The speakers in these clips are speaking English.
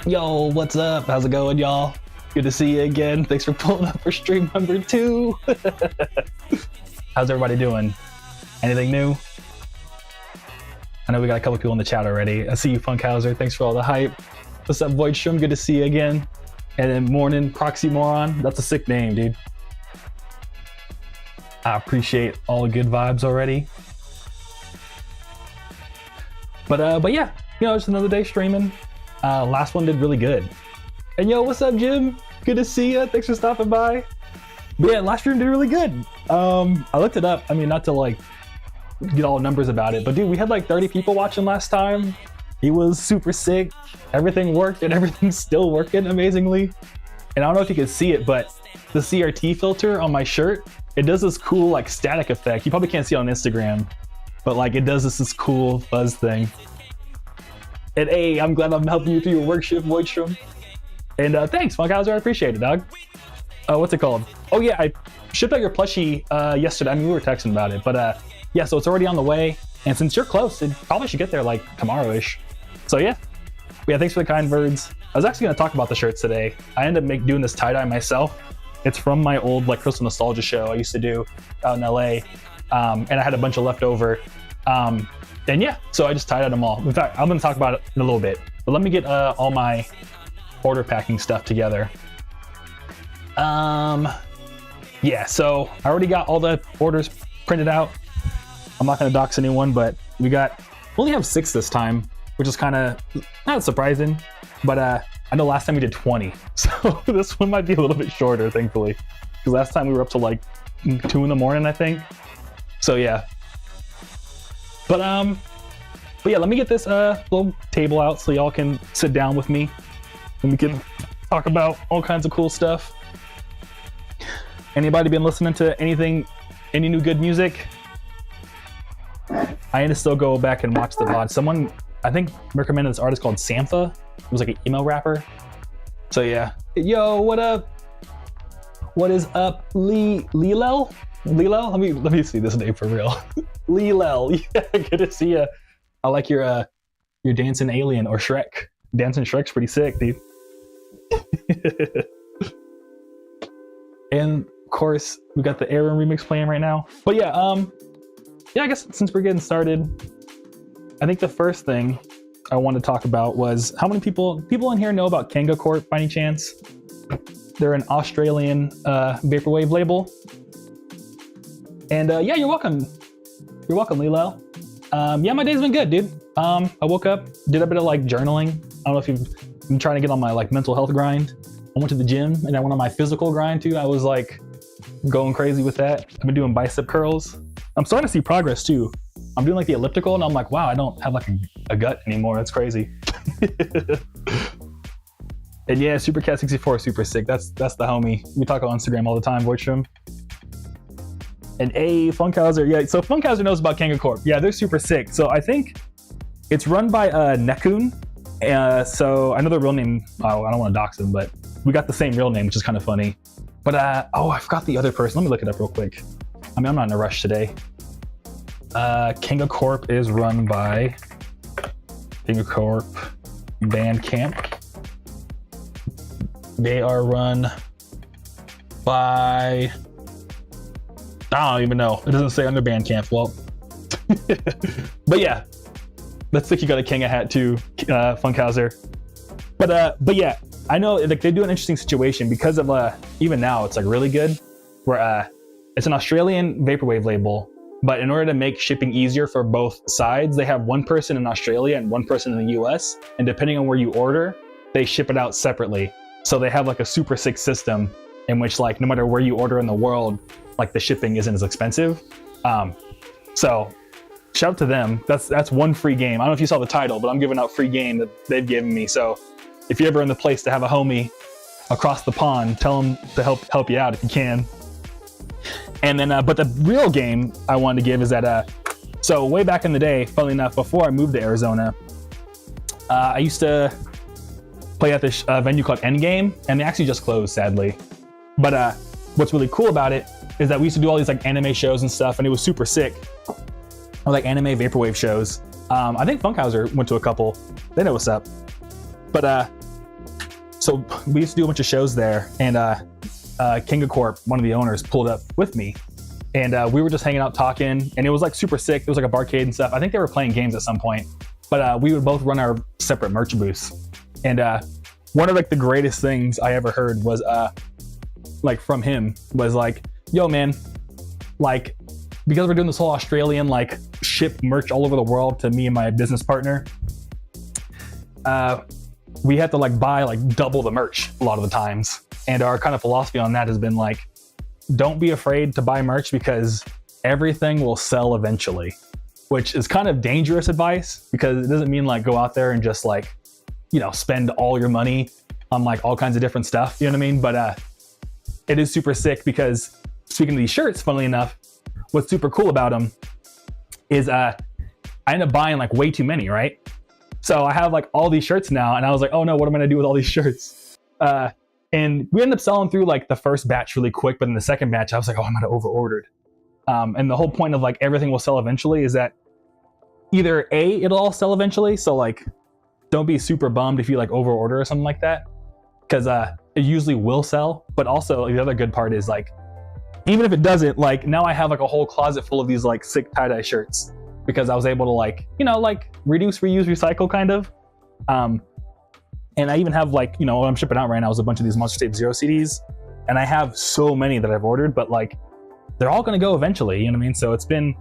Yo, what's up? How's it going, y'all? Good to see you again. Thanks for pulling up for stream number 2. How's everybody doing? Anything new? I know we got a couple people in the chat already. I see you, Funkhauser. Thanks for all the hype. What's up, Voidstrom? Good to see you again. And then Morning Proxy Moron. That's a sick name, dude. I appreciate all the good vibes already. But yeah, you know, it's another day streaming. Last one did really good. And yo, what's up, Jim? Good to see you. Thanks for stopping by. But yeah, last stream did really good. I looked it up. I mean, not to like get all numbers about it, but dude, we had like 30 people watching last time. He was super sick. Everything worked and everything's still working amazingly. And I don't know if you can see it, but the CRT filter on my shirt, it does this cool like static effect. You probably can't see it on Instagram, but like it does this cool fuzz thing. And hey, I'm glad I'm helping you through your work shift, Voidstrom. And thanks, Funkhauser, I appreciate it, dog. What's it called? Oh yeah, I shipped out your plushie yesterday. I mean, we were texting about it, but yeah, so it's already on the way. And since you're close, it probably should get there like tomorrow-ish. So yeah, thanks for the kind words. I was actually gonna talk about the shirts today. I ended up doing this tie-dye myself. It's from my old like Crystal Nostalgia show I used to do out in LA. And I had a bunch of leftover. And yeah, so I just tied out them all. In fact, I'm gonna talk about it in a little bit, but let me get all my order packing stuff together. Yeah, so I already got all the orders printed out. I'm not gonna dox anyone, but we only have 6 this time, which is kind of not surprising, but I know last time we did 20, so this one might be a little bit shorter, thankfully, because last time we were up to like 2 in the morning, I think. So yeah. But yeah, let me get this little table out so y'all can sit down with me and we can talk about all kinds of cool stuff. Anybody been listening to any new good music? I need to still go back and watch the VOD. Someone, I think, recommended this artist called Sampha. It was like an emo rapper. So yeah. Yo, what up? What is up, Lilel? Lilel? Let me see this name for real. Lilel, yeah, good to see you. I like your dancing alien or Shrek. Dancing Shrek's pretty sick, dude. And of course, we got the Aaron remix playing right now. But yeah, I guess since we're getting started, I think the first thing I wanted to talk about was how many people in here know about Kanga Corp by any chance? They're an Australian vaporwave label. And yeah, you're welcome. You're welcome, Lilo. Yeah, my day's been good, dude. I woke up, did a bit of like journaling. I don't know if you've been trying to get on my like mental health grind. I went to the gym and I went on my physical grind too. I was like going crazy with that. I've been doing bicep curls. I'm starting to see progress too. I'm doing like the elliptical and I'm like, wow, I don't have like a gut anymore. That's crazy. And yeah, SuperCat64 super sick. That's the homie. We talk on Instagram all the time, Voidstrom. And Funkhauser, yeah, so Funkhauser knows about Kanga Corp. Yeah, they're super sick. So I think it's run by Nekun. So I know the real name, oh, I don't want to dox him, but we got the same real name, which is kind of funny. But oh, I forgot the other person. Let me look it up real quick. I mean, I'm not in a rush today. Kanga Corp is run by Kanga Corp Bandcamp. They are run by, I don't even know. It doesn't say on their Bandcamp. Well, but yeah, that's like you got a Kanga hat too, Funkhauser. But yeah, I know like they do an interesting situation because of even now it's like really good. Where it's an Australian vaporwave label, but in order to make shipping easier for both sides, they have one person in Australia and one person in the US. And depending on where you order, they ship it out separately. So they have like a super sick system in which like no matter where you order in the world, like the shipping isn't as expensive. So shout out to them. That's one free game. I don't know if you saw the title, but I'm giving out free game that they've given me. So if you're ever in the place to have a homie across the pond, tell them to help you out if you can. And then, but the real game I wanted to give is that, so way back in the day, funnily enough, before I moved to Arizona, I used to play at this venue called Endgame, and they actually just closed, sadly. But what's really cool about it is that we used to do all these like anime shows and stuff, and it was super sick. Or like anime vaporwave shows. I think Funkhauser went to a couple. They know what's up. But so we used to do a bunch of shows there, and Kinga Corp, one of the owners, pulled up with me, and we were just hanging out talking, and it was like super sick. It was like a barcade and stuff. I think they were playing games at some point, but we would both run our separate merch booths. And one of like the greatest things I ever heard was like from him was like, yo man, like because we're doing this whole Australian like ship merch all over the world to me and my business partner, we had to like buy like double the merch a lot of the times. And our kind of philosophy on that has been like, don't be afraid to buy merch because everything will sell eventually, which is kind of dangerous advice because it doesn't mean like go out there and just like, you know, spend all your money on like all kinds of different stuff, you know what I mean? But it is super sick because speaking of these shirts, funnily enough, what's super cool about them is I ended up buying like way too many, right? So I have like all these shirts now, and I was like, oh no, what am I gonna do with all these shirts? And we ended up selling through like the first batch really quick, but in the second batch, I was like, oh, I might have over-ordered. And the whole point of like everything will sell eventually is that either A, it'll all sell eventually, so like don't be super bummed if you like over-order or something like that, because it usually will sell. But also the other good part is like, even if it doesn't, like now I have like a whole closet full of these like sick tie-dye shirts because I was able to like, you know, like reduce, reuse, recycle kind of. And I even have like, you know, what I'm shipping out right now is a bunch of these Monster Tape Zero CDs. And I have so many that I've ordered, but like, they're all gonna go eventually, you know what I mean? So it's been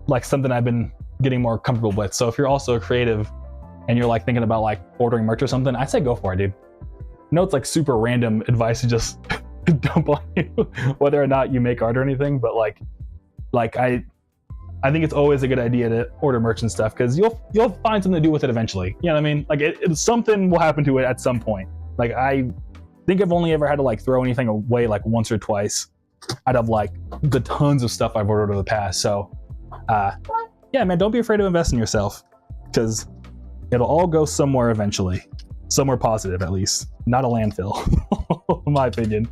like something I've been getting more comfortable with. So if you're also a creative and you're like thinking about like ordering merch or something, I'd say go for it, dude. I know it's like super random advice to just dump on you, whether or not you make art or anything, but like I think it's always a good idea to order merch and stuff because you'll find something to do with it eventually. You know what I mean? Like something will happen to it at some point. Like I think I've only ever had to like throw anything away like once or twice out of like the tons of stuff I've ordered over the past. So yeah, man, don't be afraid to invest in yourself because it'll all go somewhere eventually. Somewhere positive at least, not a landfill, in my opinion.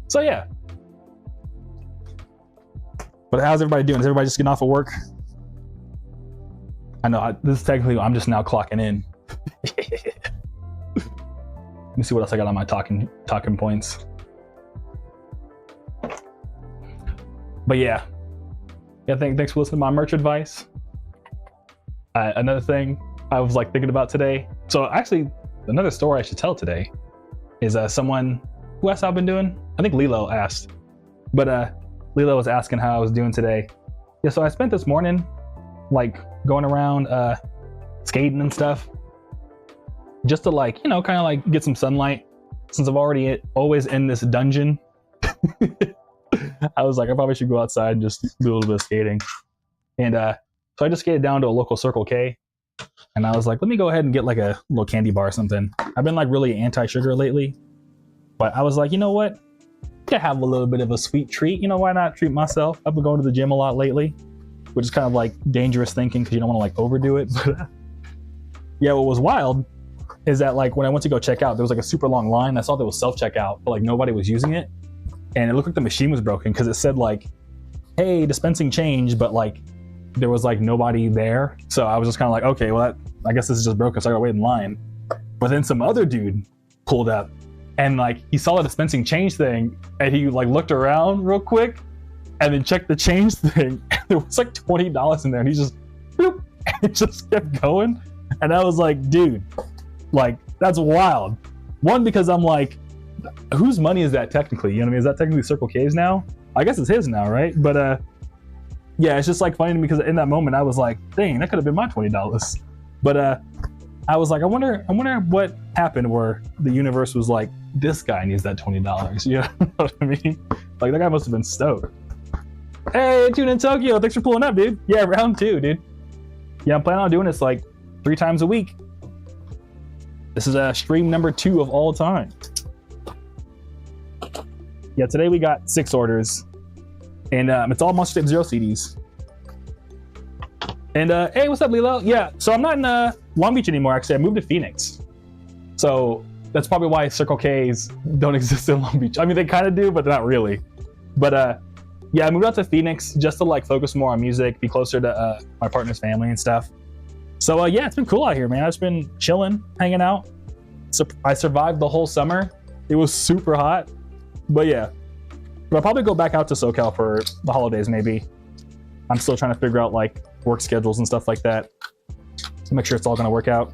So yeah. But how's everybody doing? Is everybody just getting off of work? I know, this is technically, I'm just now clocking in. Let me see what else I got on my talking points. But yeah, thanks for listening to my merch advice. Another thing I was like thinking about today. So actually, another story I should tell today is someone who asked how I've been doing. I think Lilo asked, but Lilo was asking how I was doing today. Yeah, so I spent this morning like going around skating and stuff just to like, you know, kind of like get some sunlight since I'm already always in this dungeon. I was like, I probably should go outside and just do a little bit of skating. And so I just skated down to a local Circle K and I was like, let me go ahead and get like a little candy bar or something. I've been like really anti-sugar lately, but I was like, you know what? To have a little bit of a sweet treat, you know, why not treat myself? I've been going to the gym a lot lately, which is kind of like dangerous thinking because you don't want to like overdo it. But yeah, what was wild is that like when I went to go check out, there was like a super long line. I saw there was self-checkout, but like nobody was using it. And it looked like the machine was broken because it said like, hey, dispensing change, but like there was like nobody there. So I was just kind of like, okay, well, I guess this is just broken, so I gotta wait in line. But then some other dude pulled up and like he saw the dispensing change thing and he like looked around real quick and then checked the change thing and there was like $20 in there and he just bloop, and it just kept going. And I was like, dude, like that's wild. One, because I'm like, whose money is that technically? You know what I mean? Is that technically Circle K's now? I guess it's his now, right? But yeah, it's just like funny to me because in that moment I was like, dang, that could have been my $20. But I was like, I wonder what happened where the universe was like, this guy needs that $20. You know what I mean? Like, that guy must have been stoked. Hey, Tune in Tokyo, thanks for pulling up, dude. Yeah, round 2, dude. Yeah, I'm planning on doing this like 3 times a week. This is stream number 2 of all time. Yeah, today we got 6 orders, and it's all Monster Tape Zero CDs. And hey, what's up, Lilo? Yeah, so I'm not in Long Beach anymore. Actually, I moved to Phoenix. So that's probably why Circle K's don't exist in Long Beach. I mean, they kind of do, but not really. But yeah, I moved out to Phoenix just to like focus more on music, be closer to my partner's family and stuff. So yeah, it's been cool out here, man. I've just been chilling, hanging out. So I survived the whole summer. It was super hot, but yeah. But I'll probably go back out to SoCal for the holidays, maybe. I'm still trying to figure out like work schedules and stuff like that to make sure it's all gonna work out.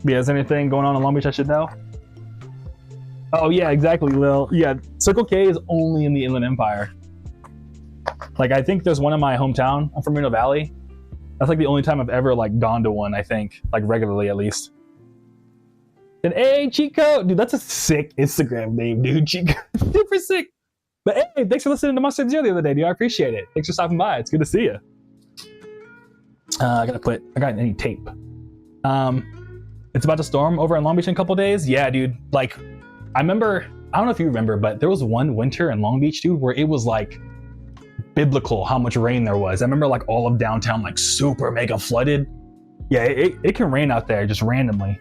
Yeah, is there anything going on in Long Beach I should know? Oh yeah, exactly, Lil. Yeah, Circle K is only in the Inland Empire. Like, I think there's one in my hometown. I'm from Reno Valley. That's like the only time I've ever like gone to one, I think, like regularly at least. And hey, Chico, dude, that's a sick Instagram name, dude. Chico, super sick. But hey, thanks for listening to Monster Zero the other day, dude. I appreciate it. Thanks for stopping by. It's good to see you. I got any tape. It's about to storm over in Long Beach in a couple days. Yeah, dude. Like, I remember, I don't know if you remember, but there was one winter in Long Beach, dude, where it was like biblical how much rain there was. I remember like all of downtown like super mega flooded. Yeah, it can rain out there just randomly.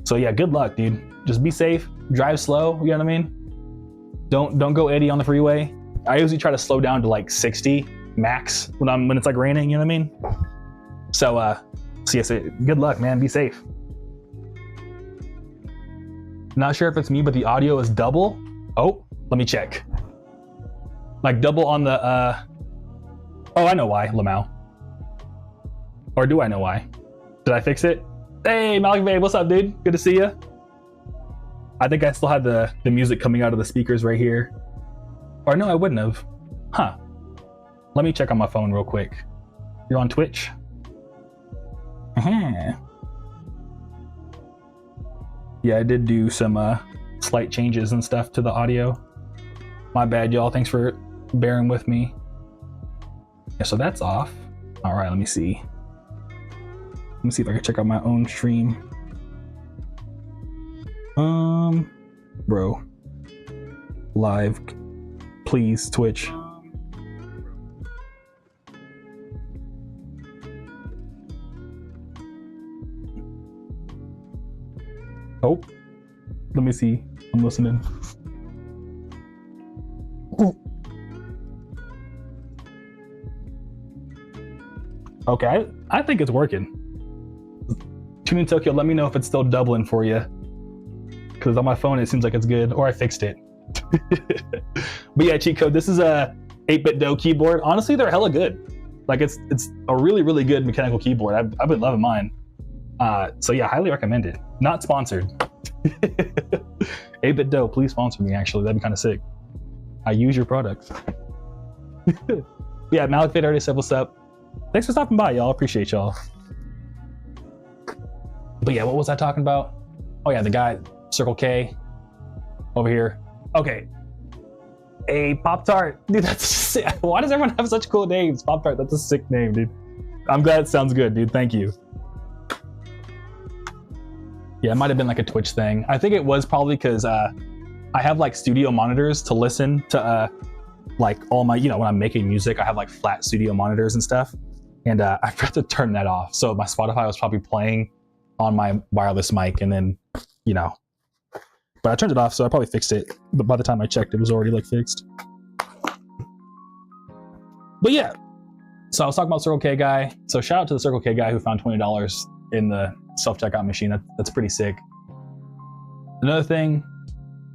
So yeah, good luck, dude. Just be safe, drive slow, you know what I mean? Don't go 80 on the freeway. I usually try to slow down to like 60 max when it's like raining, you know what I mean? So yes, good luck, man. Be safe. Not sure if it's me, but the audio is double. Oh, let me check. Like double on the oh, I know why, Lamau. Or do I know why? Did I fix it? Hey, Malik Bay, what's up, dude? Good to see you. I think I still had the music coming out of the speakers right here. Or no, I wouldn't have. Huh. Let me check on my phone real quick. You're on Twitch? Uh-huh. Yeah, I did do some slight changes and stuff to the audio. My bad, y'all. Thanks for bearing with me. Yeah, so that's off. All right, let me see. Let me see if I can check out my own stream. Bro. Live. Please, Twitch. Oh, let me see. I'm listening. Okay, I think it's working. Tune in Tokyo, let me know if it's still doubling for you. Because on my phone it seems like it's good, or I fixed it. But yeah, cheat code, this is a 8-bit Do keyboard. Honestly, they're hella good. Like it's a really, really good mechanical keyboard. I've been loving mine. So yeah, highly recommend it. Not sponsored. 8-bit Do, please sponsor me actually. That'd be kind of sick. I use your products. Yeah, Malik Fit already said what's up. Thanks for stopping by, y'all. Appreciate y'all. But yeah, what was I talking about? Oh yeah, the guy, Circle K, over here. Okay. A Pop-Tart. Dude, that's sick. Why does everyone have such cool names? Pop-Tart, that's a sick name, dude. I'm glad it sounds good, dude. Thank you. Yeah, it might have been like a Twitch thing. I think it was probably because I have like studio monitors to listen to like all my, you know, when I'm making music, I have like flat studio monitors and stuff. And I forgot to turn that off. So my Spotify was probably playing on my wireless mic and then, you know, but I turned it off, so I probably fixed it. But by the time I checked, it was already like fixed. But yeah, so I was talking about Circle K guy. So shout out to the Circle K guy who found $20 in the self-checkout machine. That's pretty sick. Another thing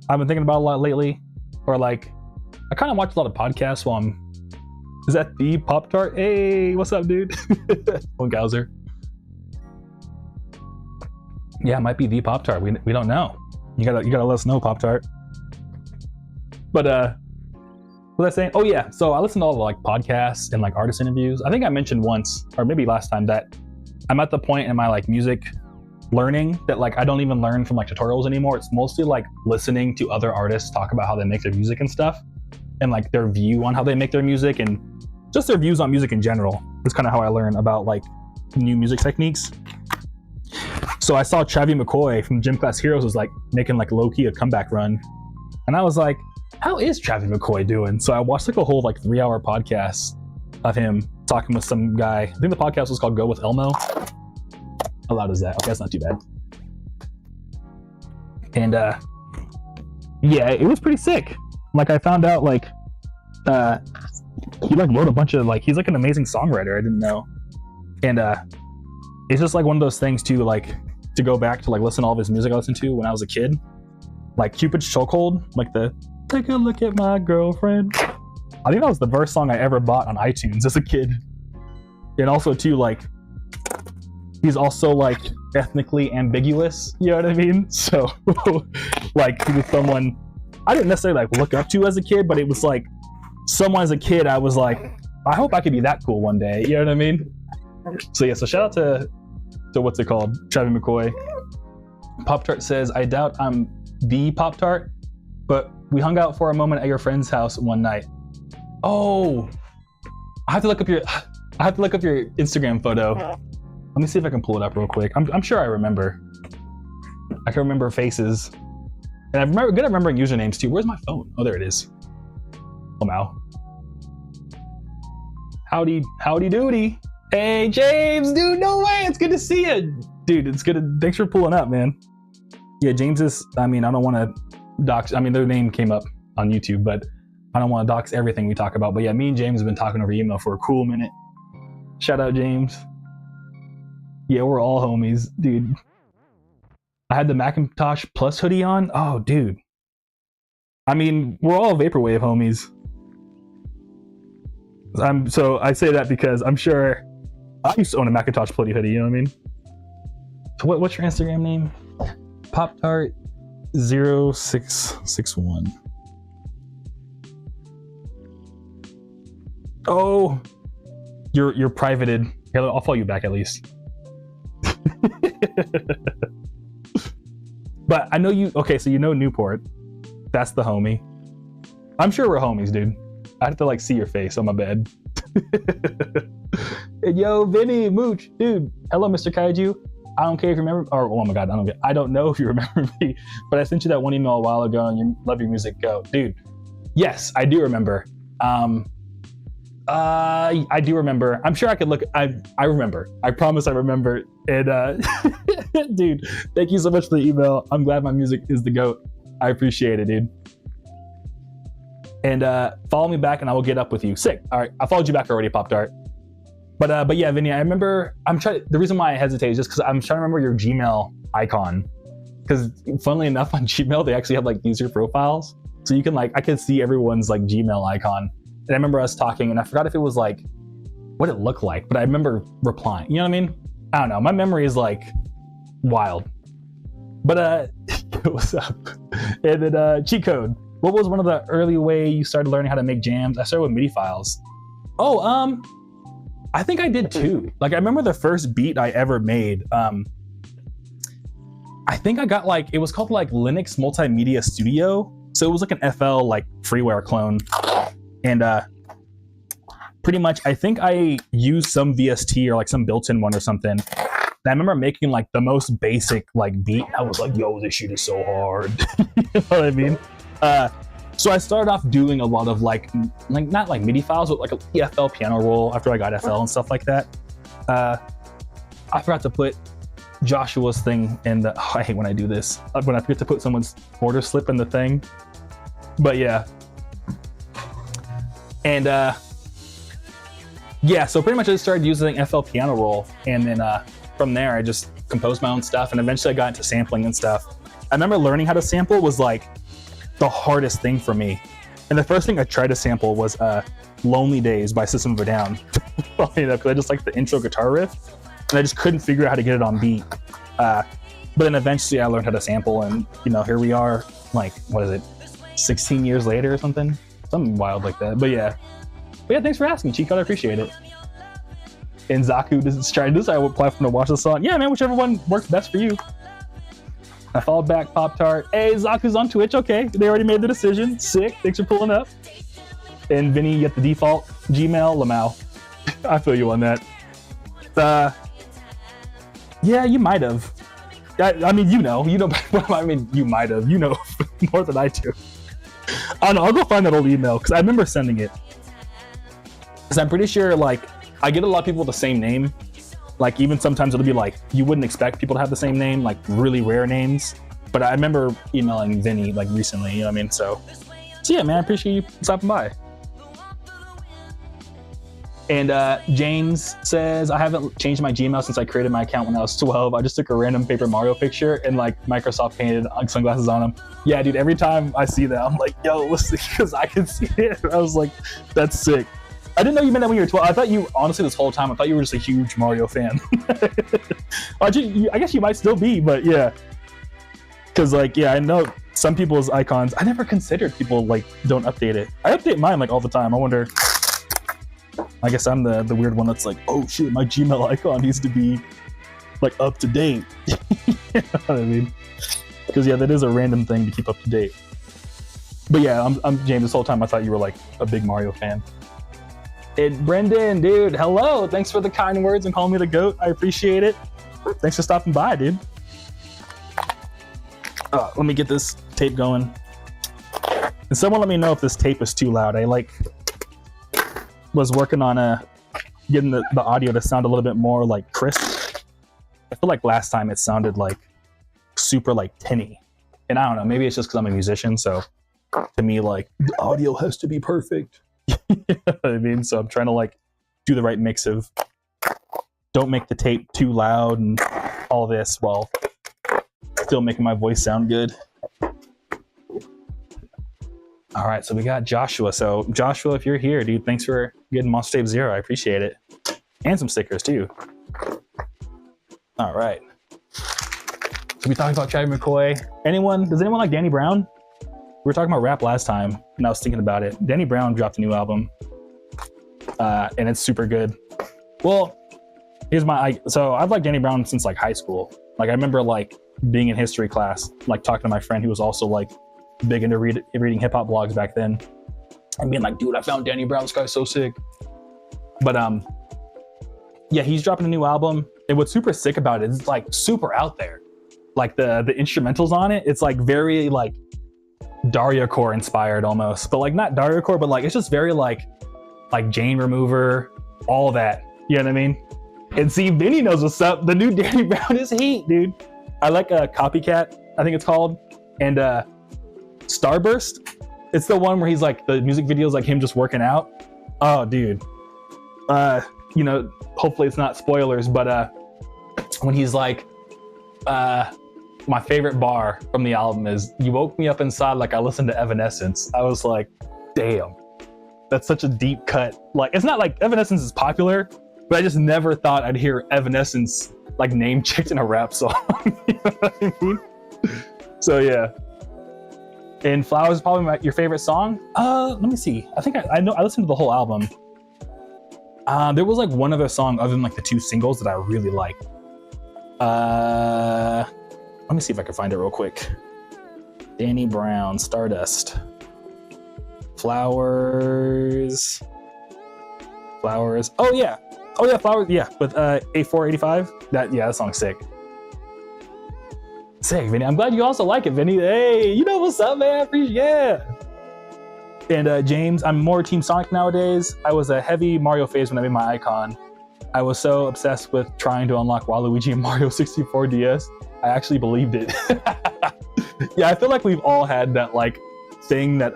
I've been thinking about a lot lately, or like, I kind of watch a lot of podcasts while is that the Pop-Tart? Hey, what's up, dude? One Gauser. Yeah, it might be the Pop-Tart. We don't know. You gotta let us know, Pop-Tart. But what was I saying? Oh yeah, so I listen to all the like podcasts and like artist interviews. I think I mentioned once, or maybe last time, that I'm at the point in my like music learning that like I don't even learn from like tutorials anymore. It's mostly like listening to other artists talk about how they make their music and stuff, and like their view on how they make their music and just their views on music in general. It's kind of how I learn about like new music techniques. So I saw Travis McCoy from Gym Class Heroes was like making like low-key a comeback run, and I was like, how is Travis McCoy doing? So I watched like a whole like 3-hour podcast of him talking with some guy. I think the podcast was called Go With Elmo. How loud is that? Okay, that's not too bad. And yeah, it was pretty sick. Like I found out like he like wrote a bunch of like, he's like an amazing songwriter. I didn't know. And it's just like one of those things too, like to go back to like listen to all of his music I listened to when I was a kid. Like Cupid's Chokehold, like the take a look at my girlfriend. I think that was the first song I ever bought on iTunes as a kid. And also too, like he's also like ethnically ambiguous, you know what I mean? So like he was someone I didn't necessarily like look up to as a kid, but it was like someone as a kid I was like, I hope I could be that cool one day, you know what I mean? So yeah, so shout out to what's it called, Travis McCoy. Pop Tart says, I doubt I'm the Pop Tart, but we hung out for a moment at your friend's house one night. Oh, I have to look up your Instagram photo. Let me see if I can pull it up real quick. I'm sure I remember. I can remember faces, and I'm good at remembering usernames too. Where's my phone? Oh, there it is. Somehow. Howdy doody. Hey James, dude, no way. It's good to see you, dude. It's good. Thanks for pulling up, man. Yeah, James is. I mean, I don't want to dox. I mean, their name came up on YouTube, but I don't want to dox everything we talk about. But yeah, me and James have been talking over email for a cool minute. Shout out James. Yeah, we're all homies, dude. I had the Macintosh Plus hoodie on. Oh, dude. I mean, we're all Vaporwave homies. So I say that because I'm sure I used to own a Macintosh Plus hoodie, you know what I mean? So what's your Instagram name? PopTart0661. Oh, you're privated. Here, I'll follow you back at least. But I know you. Okay, so you know Newport. That's the homie. I'm sure we're homies, dude. I have to like see your face on my bed. And yo, Vinny, Mooch, dude. Hello, Mr. Kaiju. I don't care if you remember. Or oh my god, I don't know if you remember me. But I sent you that one email a while ago, and you love your music. Go, dude. Yes, I do remember. I do remember. I'm sure I could look. I remember. I promise I remember. And dude, thank you so much for the email. I'm glad my music is the GOAT. I appreciate it, dude. And follow me back and I will get up with you. Sick. All right, I followed you back already, Pop Tart. But yeah, Vinny, I remember. The reason why I hesitate is just because I'm trying to remember your Gmail icon. Because funnily enough, on Gmail they actually have like user profiles, so you can like I can see everyone's like Gmail icon. And I remember us talking, and I forgot if it was like what it looked like, but I remember replying. You know what I mean? I don't know. My memory is like wild. But what's up? And then cheat code. What was one of the early way you started learning how to make jams? I started with MIDI files. Oh, I think I did too. Like I remember the first beat I ever made. I think I got like it was called like Linux Multimedia Studio. So it was like an FL like freeware clone. And pretty much, I think I used some VST or like some built-in one or something. And I remember making like the most basic like beat. I was like, yo, this shit is so hard. You know what I mean? So I started off doing a lot of like not like MIDI files, but like a FL piano roll after I got FL and stuff like that. I forgot to put Joshua's thing in the, I hate when I do this. When I forget to put someone's order slip in the thing. But yeah. And yeah, so pretty much I just started using FL piano roll, and then from there I just composed my own stuff, and eventually I got into sampling and stuff. I remember learning how to sample was like the hardest thing for me. And the first thing I tried to sample was Lonely Days by System of a Down. Funny enough, because I just like the intro guitar riff, and I just couldn't figure out how to get it on beat. But then eventually I learned how to sample, and you know, here we are, like, what is it, 16 years later or something? Something wild like that. But yeah, thanks for asking, Chico. I appreciate it. And Zaku is trying to decide what platform to watch this on. Yeah, man, whichever one works best for you. I followed back Pop-Tart. Hey, Zaku's on Twitch. Okay, they already made the decision. Sick. Thanks for pulling up. And Vinny, you get the default Gmail, Lamau. I feel you on that. Yeah, you might have. I mean, you know. I mean, you might have. You know more than I do. I don't know. I'll go find that old email because I remember sending it. Because I'm pretty sure, like, I get a lot of people with the same name. Like, even sometimes it'll be like, you wouldn't expect people to have the same name, like really rare names. But I remember emailing Vinny, like, recently, you know what I mean? So yeah, man, I appreciate you stopping by. And James says, I haven't changed my Gmail since I created my account when I was 12. I just took a random Paper Mario picture and like Microsoft painted sunglasses on him. Yeah, dude, every time I see that, I'm like, yo, listen, because I can see it. I was like, that's sick. I didn't know you meant that when you were 12. I thought you, honestly, this whole time, I thought you were just a huge Mario fan. I guess you might still be, but yeah. Because like, yeah, I know some people's icons, I never considered people like don't update it. I update mine like all the time. I wonder, I guess I'm the weird one that's like, oh shit, my Gmail icon needs to be like up to date. You know what I mean? Because yeah, that is a random thing to keep up to date. But yeah, I'm James. This whole time I thought you were like a big Mario fan. And Brendan, dude, hello. Thanks for the kind words and calling me the GOAT. I appreciate it. Thanks for stopping by, dude. Let me get this tape going. And someone let me know if this tape is too loud. I like was working on getting the audio to sound a little bit more like crisp. I feel like last time it sounded like super like tinny. And I don't know, maybe it's just because I'm a musician, so to me like the audio has to be perfect. You know what I mean? So I'm trying to like do the right mix of don't make the tape too loud and all this while still making my voice sound good. All right, so we got Joshua. So Joshua, if you're here, dude, thanks for getting Monster Tape 0. I appreciate it. And some stickers too. All right. So we talking about Chadwick McCoy. Does anyone like Danny Brown? We were talking about rap last time, and I was thinking about it. Danny Brown dropped a new album, and it's super good. Well, here's so I've liked Danny Brown since like high school. Like I remember like being in history class, like talking to my friend who was also like big into reading hip hop blogs back then, and being like, dude, I found Danny Brown. This guy's so sick. But yeah, he's dropping a new album, and what's super sick about it is it's like super out there. Like the instrumentals on it, it's like very like Daria Core inspired almost, but like not Daria Core, but like it's just very like Jane Remover, all that. You know what I mean? And see, Vinny knows what's up. The new Danny Brown is heat, dude. I like Copycat, I think it's called, and Starburst. It's the one where he's like the music video is like him just working out. Oh, dude. You know, hopefully it's not spoilers, but when he's like, my favorite bar from the album is "You woke me up inside like I listened to Evanescence." I was like, damn, that's such a deep cut. Like, it's not like Evanescence is popular, but I just never thought I'd hear Evanescence like name checked in a rap song. You know what I mean? So yeah. And Flowers is probably your favorite song. Let me see. I think I know I listened to the whole album. There was like one other song other than like the two singles that I really liked. Let me see if I can find it real quick. Danny Brown, Stardust. Flowers. Oh yeah, Flowers. Yeah, with A485. That song's sick. Sick, Vinny. I'm glad you also like it, Vinny. Hey, you know what's up, man? Yeah. And James, I'm more Team Sonic nowadays. I was a heavy Mario phase when I made my icon. I was so obsessed with trying to unlock Waluigi in Mario 64 DS. I actually believed it. Yeah, I feel like we've all had that like thing that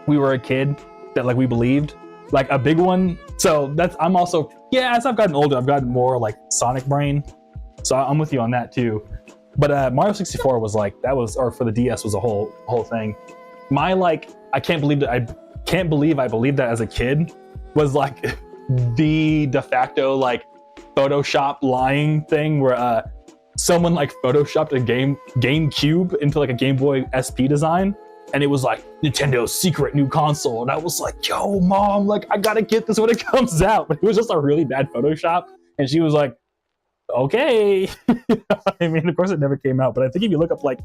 we were a kid that like we believed. Like a big one. So I'm also, yeah, as I've gotten older, I've gotten more like Sonic brain. So I'm with you on that too. But Mario 64 was like, or for the DS was a whole thing. My like, I can't believe I believed that as a kid was like the de facto like Photoshop lying thing where someone like photoshopped a GameCube into like a Game Boy SP design, and it was like Nintendo's secret new console, and I was like, yo mom, like I gotta get this when it comes out. But it was just a really bad Photoshop, and she was like, okay. I mean, of course it never came out, but I think if you look up like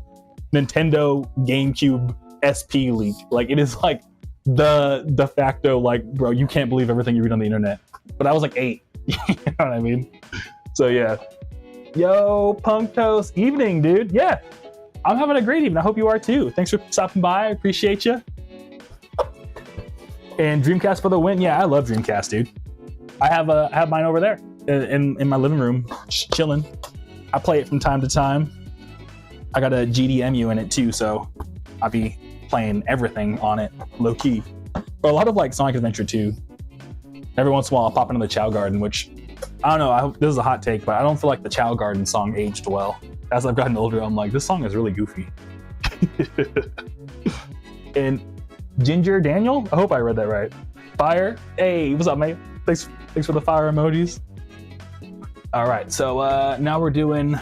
Nintendo GameCube SP leak, like it is like the de facto, like, bro, you can't believe everything you read on the internet. But I was like 8. You know what I mean? So yeah. Yo, Punk Toast, evening, dude. Yeah, I'm having a great evening. I hope you are too. Thanks for stopping by. I appreciate you. And Dreamcast for the win. Yeah, I love Dreamcast, dude. I have mine over there in my living room, chilling. I play it from time to time. I got a GDMU in it too, so I'll be playing everything on it, low key. But a lot of like Sonic Adventure 2. Every once in a while, I'll pop into the Chow Garden, which I don't know. This is a hot take, but I don't feel like the Chow Garden song aged well. As I've gotten older, I'm like, this song is really goofy. And Ginger Daniel, I hope I read that right. Fire, hey, what's up, mate? Thanks for the fire emojis. All right, so now we're doing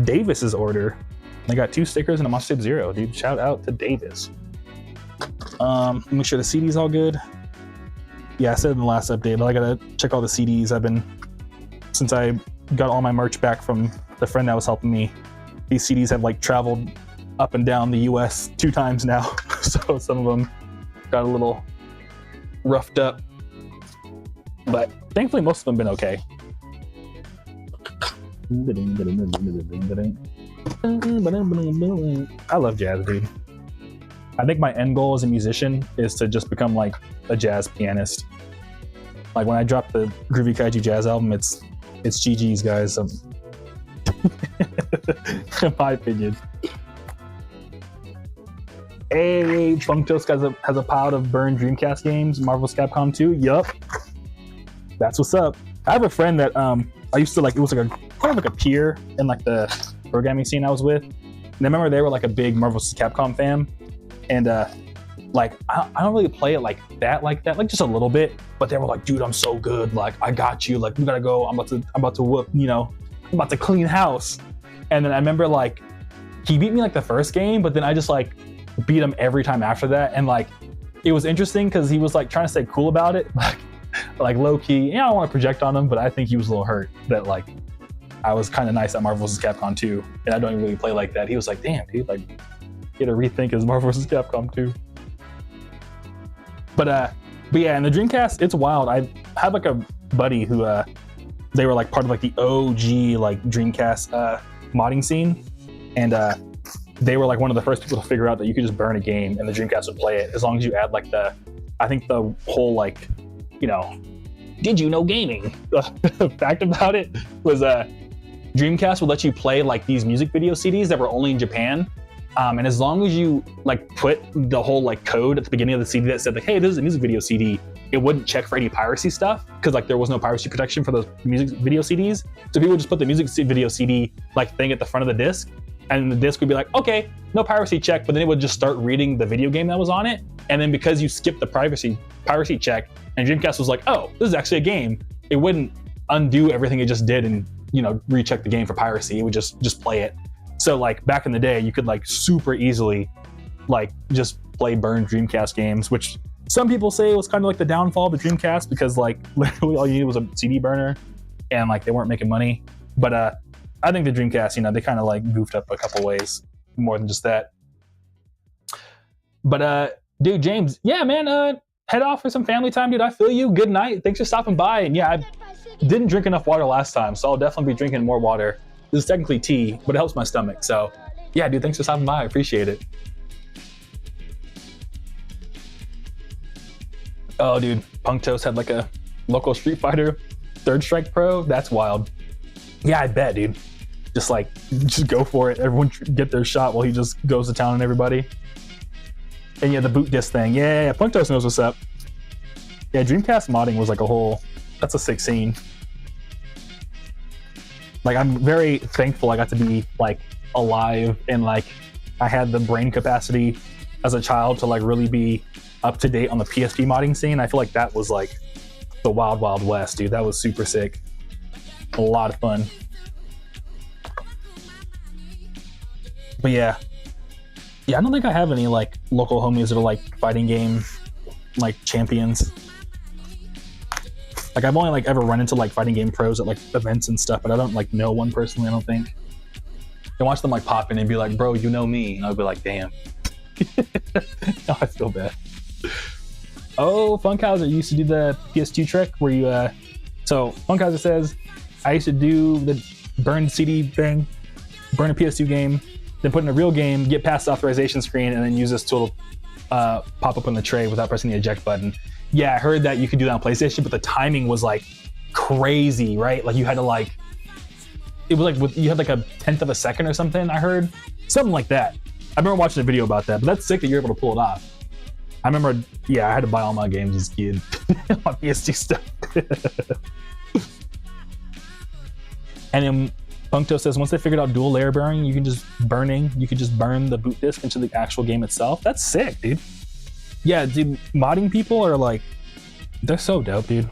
Davis's order. I got 2 stickers and a Monster Tape 0, dude. Shout out to Davis. Make sure the CD's all good. Yeah, I said in the last update, but I gotta check all the CDs. Since I got all my merch back from the friend that was helping me, these CDs have like traveled up and down the US 2 times now. So some of them got a little roughed up, but thankfully most of them been okay. I love jazz, dude. I think my end goal as a musician is to just become like a jazz pianist. Like when I drop the Groovy Kaiju jazz album, it's GG's, guys. In my opinion. Hey, Funktoast has a pile of burned Dreamcast games, Marvel's Capcom 2. Yup. That's what's up. I have a friend that I used to like, it was like kind of like a peer in like the programming scene I was with. And I remember they were like a big Marvel's Capcom fan. And like I don't really play it like that, just a little bit. But they were like, dude, I'm so good. Like I got you. Like we gotta go. I'm about to whoop. You know, I'm about to clean house. And then I remember like he beat me like the first game, but then I just like beat him every time after that. And like it was interesting because he was like trying to stay cool about it, like low key. Yeah, I don't want to project on him, but I think he was a little hurt that like I was kind of nice at Marvel vs. Capcom 2, and I don't even really play like that. He was like, damn, dude, like. Get to rethink his Marvel vs. Capcom 2. But yeah, in the Dreamcast, it's wild. I had like a buddy who they were like part of like the OG like Dreamcast modding scene, and they were like one of the first people to figure out that you could just burn a game and the Dreamcast would play it as long as you add like the whole like, you know, did you know gaming fact about it was Dreamcast would let you play like these music video CDs that were only in Japan. And as long as you like put the whole like code at the beginning of the CD that said like, hey, this is a music video CD, it wouldn't check for any piracy stuff because like there was no piracy protection for those music video CDs. So people would just put the music video CD like thing at the front of the disc, and the disc would be like, okay, no piracy check, but then it would just start reading the video game that was on it. And then because you skipped the piracy check, and Dreamcast was like, oh, this is actually a game, it wouldn't undo everything it just did and, you know, recheck the game for piracy. It would just play it. So like back in the day, you could like super easily like just play burned Dreamcast games, which some people say was kind of like the downfall of the Dreamcast because like literally all you needed was a CD burner and like they weren't making money. But I think the Dreamcast, you know, they kind of like goofed up a couple ways more than just that. But dude, James, yeah, man, head off for some family time, dude. I feel you. Good night. Thanks for stopping by. And yeah, I didn't drink enough water last time, so I'll definitely be drinking more water. This is technically tea, but it helps my stomach. So yeah, dude, thanks for stopping by. I appreciate it. Oh, dude, Punk Toast had like a local Street Fighter Third Strike Pro. That's wild. Yeah, I bet, dude. Just go for it. Everyone get their shot while he just goes to town on everybody. And yeah, the boot disc thing. Yeah, Punk Toast knows what's up. Yeah, Dreamcast modding was like that's a sick scene. Like, I'm very thankful I got to be like alive and like I had the brain capacity as a child to like really be up to date on the PSP modding scene. I feel like that was like the wild, wild west, dude. That was super sick. A lot of fun. But yeah, Yeah, I don't think I have any like local homies that are like fighting game like champions. Like I've only like ever run into like fighting game pros at like events and stuff, but I don't like know one personally, I don't think. I watch them like pop in and be like, bro, you know me, and I'll be like, damn. No, I feel bad. Oh, Funkhauser used to do the PS2 trick where you so Funkhauser says, I used to do the burn CD thing, burn a PS2 game, then put in a real game, get past the authorization screen, and then use this tool to pop up on the tray without pressing the eject button. Yeah, I heard that you could do that on PlayStation, but the timing was like crazy, right? Like you had to like, it was like you had like a 1/10 of a second or something, I heard. Something like that. I remember watching a video about that, but that's sick that you're able to pull it off. I remember, yeah, I had to buy all my games as a kid on PS2 stuff. And then Puncto says, once they figured out dual layer burning, you can just burn the boot disk into the actual game itself. That's sick, dude. Yeah, dude, modding people are like, they're so dope, dude.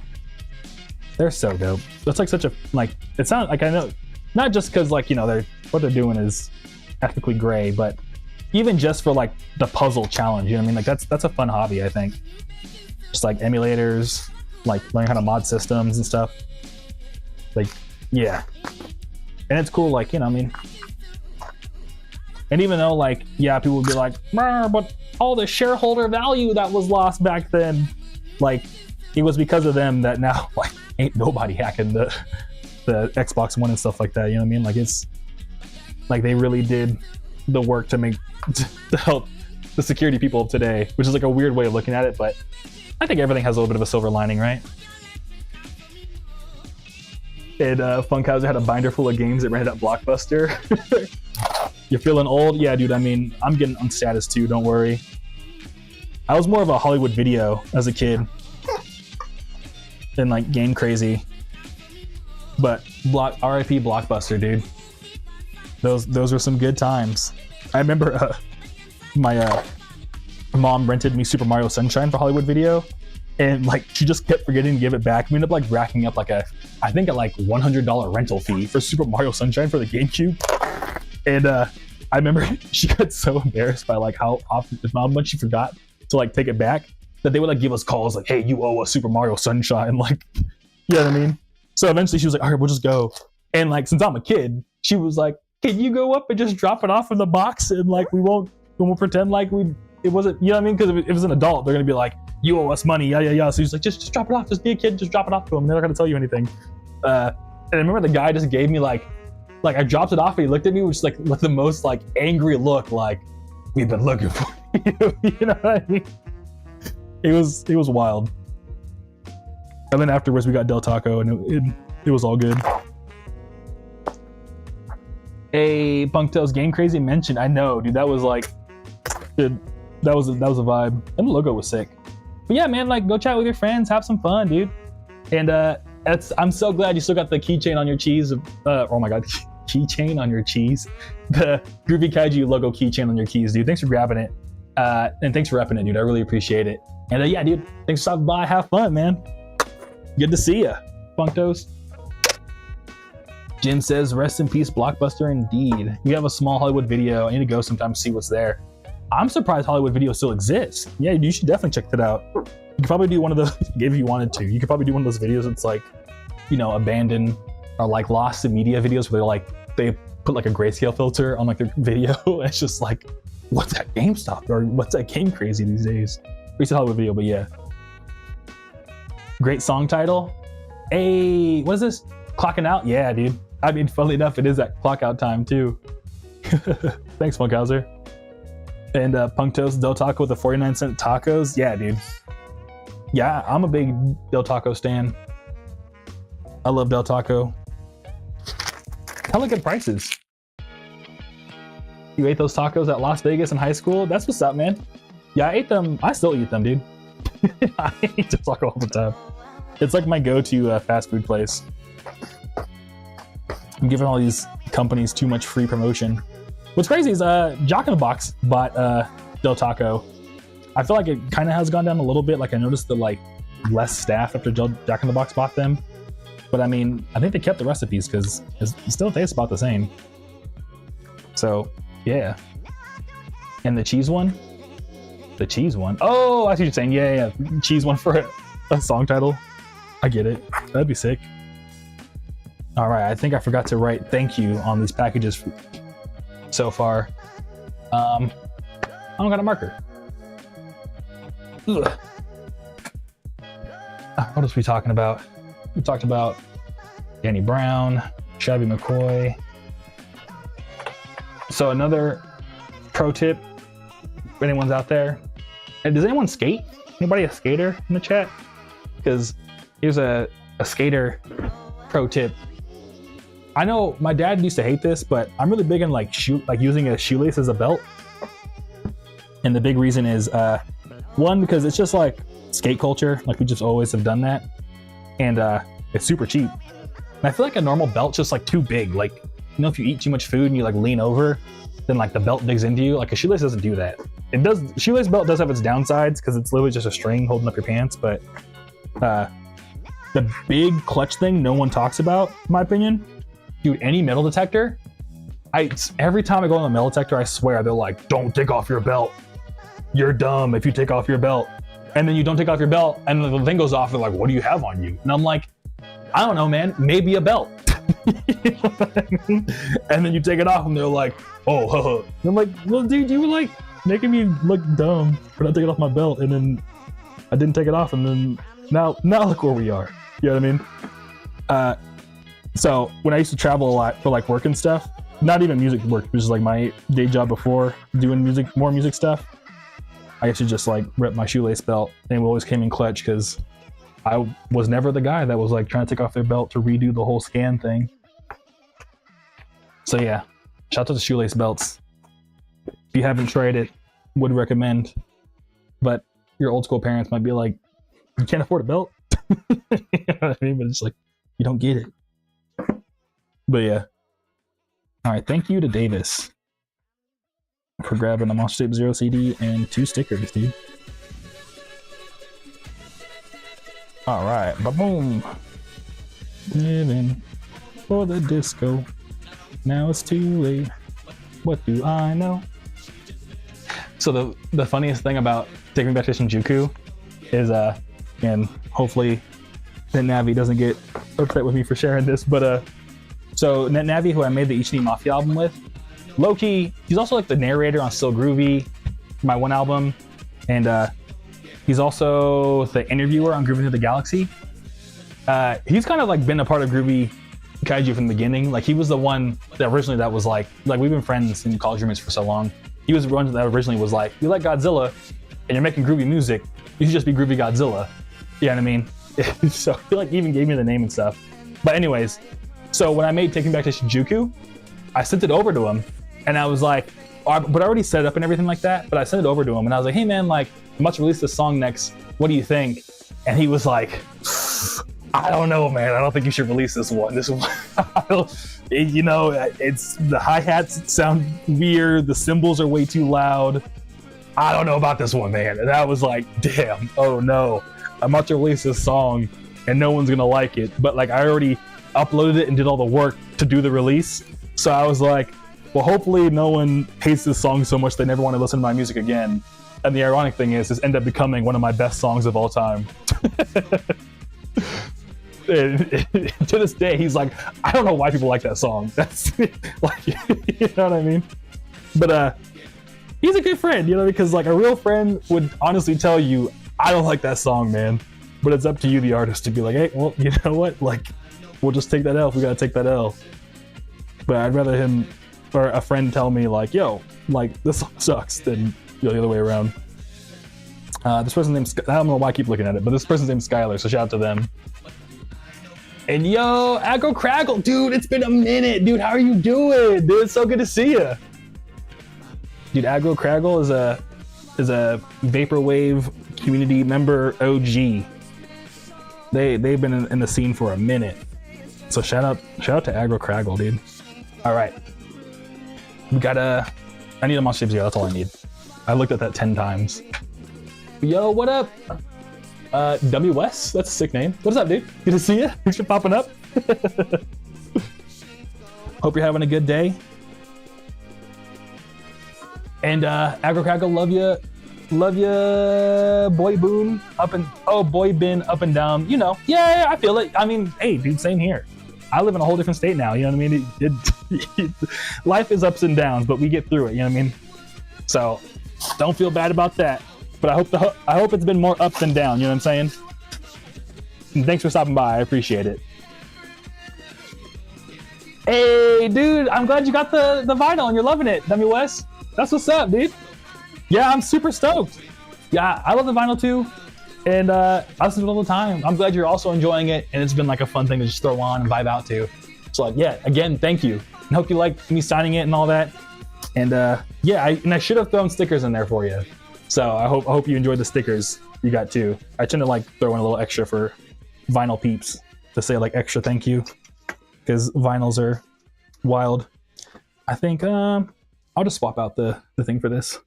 They're so dope. That's like such a, like, it sounds like, I know, not just because like, you know, what they're doing is ethically gray, but even just for like the puzzle challenge, you know what I mean? Like that's a fun hobby, I think. Just like emulators, like learning how to mod systems and stuff. Like, yeah. And it's cool, like, you know, I mean, and even though like, yeah, people would be like, but all the shareholder value that was lost back then, like it was because of them that now like ain't nobody hacking the Xbox One and stuff like that, you know what I mean? Like it's like they really did the work to help the security people of today, which is like a weird way of looking at it, but I think everything has a little bit of a silver lining, right? And Funkhauser had a binder full of games that rented at Blockbuster. You're feeling old? Yeah, dude, I mean, I'm getting on status too, don't worry. I was more of a Hollywood Video as a kid than like game crazy. But RIP Blockbuster, dude. Those were some good times. I remember my mom rented me Super Mario Sunshine for Hollywood Video, and like she just kept forgetting to give it back. We ended up like racking up like I think a like $100 rental fee for Super Mario Sunshine for the GameCube. And I remember she got so embarrassed by like how much she forgot to like take it back that they would like give us calls like, hey, you owe us Super Mario Sunshine, like, you know what I mean? So eventually she was like, all right, we'll just go. And like, since I'm a kid, she was like, can you go up and just drop it off in the box, and like we won't pretend like it wasn't, you know what I mean? Because if it was an adult, they're gonna be like, you owe us money, yeah. So he's like, just drop it off, just be a kid, just drop it off to them. They're not gonna tell you anything. And I remember the guy just gave me like I dropped it off and he looked at me with like the most like angry look, like, we've been looking for you. You know what I mean? It was wild. And then afterwards we got Del Taco and it was all good. Hey, Puncto's Game Crazy mentioned. I know, dude, that was like, dude, that was a vibe. And the logo was sick. But yeah, man, like go chat with your friends, have some fun, dude. And I'm so glad you still got the keychain on your cheese. Oh my god, keychain on your cheese. The Groovy Kaiju logo keychain on your keys, dude. Thanks for grabbing it. And thanks for repping it, dude. I really appreciate it. And yeah, dude, thanks for stopping by. Have fun, man. Good to see ya, Punctos. Jim says, rest in peace, Blockbuster, indeed. We have a small Hollywood Video. I need to go sometime to see what's there. I'm surprised Hollywood Video still exists. Yeah, you should definitely check that out. You could probably do one of those, if you wanted to. You could probably do one of those videos that's like, you know, abandoned or like lost in media videos where they're like, they put like a grayscale filter on like their video. It's just like, what's that GameStop or what's that Game Crazy these days? We said Hollywood Video, but yeah. Great song title. Hey, what is this? Clocking Out? Yeah, dude. I mean, funnily enough, it is that clock out time too. Thanks, Funkhauser. And Punctos Del Taco with the 49-cent tacos. Yeah, dude. Yeah, I'm a big Del Taco stan. I love Del Taco. Hella good prices. You ate those tacos at Las Vegas in high school? That's what's up, man. Yeah, I ate them. I still eat them, dude. I eat Del Taco all the time. It's like my go-to fast food place. I'm giving all these companies too much free promotion. What's crazy is Jack in the Box bought Del Taco. I feel like it kind of has gone down a little bit. Like I noticed the like less staff after Jack in the Box bought them. But I mean, I think they kept the recipes because it still tastes about the same. So yeah. And the cheese one? The cheese one? Oh, I see what you're saying. Yeah. Cheese one for a song title. I get it. That'd be sick. All right, I think I forgot to write thank you on these packages so far. I don't got a marker. Ugh. What else are we talking about? We talked about Danny Brown, Shabby McCoy. So another pro tip, if anyone's out there, and does anyone skate? Anybody a skater in the chat? Because here's a skater pro tip. I know my dad used to hate this, but I'm really big on like using a shoelace as a belt. And the big reason is one, because it's just like skate culture, like we just always have done that, and it's super cheap. And I feel like a normal belt's just like too big. Like, you know, if you eat too much food and you like lean over, then like the belt digs into you. Like a shoelace doesn't do that. It does. Shoelace belt does have its downsides because it's literally just a string holding up your pants. But the big clutch thing no one talks about, in my opinion, dude, any metal detector, every time I go on a metal detector, I swear they're like, don't take off your belt. You're dumb if you take off your belt. And then you don't take off your belt and the thing goes off. They're like, what do you have on you? And I'm like, I don't know, man, maybe a belt. You know what I mean? And then you take it off and they're like, oh, haha. And I'm like, well, dude, you were like making me look dumb for not taking off my belt. And then I didn't take it off. And then now look where we are. You know what I mean? So when I used to travel a lot for like work and stuff, not even music work, which is like my day job before doing more music stuff, I used to just like rip my shoelace belt, and it always came in clutch because I was never the guy that was like trying to take off their belt to redo the whole scan thing. So yeah, shout out to the shoelace belts. If you haven't tried it, would recommend. But your old school parents might be like, you can't afford a belt? You know what I mean? But it's like, you don't get it. But yeah. All right, thank you to Davis for grabbing a Monster Tape Zero CD and 2 stickers, dude. All right, ba-boom. Living for the disco. Now it's too late. What do I know? So the funniest thing about Taking Me Back to Shinjuku is, and hopefully Navi doesn't get upset with me for sharing this, but so Navi, who I made the Ichi Mafia album with, low-key, he's also like the narrator on Still Groovy, my one album, and he's also the interviewer on Groovy to the Galaxy. He's kind of like been a part of Groovy Kaiju from the beginning. Like he was the one that originally that was like we've been friends in college roommates for so long. He was the one that originally was like, you like Godzilla and you're making groovy music, you should just be Groovy Godzilla. You know what I mean? So he like even gave me the name and stuff. But anyways, so when I made Taking Back to Shinjuku, I sent it over to him. And I was like, but I already set it up and everything like that, but I sent it over to him and I was like, hey man, like, I'm about to release this song next. What do you think? And he was like, I don't know, man. I don't think you should release this one. You know, it's the hi-hats sound weird. The cymbals are way too loud. I don't know about this one, man. And I was like, damn, oh no. I'm about to release this song and no one's gonna like it. But like, I already uploaded it and did all the work to do the release. So I was like, well, hopefully no one hates this song so much they never want to listen to my music again. And the ironic thing is, this ended up becoming one of my best songs of all time. To this day, he's like, I don't know why people like that song. That's like, you know what I mean? But he's a good friend, you know, because like a real friend would honestly tell you, I don't like that song, man. But it's up to you, the artist, to be like, hey, well, you know what? Like, we'll just take that L if we gotta take that L. But I'd rather him or a friend tell me like, yo, like this song sucks than the other way around. This person's name's, I don't know why I keep looking at it, but this person's name's Skylar, so shout out to them. And yo, Aggro Craggle, dude, it's been a minute, dude. How are you doing? Dude, it's so good to see you. Dude, Aggro Craggle is a Vaporwave community member OG. They've been in the scene for a minute. So shout out to Aggro Craggle, dude. All right. We got I need a Monster Tape Zero, that's all I need. I looked at that 10 times. Yo, what up? W West, that's a sick name. What's up, dude? Good to see you. Thanks for popping up. Hope you're having a good day. And Agro Crackle, love you, boy Boon boy bin up and down. You know, yeah, I feel it. I mean, hey, dude, same here. I live in a whole different state now. You know what I mean? Life is ups and downs, but we get through it. You know what I mean? So don't feel bad about that. But I hope it's been more up than down. You know what I'm saying? And thanks for stopping by. I appreciate it. Hey, dude, I'm glad you got the vinyl and you're loving it, Dummy West. That's what's up, dude. Yeah, I'm super stoked. Yeah, I love the vinyl too. And I listen to it all the time. I'm glad you're also enjoying it. And it's been like a fun thing to just throw on and vibe out to. So like, yeah, again, thank you. And hope you like me signing it and all that. And yeah, I should have thrown stickers in there for you. So I hope you enjoyed the stickers you got too. I tend to like throw in a little extra for vinyl peeps to say like extra thank you. Because vinyls are wild. I think I'll just swap out the thing for this.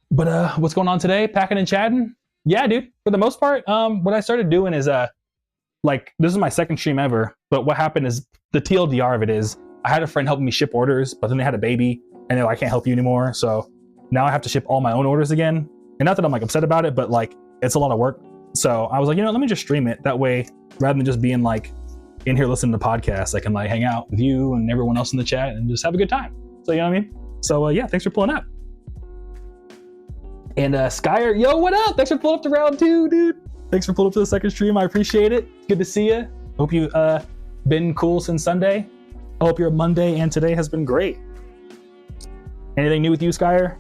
But what's going on today? Packing and chatting? Yeah, dude. For the most part, what I started doing is like this is my second stream ever. But what happened is the TLDR of it is I had a friend helping me ship orders, but then they had a baby, and they're like, I can't help you anymore. So now I have to ship all my own orders again. And not that I'm like upset about it, but like it's a lot of work. So I was like, you know, let me just stream it. That way, rather than just being like in here listening to podcasts, I can like hang out with you and everyone else in the chat and just have a good time. So you know what I mean? So yeah, thanks for pulling up. And Skyer, yo, what up? Thanks for pulling up to round 2, dude. Thanks for pulling up to the second stream. I appreciate it. Good to see you. Hope you been cool since Sunday. I hope your Monday and today has been great. Anything new with you, Skyer?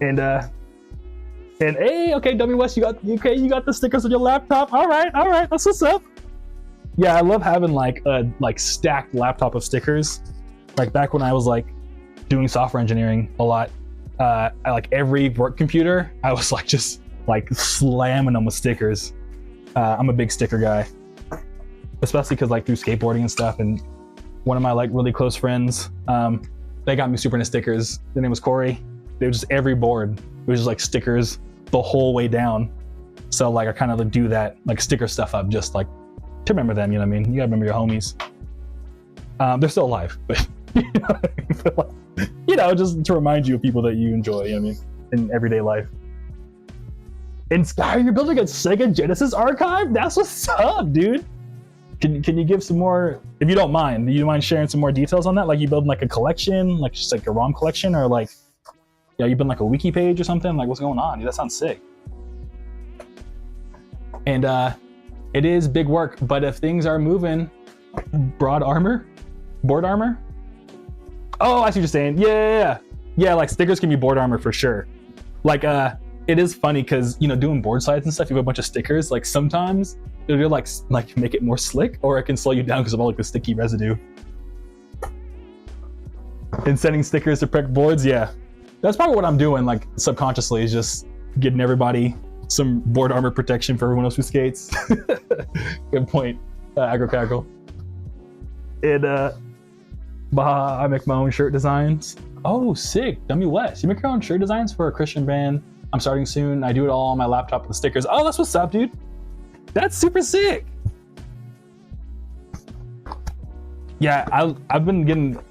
And hey, okay, Dummy West, you got the stickers on your laptop. All right, that's what's up. Yeah, I love having like a stacked laptop of stickers. Like back when I was like doing software engineering a lot, I like every work computer, I was like just like slamming them with stickers. I'm a big sticker guy, especially because like through skateboarding and stuff. And one of my like really close friends, they got me super into stickers. Their name was Corey. They were just every board. It was just like stickers the whole way down. So like I kind of do that like sticker stuff up just like to remember them, you know what I mean? You gotta remember your homies. They're still alive, but you know, just to remind you of people that you enjoy, you know what I mean, in everyday life. And Sky, you're building a Sega Genesis archive? That's what's up, dude. Can you give some more, if you don't mind, do you mind sharing some more details on that? Like you building like a collection, like just like a ROM collection, or like, yeah, you've been like a wiki page or something? Like what's going on? Dude, that sounds sick. And it is big work, but if things are moving, board armor? Oh, I see what you're saying. Yeah, like stickers can be board armor for sure. Like it is funny because, you know, doing board slides and stuff, you have a bunch of stickers. Like sometimes it'll like make it more slick, or it can slow you down because of all like the sticky residue. And sending stickers to protect boards, yeah. That's probably what I'm doing, like subconsciously, is just getting everybody some board armor protection for everyone else who skates. Good point, Agro Cackle. And I make my own shirt designs. Oh, sick, Dummy West. You make your own shirt designs for a Christian band. I'm starting soon. I do it all on my laptop with the stickers. Oh, that's what's up, dude. That's super sick. Yeah, I've been getting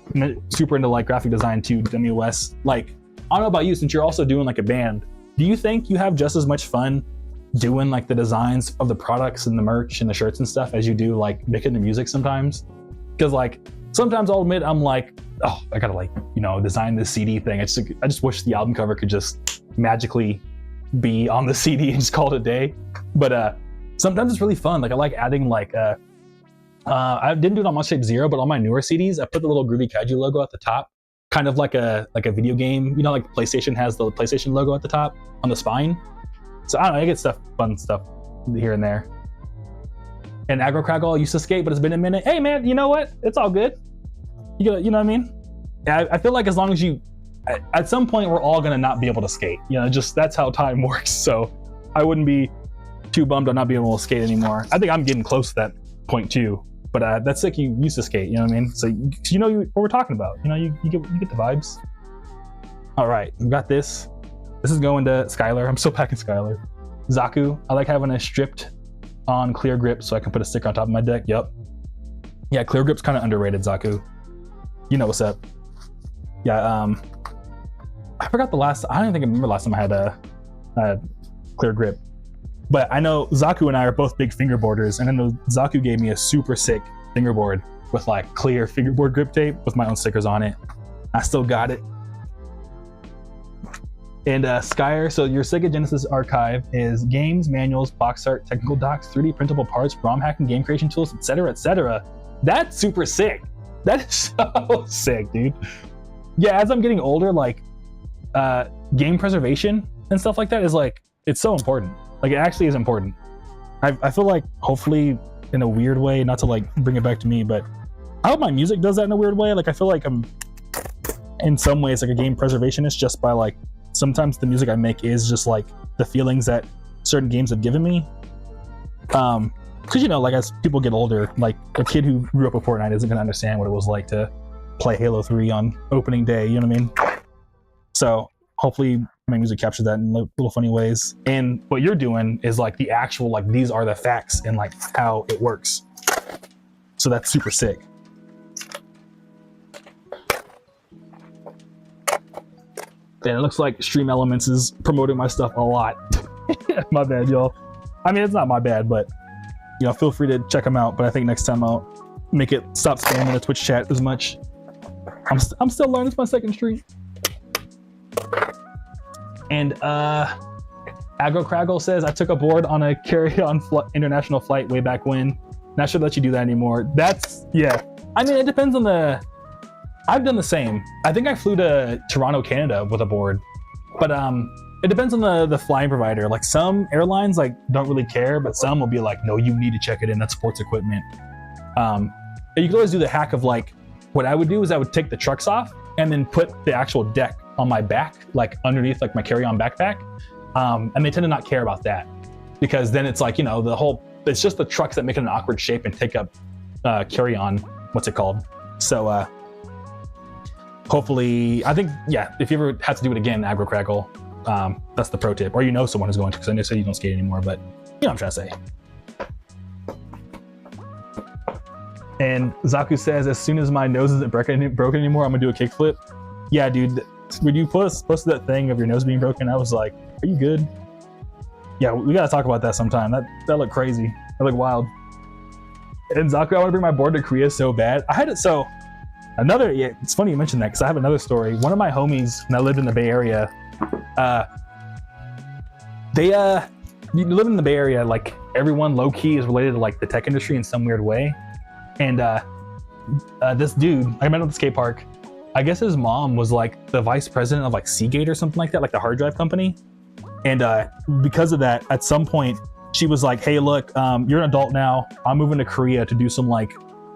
super into like graphic design too, Dummy West. Like, I don't know about you, since you're also doing like a band, do you think you have just as much fun doing like the designs of the products and the merch and the shirts and stuff as you do like making the music sometimes? Because like sometimes I'll admit I'm like, oh, I gotta like, you know, design this CD thing. I just wish the album cover could just magically be on the CD and just call it a day. But sometimes it's really fun. Like I like adding like I didn't do it on Monster Shape Zero, but on my newer CDs, I put the little Groovy Kaiju logo at the top, kind of like a video game. You know, like PlayStation has the PlayStation logo at the top on the spine. So I don't know, I get fun stuff here and there. And Agro Crackle used to skate, but it's been a minute. Hey man, you know what? It's all good. You know what I mean? I feel like as long as you, at some point we're all gonna not be able to skate. You know, just that's how time works. So I wouldn't be too bummed on not being able to skate anymore. I think I'm getting close to that point too. But that's sick. You used to skate. You know what I mean? So you know what we're talking about. You know, you get the vibes. All right, we got this. This is going to Skylar. I'm still packing Skylar. Zaku. I like having a stripped on clear grip so I can put a sticker on top of my deck. Yep. Yeah, clear grip's kind of underrated, Zaku. You know what's up. Yeah, I forgot the last. I don't even think I remember last time I had a clear grip. But I know Zaku and I are both big fingerboarders, and I know Zaku gave me a super sick fingerboard with like clear fingerboard grip tape with my own stickers on it. I still got it. And Skyer, so your Sega Genesis archive is games, manuals, box art, technical docs, 3D printable parts, ROM hacking, game creation tools, etc., etc. That's super sick. That is so sick, dude. Yeah, as I'm getting older, like game preservation and stuff like that is like, it's so important. Like, it actually is important. I feel like, hopefully, in a weird way, not to like bring it back to me, but I hope my music does that in a weird way. Like, I feel like I'm in some ways like a game preservationist, just by like, sometimes the music I make is just like the feelings that certain games have given me. Because, you know, like as people get older, like a kid who grew up with Fortnite isn't gonna understand what it was like to play Halo 3 on opening day, you know what I mean? So hopefully my music captures that in little funny ways. And what you're doing is like the actual, like, these are the facts and like how it works. So that's super sick. And it looks like Stream Elements is promoting my stuff a lot. My bad, y'all. I mean, it's not my bad, but, you know, feel free to check them out. But I think next time I'll make it stop spamming the Twitch chat as much. I'm still learning. It's my second stream. And Agro Craggle says, I took a board on a carry-on international flight way back when. Not sure that you do that anymore. That's, yeah. I mean, it depends on the... I've done the same. I think I flew to Toronto, Canada with a board, but it depends on the flying provider. Like some airlines like don't really care, but some will be like, no, you need to check it in. That's sports equipment. And you can always do the hack of like, what I would do is I would take the trucks off and then put the actual deck on my back, like underneath like my carry-on backpack. And they tend to not care about that because then it's like, you know, it's just the trucks that make it an awkward shape and take up carry-on, what's it called? So, hopefully, I think, yeah, if you ever have to do it again, Agro Crackle, that's the pro tip. Or you know someone who's going to, because I know you don't skate anymore, but you know what I'm trying to say. And Zaku says, as soon as my nose isn't broken anymore, I'm going to do a kickflip. Yeah, dude, when you posted that thing of your nose being broken, I was like, are you good? Yeah, we got to talk about that sometime. That looked crazy. That looked wild. And Zaku, I want to bring my board to Korea so bad. I had it so... yeah, it's funny you mentioned that because I have another story. One of my homies, when I lived in the Bay Area, you live in the Bay Area, like everyone low key is related to like the tech industry in some weird way. And this dude, I met him at the skate park. I guess his mom was like the vice president of like Seagate or something like that, like the hard drive company. And because of that, at some point, she was like, hey, look, you're an adult now. I'm moving to Korea to do some like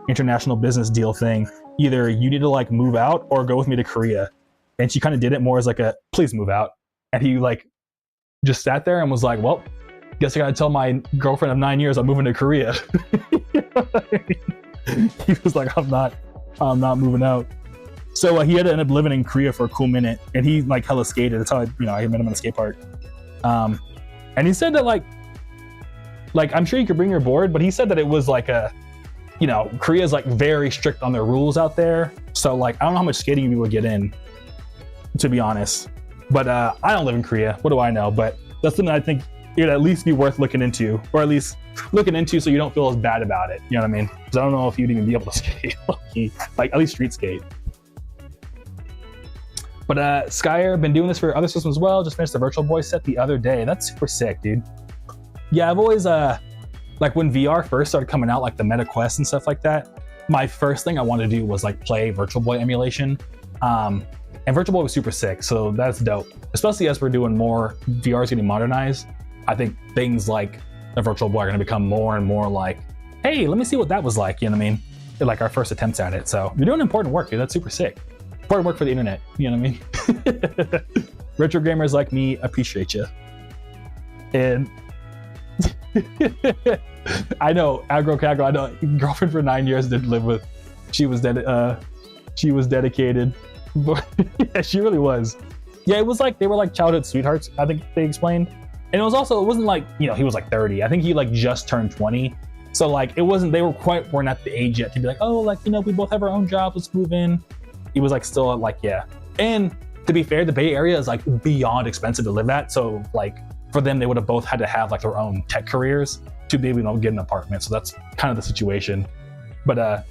international business deal thing. Either you need to like move out or go with me to Korea. And she kind of did it more as like a, please move out. And he like just sat there and was like, well, guess I gotta tell my girlfriend of 9 years I'm moving to Korea. You know what I mean? He was like, I'm not moving out. So he had to end up living in Korea for a cool minute. And he like hella skated. That's how I met him at a skate park. And he said that like I'm sure you could bring your board, but he said that it was like a, you know, Korea's like very strict on their rules out there. So like, I don't know how much skating people would get in, to be honest. But I don't live in Korea. What do I know? But that's something I think it'd at least be worth looking into, or at least looking into so you don't feel as bad about it. You know what I mean? Because I don't know if you'd even be able to skate, like at least street skate. But Skyer, been doing this for other systems as well. Just finished the Virtual Boy set the other day. That's super sick, dude. Yeah, I've always like when VR first started coming out, like the Meta Quest and stuff like that, my first thing I wanted to do was like play Virtual Boy emulation. And Virtual Boy was super sick, so that's dope. Especially as we're doing more, VR is getting modernized. I think things like the Virtual Boy are gonna become more and more like, hey, let me see what that was like, you know what I mean? They're like our first attempts at it. So you're doing important work, dude, that's super sick. Important work for the internet, you know what I mean? Retro gamers like me appreciate you. And I know, Agro Cagro, I know, girlfriend for 9 years didn't live with, she was dedicated, but yeah, she really was. Yeah, it was like, they were like childhood sweethearts, I think they explained. And it was also, it wasn't like, you know, he was like 30. I think he like just turned 20. So like, it wasn't, they weren't at the age yet to be like, oh, like, you know, we both have our own jobs, let's move in. He was like still like, yeah, And to be fair, the Bay Area is like beyond expensive to live at. So like for them, they would have both had to have like their own tech careers to be able to get an apartment. So that's kind of the situation. But I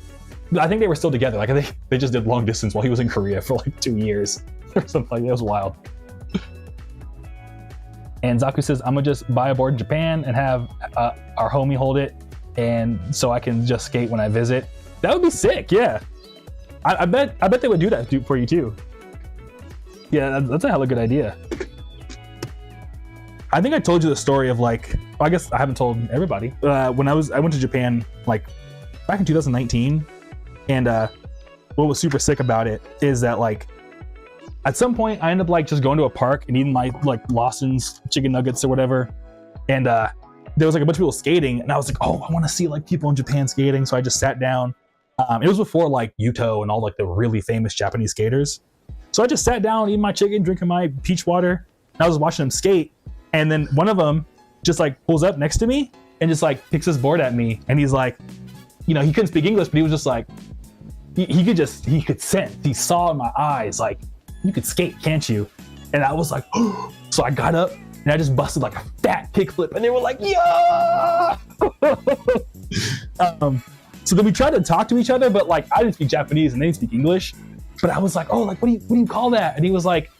think they were still together. Like I think they just did long distance while he was in Korea for like 2 years or something like that. It was wild. And Zaku says, I'm gonna just buy a board in Japan and have our homie hold it, and so I can just skate when I visit. That would be sick, yeah. I bet they would do that for you too. Yeah, that's a hella good idea. I think I told you the story of like, well, I guess I haven't told everybody. When I went to Japan like back in 2019, and what was super sick about it is that like at some point I ended up like just going to a park and eating my like Lawson's chicken nuggets or whatever, and there was like a bunch of people skating, and I was like, oh, I want to see like people in Japan skating. So I just sat down. It was before like Yuto and all like the really famous Japanese skaters. So I just sat down, eating my chicken, drinking my peach water, and I was watching them skate. And then one of them just like pulls up next to me and just like picks his board at me, and he's like, you know, he couldn't speak English, but he was just like, he could sense, he saw in my eyes like, you could skate, can't you? And I was like, oh. So I got up and I just busted like a fat kickflip, and they were like, yeah. So then we tried to talk to each other, but like I didn't speak Japanese and they didn't speak English. But I was like, oh, like what do you call that? And he was like,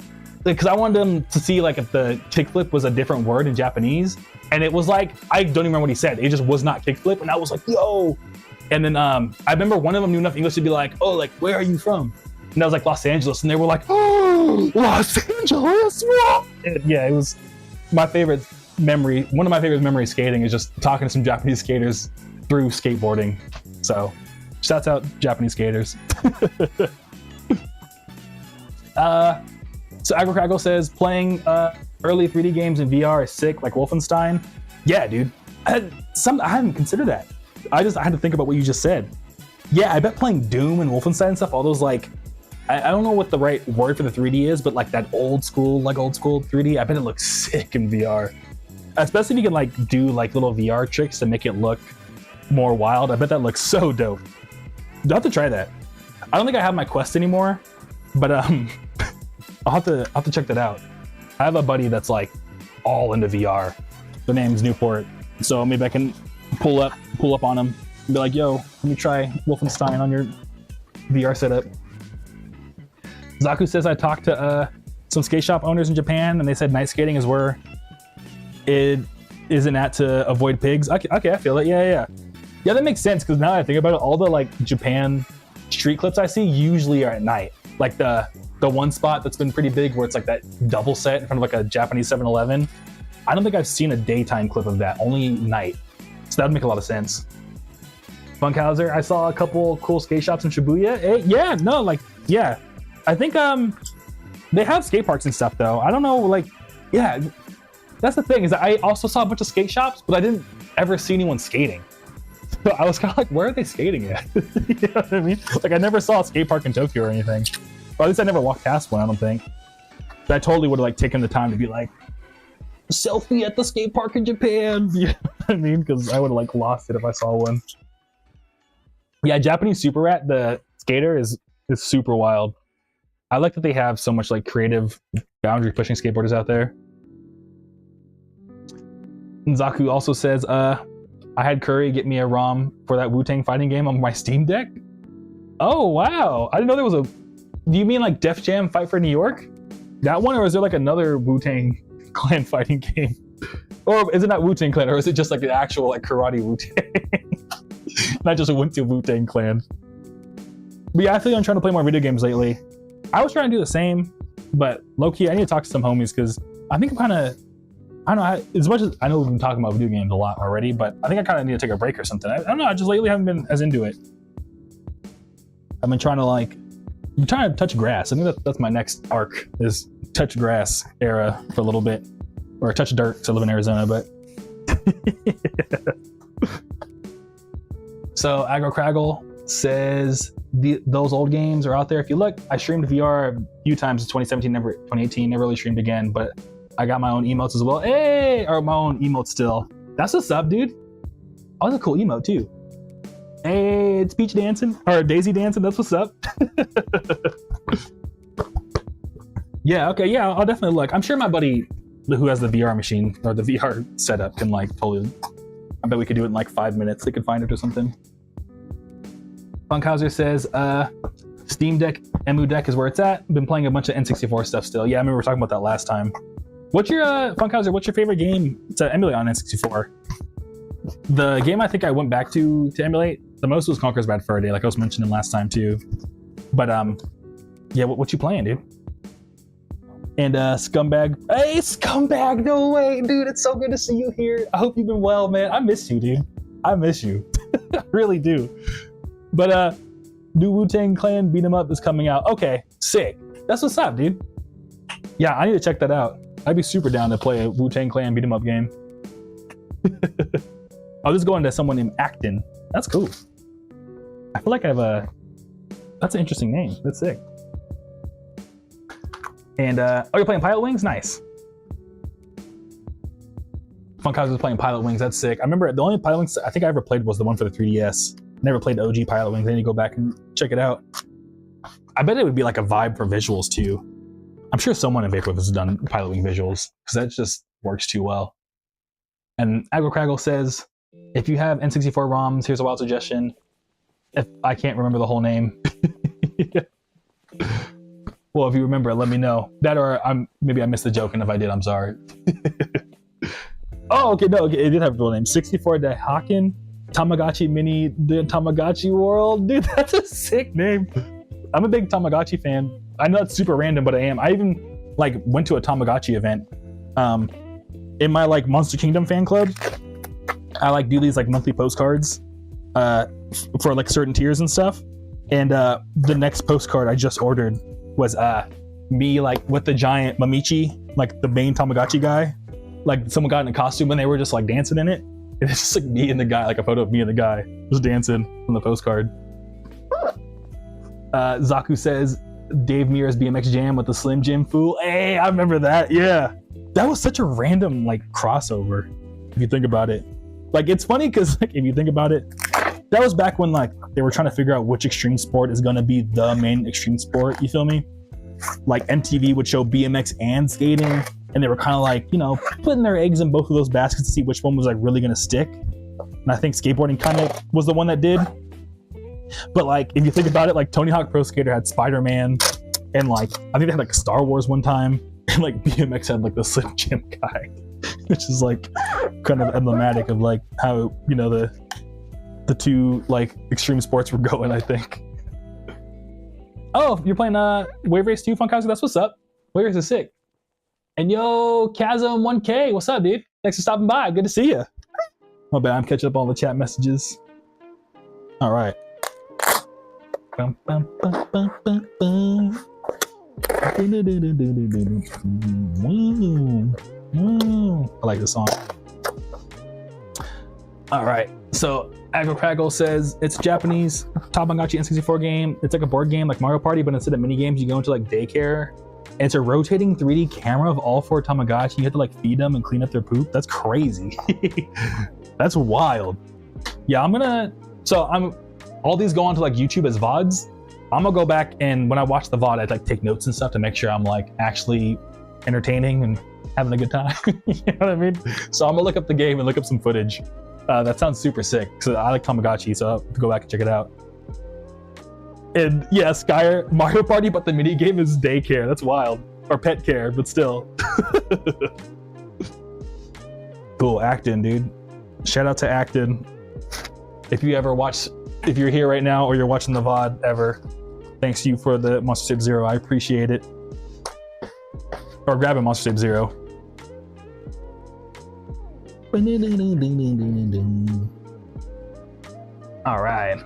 because I wanted him to see like if the kickflip was a different word in Japanese, and it was like, I don't even remember what he said. It just was not kickflip, and I was like, yo. And then I remember one of them knew enough English to be like, oh, like where are you from? And I was like, Los Angeles, and they were like, oh, Los Angeles, what? And yeah, it was my favorite memory. One of my favorite memories skating is just talking to some Japanese skaters through skateboarding. So shouts out Japanese skaters. So Agrocraggle says playing early 3D games in VR is sick, like Wolfenstein. Yeah, dude. I hadn't considered that. I had to think about what you just said. Yeah, I bet playing Doom and Wolfenstein and stuff, all those like, I don't know what the right word for the 3D is, but like that old school 3D, I bet it looks sick in VR. Especially if you can like do like little VR tricks to make it look more wild. I bet that looks so dope. I'll have to try that. I don't think I have my Quest anymore, but I'll have to check that out. I have a buddy that's like all into VR. The name's Newport, so maybe I can pull up on him and be like, yo, let me try Wolfenstein on your VR setup. Zaku says I talked to some skate shop owners in Japan, and they said night skating is where it isn't at to avoid pigs. Okay, I feel it. Yeah, that makes sense, because now that I think about it, all the like Japan street clips I see usually are at night. Like the one spot that's been pretty big where it's like that double set in front of like a Japanese 7-Eleven. I don't think I've seen a daytime clip of that, only night. So that would make a lot of sense. Funkhauser, I saw a couple cool skate shops in Shibuya. Yeah. I think they have skate parks and stuff though. I don't know, like, yeah, that's the thing, is that I also saw a bunch of skate shops, but I didn't ever see anyone skating. So I was kind of like, where are they skating at? You know what I mean? Like I never saw a skate park in Tokyo or anything. Or at least I never walked past one, I don't think. But I totally would have like taken the time to be like, selfie at the skate park in Japan. You know what I mean? Because I would have like lost it if I saw one. Yeah, Japanese Super Rat, the skater, is super wild. I like that they have so much like creative boundary pushing skateboarders out there. And Zaku also says, I had Curry get me a ROM for that Wu-Tang fighting game on my Steam Deck. Oh, wow. I didn't know there was a... Do you mean like Def Jam Fight for New York? That one, or is there like another Wu-Tang Clan fighting game? Or is it not Wu-Tang Clan, or is it just like the actual like karate Wu-Tang? Not just a Wu-Tang Clan. But yeah, I feel like I'm trying to play more video games lately. I was trying to do the same, but low-key, I need to talk to some homies, because I think I'm kind of... I don't know, as much as I know we've been talking about video games a lot already, but I think I kind of need to take a break or something. I don't know, I just lately haven't been as into it. I've been trying to touch grass. I think that's my next arc, is touch grass era for a little bit. Or touch dirt, because I live in Arizona, but... So, Agrocraggle says, those old games are out there. If you look, I streamed VR a few times in 2017, 2018, never really streamed again, but I got my own emotes as well. Hey! Or my own emote still. That's what's up, dude. Oh, that's a cool emote, too. Hey, it's Peach dancing. Or Daisy dancing. That's what's up. Yeah, okay, yeah, I'll definitely look. I'm sure my buddy who has the VR machine or the VR setup can like totally. I bet we could do it in like 5 minutes. They could find it or something. Funkhauser says, Steam Deck, Emu Deck is where it's at. Been playing a bunch of N64 stuff still. Yeah, I remember we were talking about that last time. What's your Funkhauser? What's your favorite game to emulate on N64? The game I think I went back to emulate the most was Conker's Bad Fur Day, like I was mentioning last time too. But yeah, what you playing, dude? And Scumbag, hey Scumbag, no way, dude! It's so good to see you here. I hope you've been well, man. I miss you, dude. I miss you, I really do. But new Wu-Tang Clan beat 'em up is coming out. Okay, sick. That's what's up, dude. Yeah, I need to check that out. I'd be super down to play a Wu-Tang Clan beat 'em up game. I'll just go into someone named Acton. That's cool. I feel like I have a. That's an interesting name. That's sick. And oh, you're playing Pilot Wings? Nice. Funkhauser was playing Pilot Wings. That's sick. I remember the only Pilot Wings I think I ever played was the one for the 3DS. Never played the OG Pilot Wings. I need to go back and check it out. I bet it would be like a vibe for visuals too. I'm sure someone in Vaporwave has done Pilot Wing visuals because that just works too well. And AgroCraggle says, if you have N64 ROMs, here's a wild suggestion. If I can't remember the whole name. Well, if you remember it, let me know. That or maybe I missed the joke, and if I did, I'm sorry. Oh, okay, no, okay, it did have a real name. 64 Daihaken Tamagotchi Mini, the Tamagotchi World. Dude, that's a sick name. I'm a big Tamagotchi fan. I know it's super random, but I am. I even like went to a Tamagotchi event. In my like Monster Kingdom fan club, I like do these like monthly postcards for like certain tiers and stuff. And the next postcard I just ordered was me like with the giant Mamichi, like the main Tamagotchi guy. Like someone got in a costume and they were just like dancing in it. And it's just like me and the guy, like a photo of me and the guy just dancing on the postcard. Zaku says, Dave Mirra's BMX Jam with the Slim Jim fool. Hey, I remember that. Yeah. That was such a random like crossover, if you think about it. Like, it's funny because like if you think about it, that was back when like they were trying to figure out which extreme sport is gonna be the main extreme sport, you feel me? Like MTV would show BMX and skating, and they were kind of like, you know, putting their eggs in both of those baskets to see which one was like really gonna stick. And I think skateboarding kind of was the one that did. But like, if you think about it, like Tony Hawk Pro Skater had Spider-Man, and like I think they had like Star Wars one time, and like BMX had like the Slim Jim guy, which is like kind of emblematic of like how, you know, the two like extreme sports were going, I think. Oh, you're playing Wave Race 2, Funkhauser? That's what's up. Wave Race is sick. And yo, Chasm 1K, what's up, dude? Thanks for stopping by. Good to see you. My bad, I'm catching up on the chat messages. All right. Bum, bum, bum, bum, bum, bum. I like this song. All right, so AgroCraggle says it's a Japanese Tamagotchi N64 game. It's like a board game like Mario Party, but instead of mini games, you go into like daycare. And it's a rotating 3D camera of all 4 Tamagotchi. You have to like feed them and clean up their poop. That's crazy. That's wild. Yeah, all these go onto like YouTube as VODs. I'm gonna go back, and when I watch the VOD, I like take notes and stuff to make sure I'm like actually entertaining and having a good time. You know what I mean? So I'm gonna look up the game and look up some footage. That sounds super sick, because I like Tamagotchi, so I'll have to go back and check it out. And yeah, Skyer, Mario Party, but the mini game is daycare. That's wild. Or pet care, but still. Cool, Acton, dude. Shout out to Acton. If you ever watch, if you're here right now or you're watching the VOD ever, thanks to you for the Monster Tape Zero. I appreciate it. Or grabbing Monster Tape Zero. All right.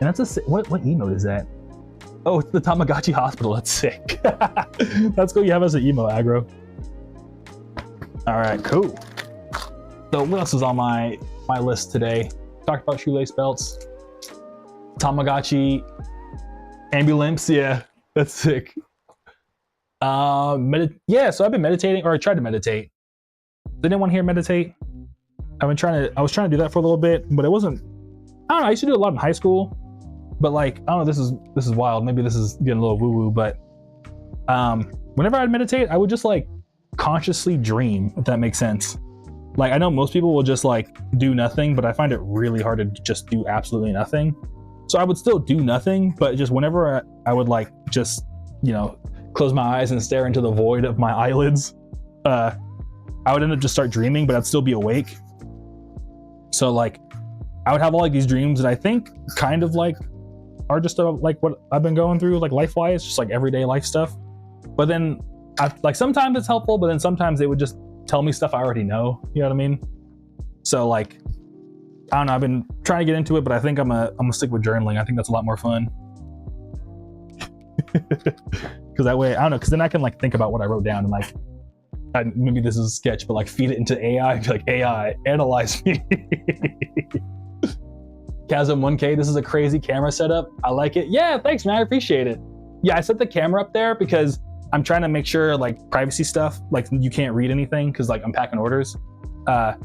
And that's a what emote is that? Oh, it's the Tamagotchi Hospital. That's sick. That's cool. You have as an emo, Aggro. All right, cool. So what else is on my list today? Talked about shoelace belts, Tamagotchi, ambulance. Yeah, that's sick. Yeah. So I've been meditating, or I tried to meditate. Did anyone here meditate? I was trying to do that for a little bit, but it wasn't. I don't know. I used to do a lot in high school. But like, I don't know, this is wild. Maybe this is getting a little woo-woo, but whenever I'd meditate, I would just like consciously dream, if that makes sense. Like, I know most people will just like do nothing, but I find it really hard to just do absolutely nothing. So I would still do nothing, but just whenever I would like just, you know, close my eyes and stare into the void of my eyelids, I would end up just start dreaming, but I'd still be awake. So like, I would have all like these dreams that I think kind of like are just like what I've been going through, like life-wise, just like everyday life stuff. But then like sometimes it's helpful, but then sometimes they would just tell me stuff I already know. You know what I mean? So like, I don't know. I've been trying to get into it, but I think I'm gonna stick with journaling. I think that's a lot more fun. Because that way, I don't know. Because then I can like think about what I wrote down and like, maybe this is a sketch, but like feed it into AI and be like, AI, analyze me. Chasm 1K, this is a crazy camera setup. I like it. Yeah, thanks, man. I appreciate it. Yeah, I set the camera up there because I'm trying to make sure like privacy stuff, like you can't read anything because like I'm packing orders. Yeah,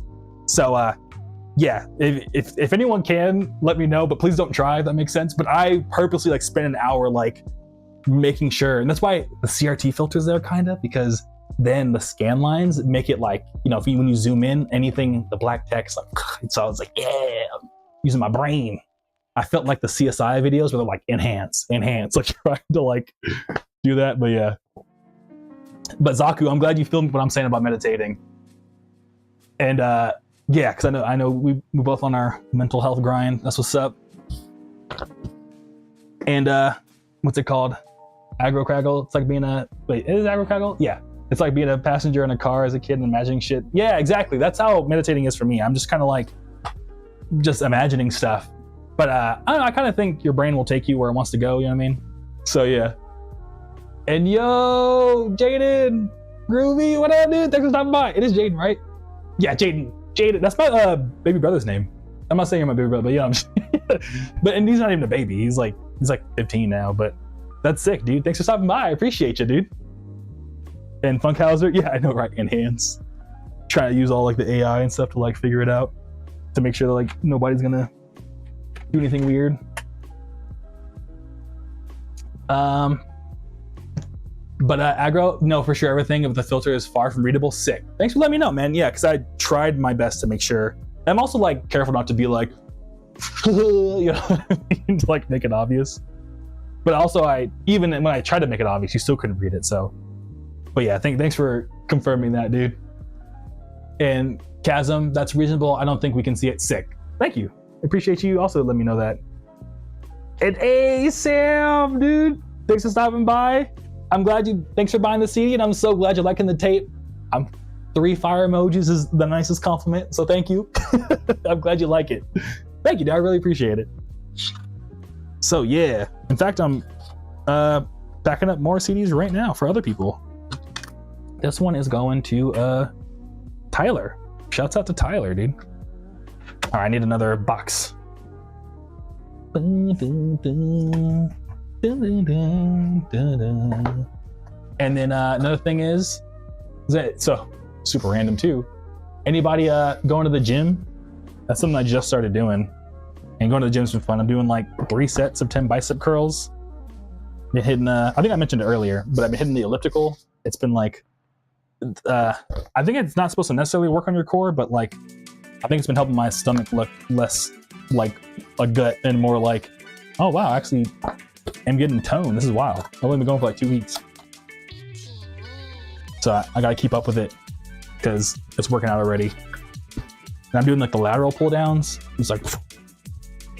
if anyone can, let me know, but please don't try, if that makes sense. But I purposely like spend an hour like making sure, and that's why the CRT filter's there kind of, because then the scan lines make it like, you know, when you zoom in, anything, the black text, like, so I was like, yeah, I'm using my brain. I felt like the CSI videos where they're like, enhance, like trying to like do that, but yeah. But Zaku, I'm glad you filmed what I'm saying about meditating. And yeah, because I know we both on our mental health grind. That's what's up. And what's it called? Aggro Craggle. It's like being a is it Aggro Craggle? Yeah. It's like being a passenger in a car as a kid and imagining shit. Yeah, exactly. That's how meditating is for me. I'm just kind of like just imagining stuff. But I don't know, I kind of think your brain will take you where it wants to go, you know what I mean? So yeah. And yo, Jaden, Groovy, what up, dude? Thanks for stopping by. It is Jaden, right? Yeah, Jaden. That's my baby brother's name. I'm not saying you're my baby brother, but yeah, I'm just but and he's not even a baby. He's like 15 now, but that's sick, dude. Thanks for stopping by. I appreciate you, dude. And Funkhauser, yeah, I know, right? Enhance. Trying to use all like the AI and stuff to like figure it out to make sure that like nobody's gonna do anything weird. But aggro, no, for sure, everything with the filter is far from readable. Sick. Thanks for letting me know, man. Yeah, because I tried my best to make sure. I'm also like careful not to be like, you know, to like make it obvious. But also, even when I tried to make it obvious, you still couldn't read it. So, but yeah, thanks for confirming that, dude. And Chasm, that's reasonable. I don't think we can see it. Sick. Thank you. Appreciate you also letting me know that. And hey, Sam, dude, thanks for stopping by. Thanks for buying the CD, and I'm so glad you're liking the tape. 3 fire emojis is the nicest compliment, so thank you. I'm glad you like it. Thank you, dude, I really appreciate it. So yeah, in fact, I'm backing up more CDs right now for other people. This one is going to Tyler. Shouts out to Tyler, dude. All right, I need another box. And then another thing is that, so super random too, anybody going to the gym? That's something I just started doing, and going to the gym's been fun. I'm doing like 3 sets of 10 bicep curls. Been hitting I think I mentioned it earlier, but I've been hitting the elliptical. It's been like I think it's not supposed to necessarily work on your core, but like I think it's been helping my stomach look less like a gut and more like, oh wow, actually I'm getting toned. This is wild. I've only been going for like 2 weeks. So I gotta keep up with it because it's working out already. And I'm doing like the lateral pull downs. It's like,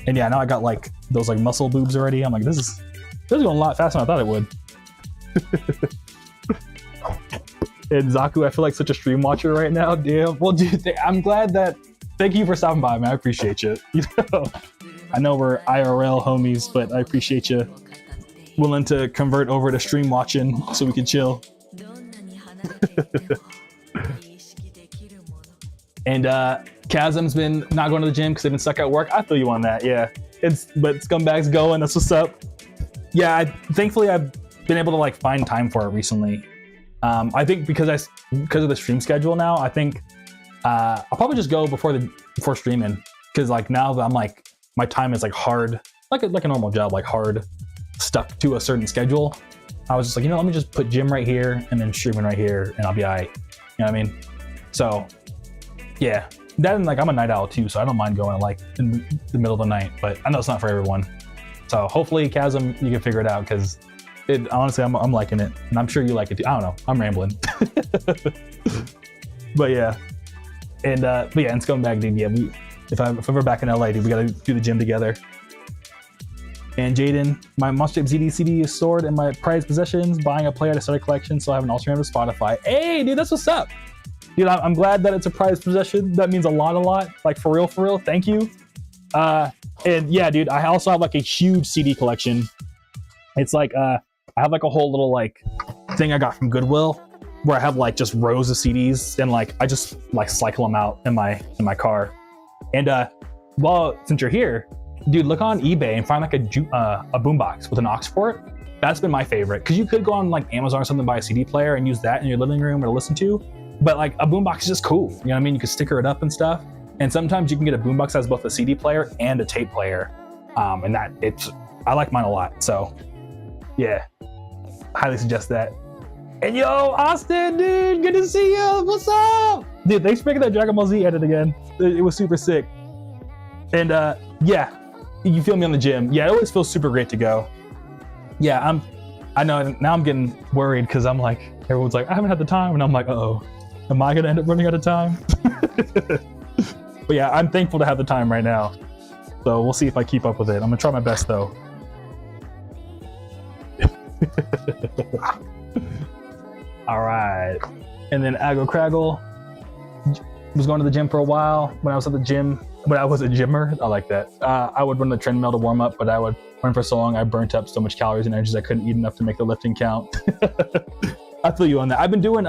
and yeah, now I got like those like muscle boobs already. I'm like, this is going a lot faster than I thought it would. And Zaku, I feel like such a stream watcher right now. Damn. Well, dude, I'm glad that. Thank you for stopping by, man. I appreciate you. You know, I know we're IRL homies, but I appreciate you willing to convert over to stream watching so we can chill. And Chasm's been not going to the gym because they've been stuck at work. I feel you on that, yeah. But Scumbag's going. That's what's up. Yeah, thankfully I've been able to like find time for it recently. I think because of the stream schedule now, I think I'll probably just go before streaming, because like now that I'm like my time is like hard, like a normal job, like hard stuck to a certain schedule. I was just like, let me just put gym right here and then streaming right here, and I'll be all right. You know what I mean? So yeah, that, and like I'm a night owl too, so I don't mind going like in the middle of the night, but I know it's not for everyone. So hopefully, Chasm, you can figure it out, because honestly, I'm liking it, and I'm sure you like it too. I don't know, I'm rambling. But yeah, and it's going back, dude. Yeah, if we're back in LA, dude, we gotta do the gym together. And Jaden, my Monster Tape ZD CD is stored in my prized possessions. Buying a player to start a collection, so I have an alternative to Spotify. Hey, dude, that's what's up. Dude, I'm glad that it's a prized possession. That means a lot. Like for real. Thank you. And yeah, dude, I also have like a huge CD collection. It's like I have like a whole little like thing I got from Goodwill, where I have like just rows of CDs, and like I just like cycle them out in my car. And well, since you're here, dude, look on eBay and find like a boombox with an aux port. That's been my favorite, because you could go on like Amazon or something, buy a CD player and use that in your living room or to listen to. But like a boombox is just cool. You know what I mean? You can sticker it up and stuff. And sometimes you can get a boombox that has both a CD player and a tape player. And I like mine a lot. So yeah, highly suggest that. And yo, Austin, dude, good to see you. What's up? Dude, thanks for making that Dragon Ball Z edit again. It was super sick. And yeah, you feel me on the gym. Yeah, it always feels super great to go. Yeah, I know now I'm getting worried, because I'm like, everyone's like, I haven't had the time. And I'm like, uh-oh, am I gonna end up running out of time? But yeah, I'm thankful to have the time right now. So we'll see if I keep up with it. I'm gonna try my best though. All right. And then Agro Craggle was going to the gym for a while. When I was at the gym, when I was a gymmer, I like that. I would run the treadmill to warm up, but I would run for so long, I burnt up so much calories and energies I couldn't eat enough to make the lifting count. I feel you on that. I've been doing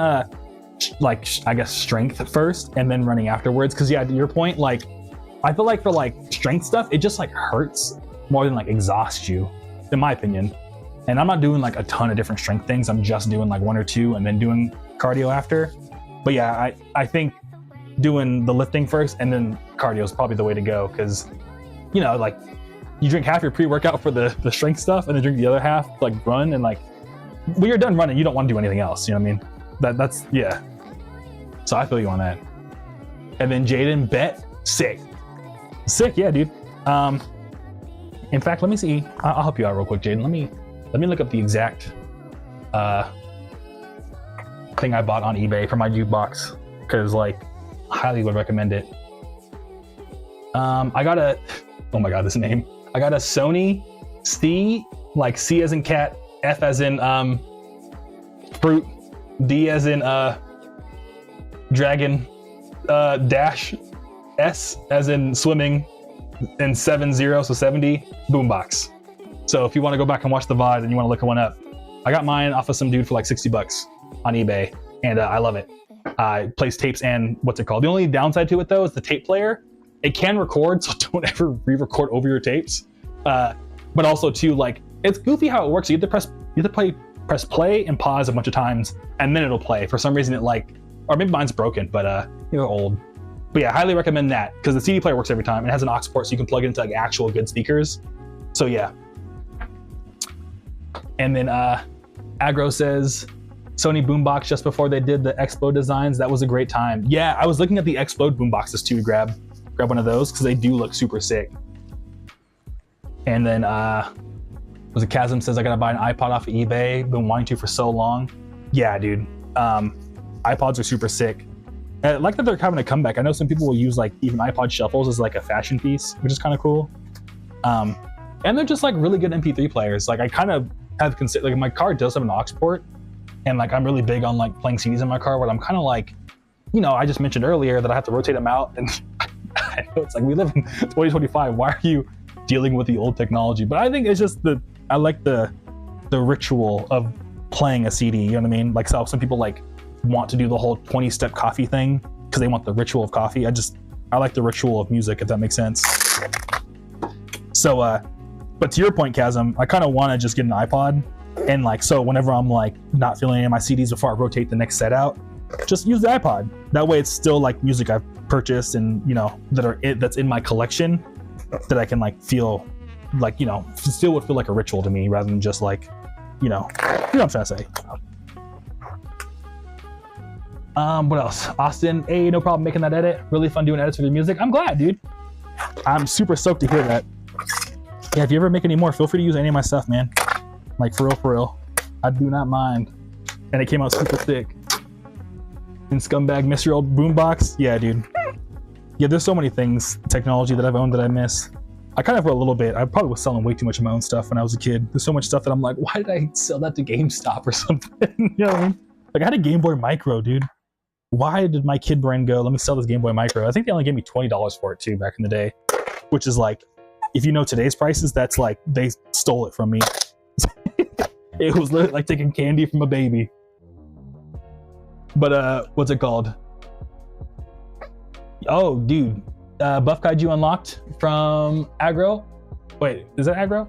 like, I guess, strength first and then running afterwards. Because yeah, to your point, like I feel like for like strength stuff, it just like hurts more than like exhausts you, in my opinion. And I'm not doing like a ton of different strength things. I'm just doing like one or two and then doing cardio after. But yeah, I think doing the lifting first and then cardio is probably the way to go, because like you drink half your pre-workout for the strength stuff and then drink the other half like run, and like when you're done running, you don't want to do anything else. You know what I mean? That's yeah. So I feel you on that. And then Jaden, bet sick, yeah, dude. In fact, let me see. I'll help you out real quick, Jaden. Let me look up the exact thing I bought on eBay for my jukebox, because like highly would recommend it. I got a, oh my god, this name. I got a Sony C, like C as in cat, F as in fruit, D as in dragon, dash, S as in swimming, and 70, so 70 boombox. So if you want to go back and watch the VOD and you want to look one up, I got mine off of some dude for like $60 on eBay, and I love it. It plays tapes and what's it called? The only downside to it though is the tape player. It can record, so don't ever re-record over your tapes. But also too, like it's goofy how it works. You have to press play and pause a bunch of times, and then it'll play. For some reason, it like, or maybe mine's broken, but you're old. But yeah, I highly recommend that, because the CD player works every time. It has an aux port, so you can plug it into like actual good speakers. So yeah. And then Agro says, Sony boombox just before they did the Explode designs. That was a great time. Yeah, I was looking at the Explode boomboxes too to grab one of those, because they do look super sick. And then was it Chasm says, I gotta buy an iPod off of eBay. Been wanting to for so long. Yeah, dude. iPods are super sick. I like that they're having a comeback. I know some people will use like even iPod shuffles as like a fashion piece, which is kind of cool. And they're just like really good MP3 players. Like I kind of have considered, like my car does have an aux port, and like I'm really big on like playing CDs in my car, but I'm kind of like, I just mentioned earlier that I have to rotate them out, and I know it's like we live in 2025. Why are you dealing with the old technology? But I think it's just I like the ritual of playing a CD. You know what I mean? Like some people like want to do the whole 20-step coffee thing because they want the ritual of coffee. I like the ritual of music, if that makes sense. So, but to your point, Chasm, I kind of want to just get an iPod, and like, so whenever I'm like not feeling any of my CDs before I rotate the next set out, just use the iPod. That way it's still like music I've purchased and, that's in my collection that I can like feel like, still would feel like a ritual to me rather than just like, you know what I'm trying to say. What else? Austin, hey, no problem making that edit. Really fun doing edits with your music. I'm glad, dude. I'm super stoked to hear that. Yeah, if you ever make any more, feel free to use any of my stuff, man. Like, for real. I do not mind. And it came out super thick. And Scumbag, miss your old boombox? Yeah, dude. Yeah, there's so many things, technology that I've owned that I miss. I kind of, for a little bit, I probably was selling way too much of my own stuff when I was a kid. There's so much stuff that I'm like, why did I sell that to GameStop or something? You know what I mean? Like, I had a Game Boy Micro, dude. Why did my kid brain go, let me sell this Game Boy Micro? I think they only gave me $20 for it too back in the day, which is like, if you know today's prices, that's like, they stole it from me. It was literally like taking candy from a baby. But what's it called? Oh, dude, Buff Kaiju unlocked from Aggro. Wait, is that Aggro?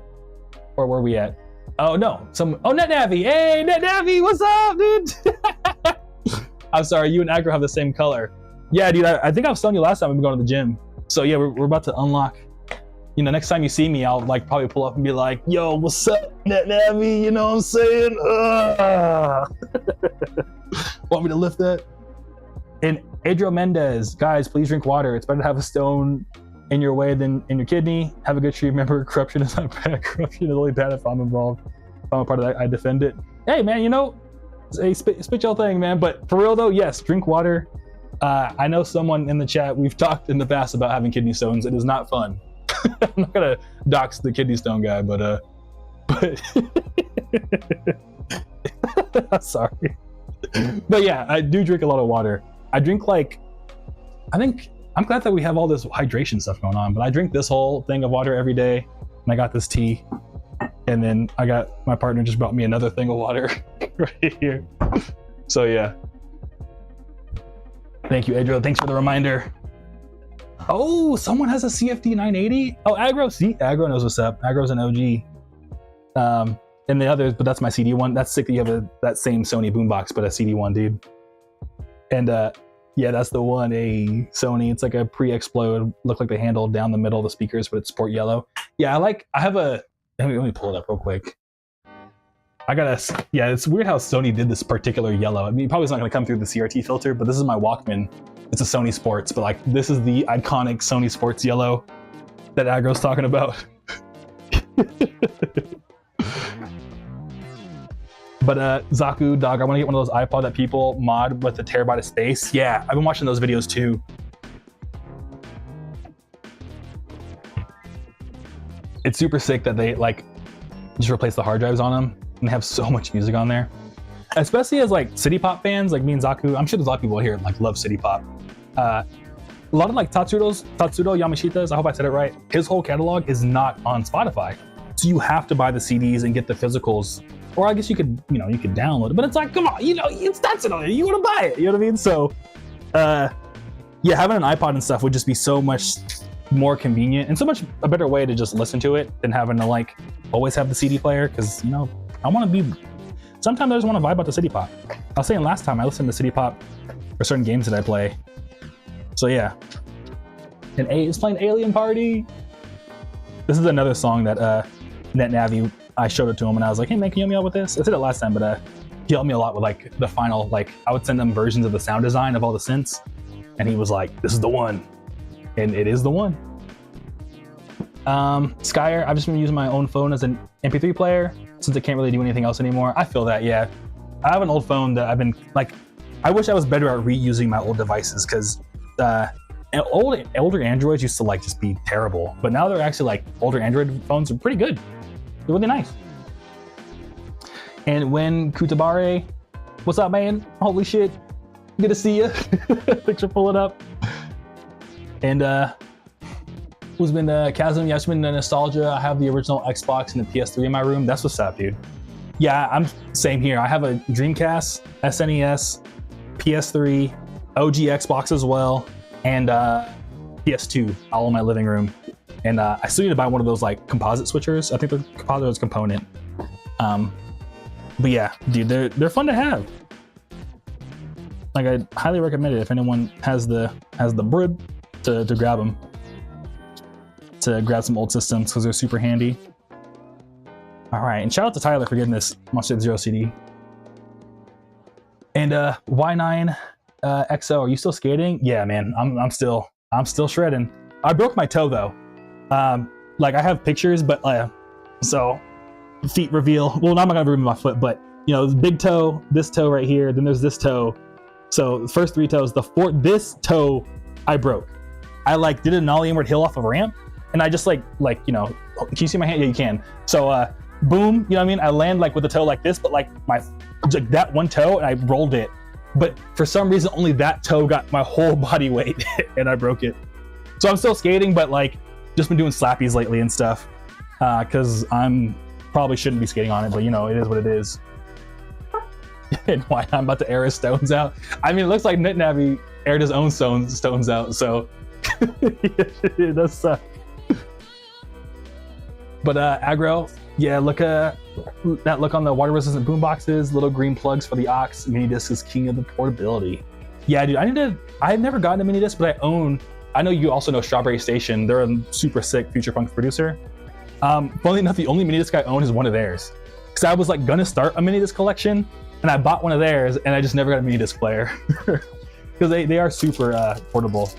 Or where are we at? Oh no, NetNavi. Hey, NetNavi, what's up, dude? I'm sorry, you and Aggro have the same color. Yeah, dude, I think I was telling you last time we've been going to the gym. So yeah, we're about to unlock. You know, next time you see me, I'll like probably pull up and be like, yo, what's up, NetNavi? You know what I'm saying? Want me to lift that? And Adriel Mendez, guys, please drink water. It's better to have a stone in your way than in your kidney. Have a good tree. Remember, corruption is not bad. Corruption is only bad if I'm involved. If I'm a part of that, I defend it. Hey, man, you know, hey, spit your thing, man. But for real though, yes, drink water. I know someone in the chat, we've talked in the past about having kidney stones. It is not fun. I'm not gonna dox the kidney stone guy, but sorry. But yeah, I do drink a lot of water. I drink like, I'm glad that we have all this hydration stuff going on, but I drink this whole thing of water every day, and I got this tea, and then my partner just brought me another thing of water right here. So yeah. Thank you, Adriel. Thanks for the reminder. Oh, someone has a CFD 980? Oh, Aggro. See, Aggro knows what's up. Aggro's an OG. And the others, but that's my CD one. That's sick that you have that same Sony boombox, but a CD one, dude. And yeah, that's the one. A Sony. It's like a pre-explode. Look like the handle down the middle of the speakers, but it's sport yellow. Yeah, let me pull it up real quick. Yeah, it's weird how Sony did this particular yellow. I mean, probably it's not gonna come through the CRT filter, but this is my Walkman. It's a Sony Sports, but like, this is the iconic Sony Sports yellow that Aggro's talking about. But Zaku, dog, I want to get one of those iPod that people mod with a terabyte of space. Yeah, I've been watching those videos too. It's super sick that they like just replace the hard drives on them and have so much music on there. Especially as like city pop fans, like me and Zaku. I'm sure there's a lot of people here like love city pop. A lot of like Tatsudo Yamashita's, I hope I said it right, his whole catalog is not on Spotify. So you have to buy the CDs and get the physicals. Or I guess you could download it, but it's like, come on, you know, it's Tatsudo, you want to buy it, you know what I mean? So, yeah, having an iPod and stuff would just be so much more convenient and so much a better way to just listen to it than having to like always have the CD player. Cause you know, sometimes I just want to vibe out the city pop. I was saying last time I listened to city pop for certain games that I play. So yeah. And A is playing Alien Party. This is another song that NetNavi, I showed it to him and I was like, hey man, can you help me out with this? I said it last time, but he helped me a lot with like the final, like I would send him versions of the sound design of all the synths. And he was like, this is the one. And it is the one. Skyer, I've just been using my own phone as an MP3 player since I can't really do anything else anymore. I feel that, yeah. I have an old phone that I've been like, I wish I was better at reusing my old devices because older Androids used to like just be terrible, but now they're actually like older Android phones are pretty good. They're really nice. And when Kutabare, what's up, man? Holy shit, good to see you. Thanks for pulling up. And who's been Chasm? Yeah, it's been nostalgia. I have the original Xbox and the PS3 in my room. That's what's up, dude. Yeah, I'm same here. I have a Dreamcast, SNES, PS3, OG Xbox as well, and PS2 all in my living room. And I still need to buy one of those like composite switchers. I think they're composite component. But yeah, dude, they're fun to have. Like I highly recommend it if anyone has the bread to grab them, to grab some old systems because they're super handy. All right, and shout out to Tyler for getting this Monster Zero CD. And Y9 XO, are you still skating? Yeah, man, I'm still shredding. I broke my toe though. Like I have pictures, but so feet reveal. Well, I'm not gonna remove my foot, but you know, big toe, this toe right here, then there's this toe. So the first 3 toes, this toe I broke. I like did a nollie inward hill off of a ramp, and I just like you know, can you see my hand? Yeah, you can. So boom, you know what I mean? I land like with the toe like this, but like like that one toe, and I rolled it. But for some reason, only that toe got my whole body weight, and I broke it. So I'm still skating, but like just been doing slappies lately and stuff, because I'm probably shouldn't be skating on it, but you know, it is what it is. And why I'm about to air his stones out. I mean, it looks like NitNavi aired his own stones out, so it does suck. But aggro, yeah, look that look on the water resistant boom boxes, little green plugs for the aux. Mini disc is king of the portability. Yeah, dude, I've never gotten a mini disc, but I know you also know Strawberry Station. They're a super sick future funk producer. Funnily enough, the only mini disc I own is one of theirs. Because I was like gonna start a mini disc collection, and I bought one of theirs, and I just never got a mini disc player. Because they are super portable.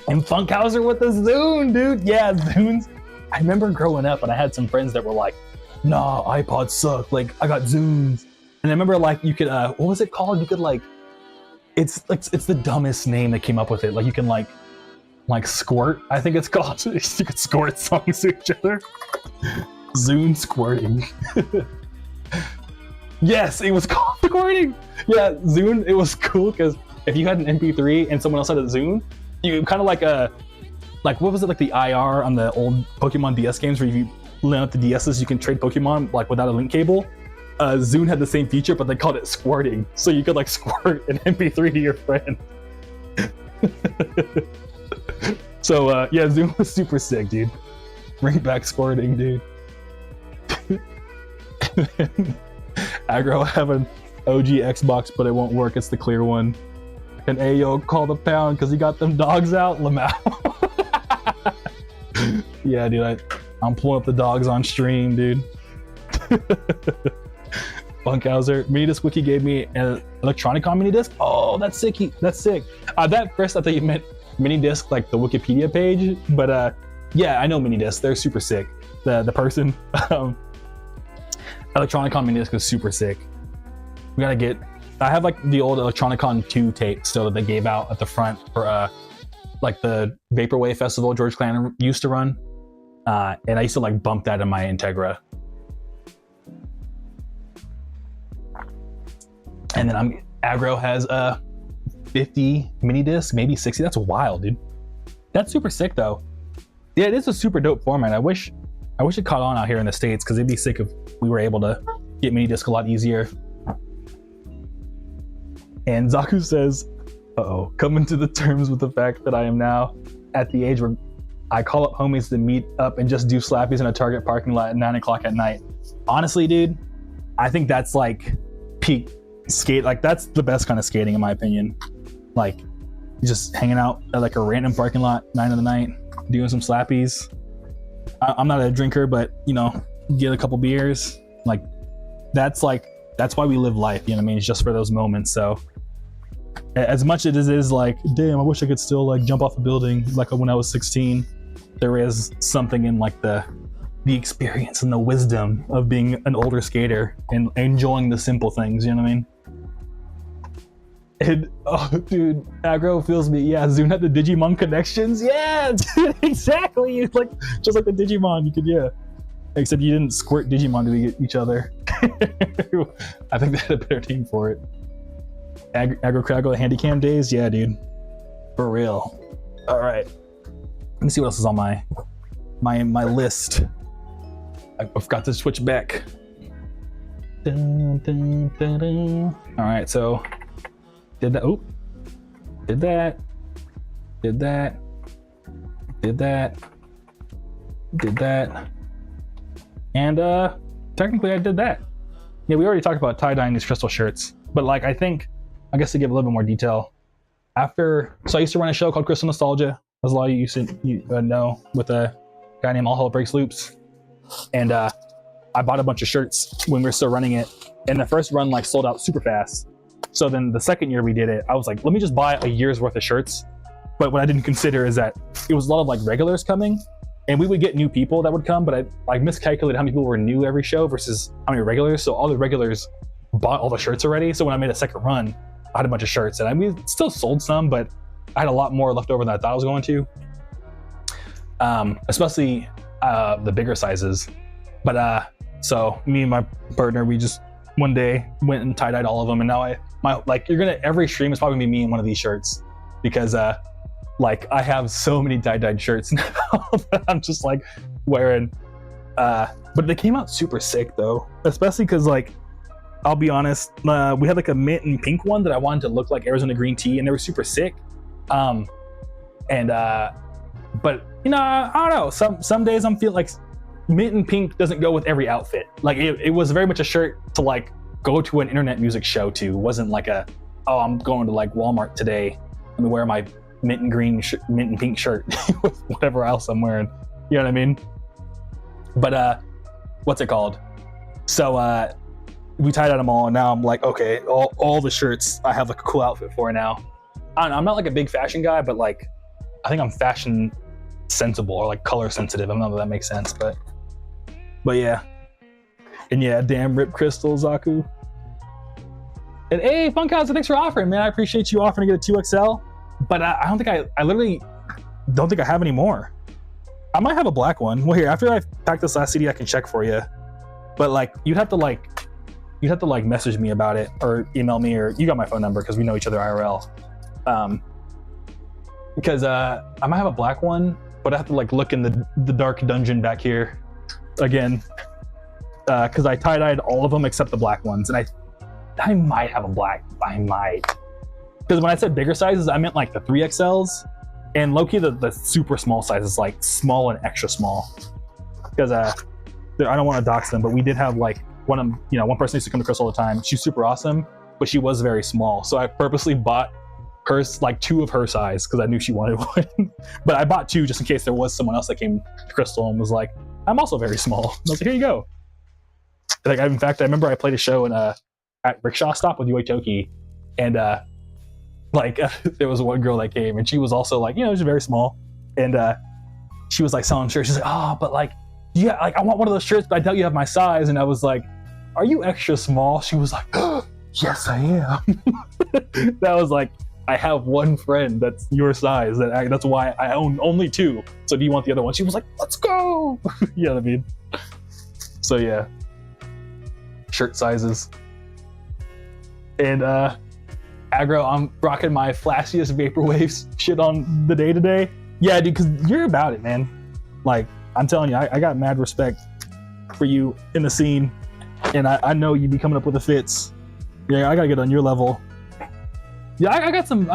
And Funkhauser with the Zune, dude. Yeah, Zunes. I remember growing up, and I had some friends that were like, nah, iPods suck. Like, I got Zunes. And I remember like you could, what was it called? You could like, it's the dumbest name that came up with it. Like you can like squirt, I think it's called. You could squirt songs to each other. Zune squirting. Yes, it was called squirting. Yeah, Zune, it was cool because if you had an MP3 and someone else had a Zune, you kind of like what was it, like the IR on the old Pokemon DS games where if you line up the DSs, you can trade Pokemon like without a link cable. Zune had the same feature, but they called it squirting. So you could like squirt an MP3 to your friend. So yeah, Zune was super sick, dude. Bring back squirting, dude. Aggro have an OG Xbox, but it won't work. It's the clear one. And Ayo call the pound because he got them dogs out. Lamau. Yeah, dude, I'm pulling up the dogs on stream, dude. Funkhauser. Mini disc wiki gave me an Electronicon mini disc. Oh, that's sick. That's sick. That first I thought you meant mini disc like the Wikipedia page, but yeah, I know mini disc. They're super sick. The person. Electronicon mini disc is super sick. We gotta get. I have like the old Electronicon 2 tape still that they gave out at the front for like the Vaporwave festival George Clan used to run, and I used to like bump that in my Integra. And then Aggro has 50 mini disc, maybe 60. That's wild, dude. That's super sick though. Yeah, it is a super dope format. I wish it caught on out here in the States, because it'd be sick if we were able to get mini disc a lot easier. And Zaku says, coming to the terms with the fact that I am now at the age where I call up homies to meet up and just do slappies in a Target parking lot at 9 o'clock at night. Honestly, dude, I think that's like peak skate. Like that's the best kind of skating in my opinion. Like just hanging out at like a random parking lot, 9 of the night, doing some slappies. I'm not a drinker, but you know, get a couple beers. Like that's why we live life. You know what I mean? It's just for those moments. So as much as it is like, damn, I wish I could still like jump off a building like when I was 16. There is something in like the experience and the wisdom of being an older skater and enjoying the simple things. You know what I mean? And oh, dude, Aggro feels me. Yeah, Zune had the Digimon connections. Yeah, dude, exactly. Like just like the Digimon, you could except you didn't squirt Digimon to each other. I think they had a better team for it. Aggro Craggle, the Handycam days, yeah, dude, for real. All right, let me see what else is on my list. I forgot to switch back. Dun, dun, dun, dun. All right, so did that. Oh, did that. Did that. Did that. Did that. And technically I did that. Yeah, we already talked about tie-dyeing these crystal shirts, but like I guess to give a little bit more detail, so I used to run a show called Crystal Nostalgia, as a lot of you know, with a guy named All Hell Breaks Loops. And I bought a bunch of shirts when we were still running it, and the first run like sold out super fast. So then the second year we did it, I was like, let me just buy a year's worth of shirts. But what I didn't consider is that it was a lot of like regulars coming, and we would get new people that would come, but I like miscalculated how many people were new every show versus how many regulars. So all the regulars bought all the shirts already. So when I made a second run, I had a bunch of shirts, and I mean, still sold some, but I had a lot more left over than I thought I was going to. Especially the bigger sizes. But so me and my partner, we just one day went and tie-dyed all of them, and now every stream is probably gonna be me in one of these shirts, because like I have so many tie-dyed shirts now that I'm just like wearing. But they came out super sick though, especially because like I'll be honest, we had like a mint and pink one that I wanted to look like Arizona green tea, and they were super sick. But you know, I don't know. Some days I'm feeling like mint and pink doesn't go with every outfit. Like it was very much a shirt to like go to an internet music show to. It wasn't like oh, I'm going to like Walmart today. Let me wear my mint and green, mint and pink shirt with whatever else I'm wearing. You know what I mean? But what's it called? So we tied out them all, and now I'm like, okay, all the shirts I have like a cool outfit for now. I don't know, I'm not like a big fashion guy, but like I think I'm fashion sensible or like color sensitive. I don't know if that makes sense, but yeah. And yeah, damn Rip Crystal, Zaku. And hey, Funkhauser, thanks for offering, man. I appreciate you offering to get a 2XL, but I don't think I literally don't think I have any more. I might have a black one. Well, here, after I pack this last CD, I can check for you. But like, you'd have to like message me about it or email me, or you got my phone number because we know each other IRL. Because I might have a black one, but I have to like look in the dark dungeon back here again, because I tie-dyed all of them except the black ones, and I might have a black. I might, because when I said bigger sizes, I meant like the 3XLs, and low-key the super small size is like small and extra small. Because I don't want to dox them, but we did have like one person used to come to Chris all the time. She's super awesome, but she was very small, so I purposely bought hers, like 2 of her size, because I knew she wanted one. But I bought 2 just in case there was someone else that came to Crystal and was like, I'm also very small. And I was like, here you go. Like, in fact, I remember I played a show at Rickshaw Stop with Uetoki, and there was one girl that came, and she was also like, she's very small, and she was like selling shirts. She's like, oh, but like, yeah, like I want one of those shirts, but I doubt you have my size. And I was like, are you extra small? She was like, oh, yes, I am. That was like, I have one friend that's your size. That's why I own only 2. So do you want the other one? She was like, let's go. You know what I mean? So yeah, shirt sizes. And Aggro, I'm rocking my flashiest vaporwave shit on the day today. Yeah, dude, because you're about it, man. Like, I'm telling you, I got mad respect for you in the scene, and I know you be coming up with the fits. Yeah, I gotta get on your level. Yeah, I got some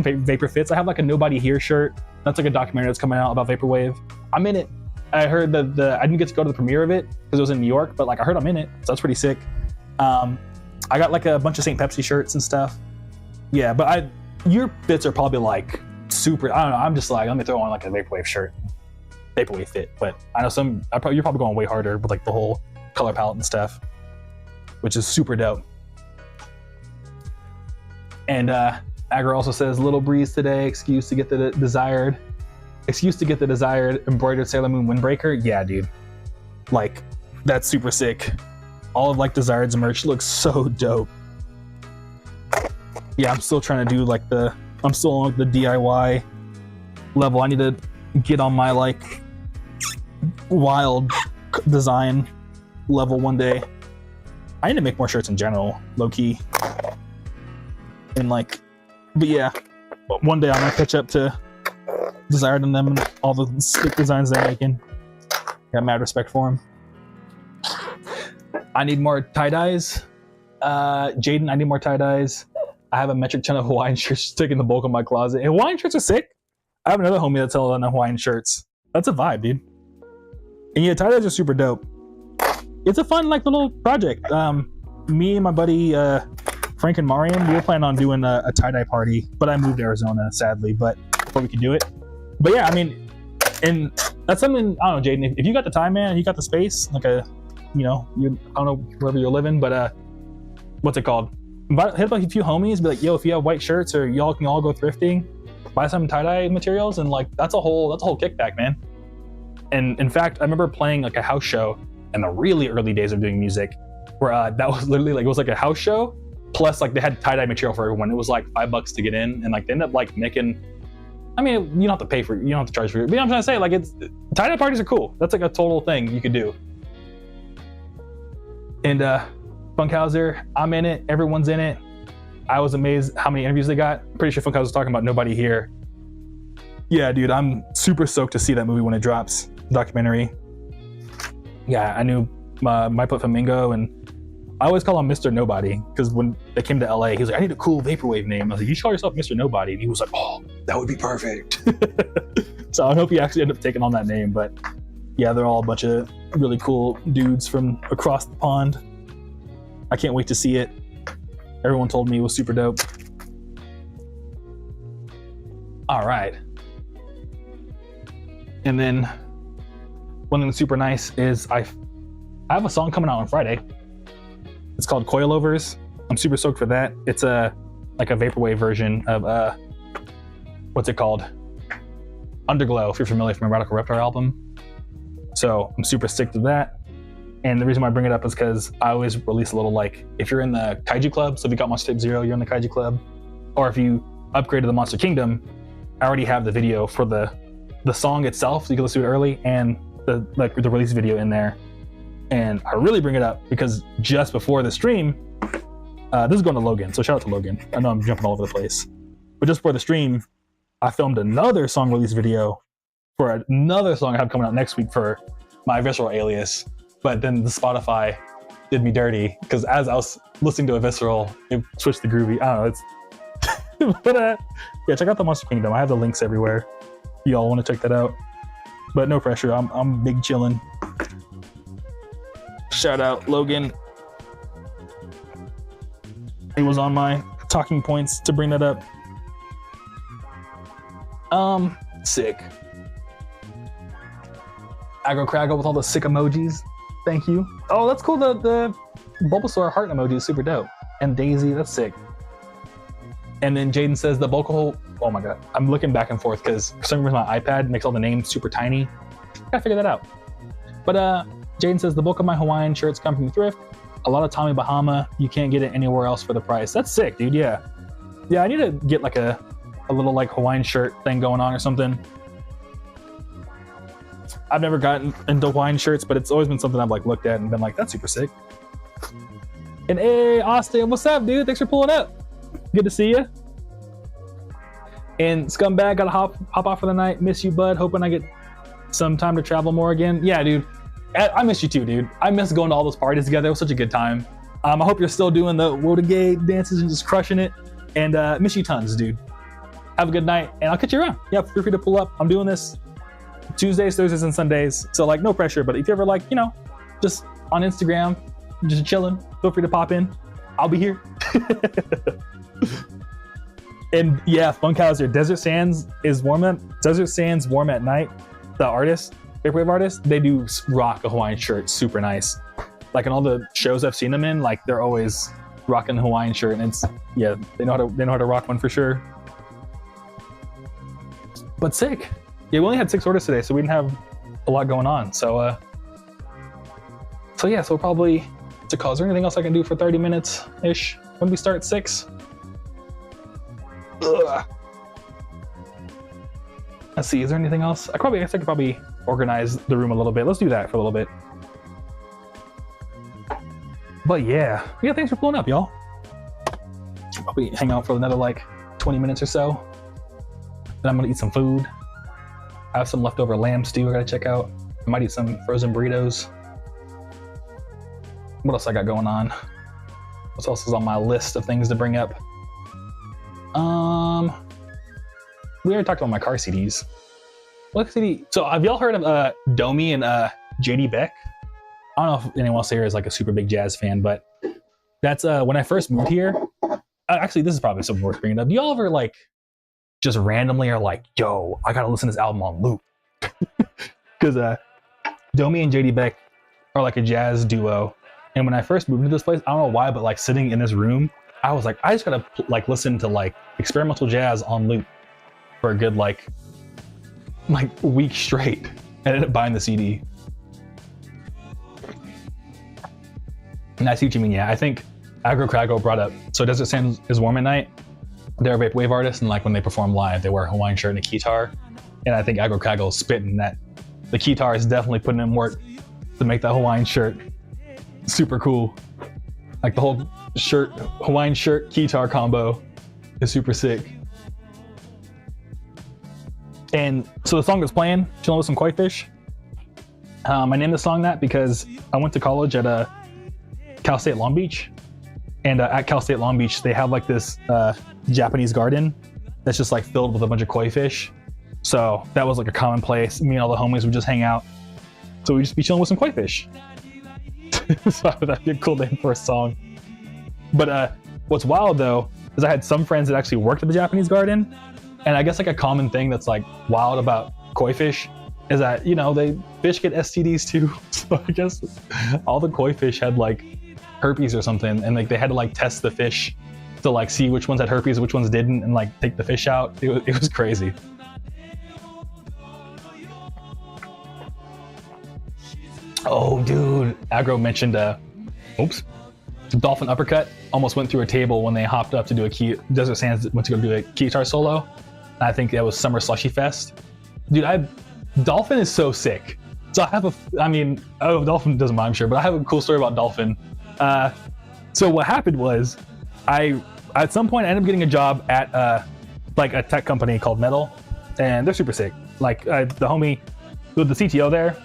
vapor fits. I have like a Nobody Here shirt. That's like a documentary that's coming out about vaporwave. I'm in it. I heard I didn't get to go to the premiere of it because it was in New York, but like I heard I'm in it, so that's pretty sick. I got like a bunch of St. Pepsi shirts and stuff. Yeah, but your fits are probably like super. I don't know. I'm just like, let me throw on like a vaporwave shirt, vaporwave fit. But I know you're probably going way harder with like the whole color palette and stuff, which is super dope. And Agar also says, little breeze today, excuse to get the desired embroidered Sailor Moon windbreaker. Yeah, dude, like that's super sick. All of like Desired's merch looks so dope. Yeah, I'm still trying to do like I'm still on the DIY level. I need to get on my like wild design level one day. I need to make more shirts in general, low key. And like, but yeah, one day I'm gonna catch up to Desired and them and all the sick designs they're making. Got mad respect for them. I need more tie-dyes. Jaden, I need more tie-dyes. I have a metric ton of Hawaiian shirts taking the bulk of my closet. And Hawaiian shirts are sick. I have another homie that's selling Hawaiian shirts. That's a vibe, dude. And yeah, tie-dyes are super dope. It's a fun like little project. Me and my buddy Frank and Mariam, we were planning on doing a tie-dye party, but I moved to Arizona, sadly, but before we could do it. But yeah, I mean, and that's something, I don't know, Jaden, if you got the time, man, and you got the space, like you know, I don't know wherever you're living, but what's it called? Hit up a few homies, be like, yo, if you have white shirts or y'all can all go thrifting, buy some tie-dye materials, and like that's a whole kickback, man. And in fact, I remember playing like a house show in the really early days of doing music, where that was literally like, it was like a house show plus like they had tie-dye material for everyone. It was like $5 to get in, and like they ended up like making, I mean, you don't have to pay for it, you don't have to charge for it, but you know what I'm trying to say, like it's, tie-dye parties are cool. That's like a total thing you could do. And Funkhauser, I'm in it, everyone's in it. I was amazed how many interviews they got. Pretty sure Funkhauser was talking about nobody here. Yeah, dude, I'm super stoked to see that movie when it drops, documentary. Yeah, I knew My Put Flamingo, and I always call him Mr. Nobody, because when they came to LA, he was like, I need a cool vaporwave name. I was like, you should call yourself Mr. Nobody. And he was like, oh, that would be perfect. So I hope you actually end up taking on that name. But yeah, they're all a bunch of really cool dudes from across the pond. I can't wait to see it. Everyone told me it was super dope. All right. And then one thing that's super nice is I have a song coming out on Friday. It's called Coilovers. I'm super stoked for that. It's like a vaporwave version of what's it called? Underglow, if you're familiar from my Radical Reptile album. So I'm super stoked with that. And the reason why I bring it up is because I always release a little, like, if you're in the Kaiju Club, so if you got Monster Type 0, you're in the Kaiju Club, or if you upgrade to the Monster Kingdom, I already have the video for the song itself, so you can listen to it early, and the release video in there. And I really bring it up because just before the stream, this is going to Logan, so shout out to Logan. I know I'm jumping all over the place. But just before the stream, I filmed another song release video for another song I have coming out next week for my Aviscerall alias. But then the Spotify did me dirty, because as I was listening to Aviscerall, it switched to Groovy. I don't know, it's... but yeah, check out the Monster Kingdom. I have the links everywhere. Y'all want to check that out. But no pressure, I'm big chillin'. Shout out Logan. He was on my talking points to bring that up. Sick. Aggro Craggle with all the sick emojis. Thank you. Oh, that's cool. The Bulbasaur heart emoji is super dope. And Daisy, that's sick. And then Jaden says the bulk hole. Oh my god, I'm looking back and forth because for some reason my iPad makes all the names super tiny. Gotta figure that out. But Jaden says the bulk of my Hawaiian shirts come from thrift. A lot of Tommy Bahama. You can't get it anywhere else for the price. That's sick, dude. Yeah, I need to get like a little like Hawaiian shirt thing going on or something. I've never gotten into Hawaiian shirts, but it's always been something I've like looked at and been like, that's super sick. And hey, Austin, what's up, dude? Thanks for pulling up. Good to see you. And Scumbag, gotta hop off for the night. Miss you, bud. Hoping I get some time to travel more again. Yeah, dude. I miss you too, dude. I miss going to all those parties together. It was such a good time. I hope you're still doing the Wodagate dances and just crushing it. And miss you tons, dude. Have a good night, and I'll catch you around. Yeah, feel free to pull up. I'm doing this Tuesdays, Thursdays, and Sundays. So like, no pressure. But if you ever like, you know, just on Instagram, just chilling, feel free to pop in. I'll be here. And yeah, Funkhauser, Desert Sands warm at night. The artist, vaporwave artist, they do rock a Hawaiian shirt, super nice. Like in all the shows I've seen them in, like they're always rocking the Hawaiian shirt, and it's, yeah, they know how to rock one for sure. But sick. Yeah, we only had 6 orders today, so we didn't have a lot going on. So yeah, so probably, what's it called? Is there anything else I can do for 30 minutes ish when we start at 6? Ugh. Let's see, is there anything else? I guess I could probably organize the room a little bit. Let's do that for a little bit. But yeah, thanks for pulling up, y'all. Probably hang out for another like 20 minutes or so. Then I'm gonna eat some food. I have some leftover lamb stew I gotta check out. I might eat some frozen burritos. What else I got going on? What else is on my list of things to bring up? We already talked about my car CDs. What CD? So have y'all heard of Domi and JD Beck? I don't know if anyone else here is like a super big jazz fan, but that's when I first moved here. Actually, this is probably something worth bringing up. Do y'all ever like just randomly are like, yo, I gotta listen to this album on loop? Because Domi and JD Beck or like a jazz duo. And when I first moved into this place, I don't know why, but like sitting in this room, I was like, I just gotta like listen to like experimental jazz on loop for a good like week straight. I ended up buying the CD. And I see what you mean. Yeah, I think Aggro Craggo brought up, so Desert Sands is Warm at Night. They're a vaporwave artist, and like when they perform live, they wear a Hawaiian shirt and a keytar. And I think Aggro Craggo is spitting that the keytar is definitely putting in work to make that Hawaiian shirt super cool. Like the whole shirt, Hawaiian shirt, keytar combo is super sick. And so the song that's playing, Chilling with Some Koi Fish. I named the song that because I went to college at Cal State Long Beach. And at Cal State Long Beach, they have like this Japanese garden that's just like filled with a bunch of koi fish. So that was like a common place. Me and all the homies would just hang out. So we'd just be chilling with some koi fish. So that'd be a cool name for a song. But what's wild though, is I had some friends that actually worked at the Japanese garden. And I guess like a common thing that's like wild about koi fish is that, you know, fish get STDs too. So I guess all the koi fish had like herpes or something. And like they had to like test the fish to like see which ones had herpes, which ones didn't, and like take the fish out. It was crazy. Oh, dude, Aggro mentioned, Dolphin Uppercut almost went through a table when they hopped up to do Desert Sands went to go do a guitar solo. I think that was Summer Slushy Fest. Dude, Dolphin is so sick. So I have Dolphin doesn't mind, I'm sure, but I have a cool story about Dolphin. So what happened was, at some point I ended up getting a job at like a tech company called Metal, and they're super sick. Like the homie, the CTO there,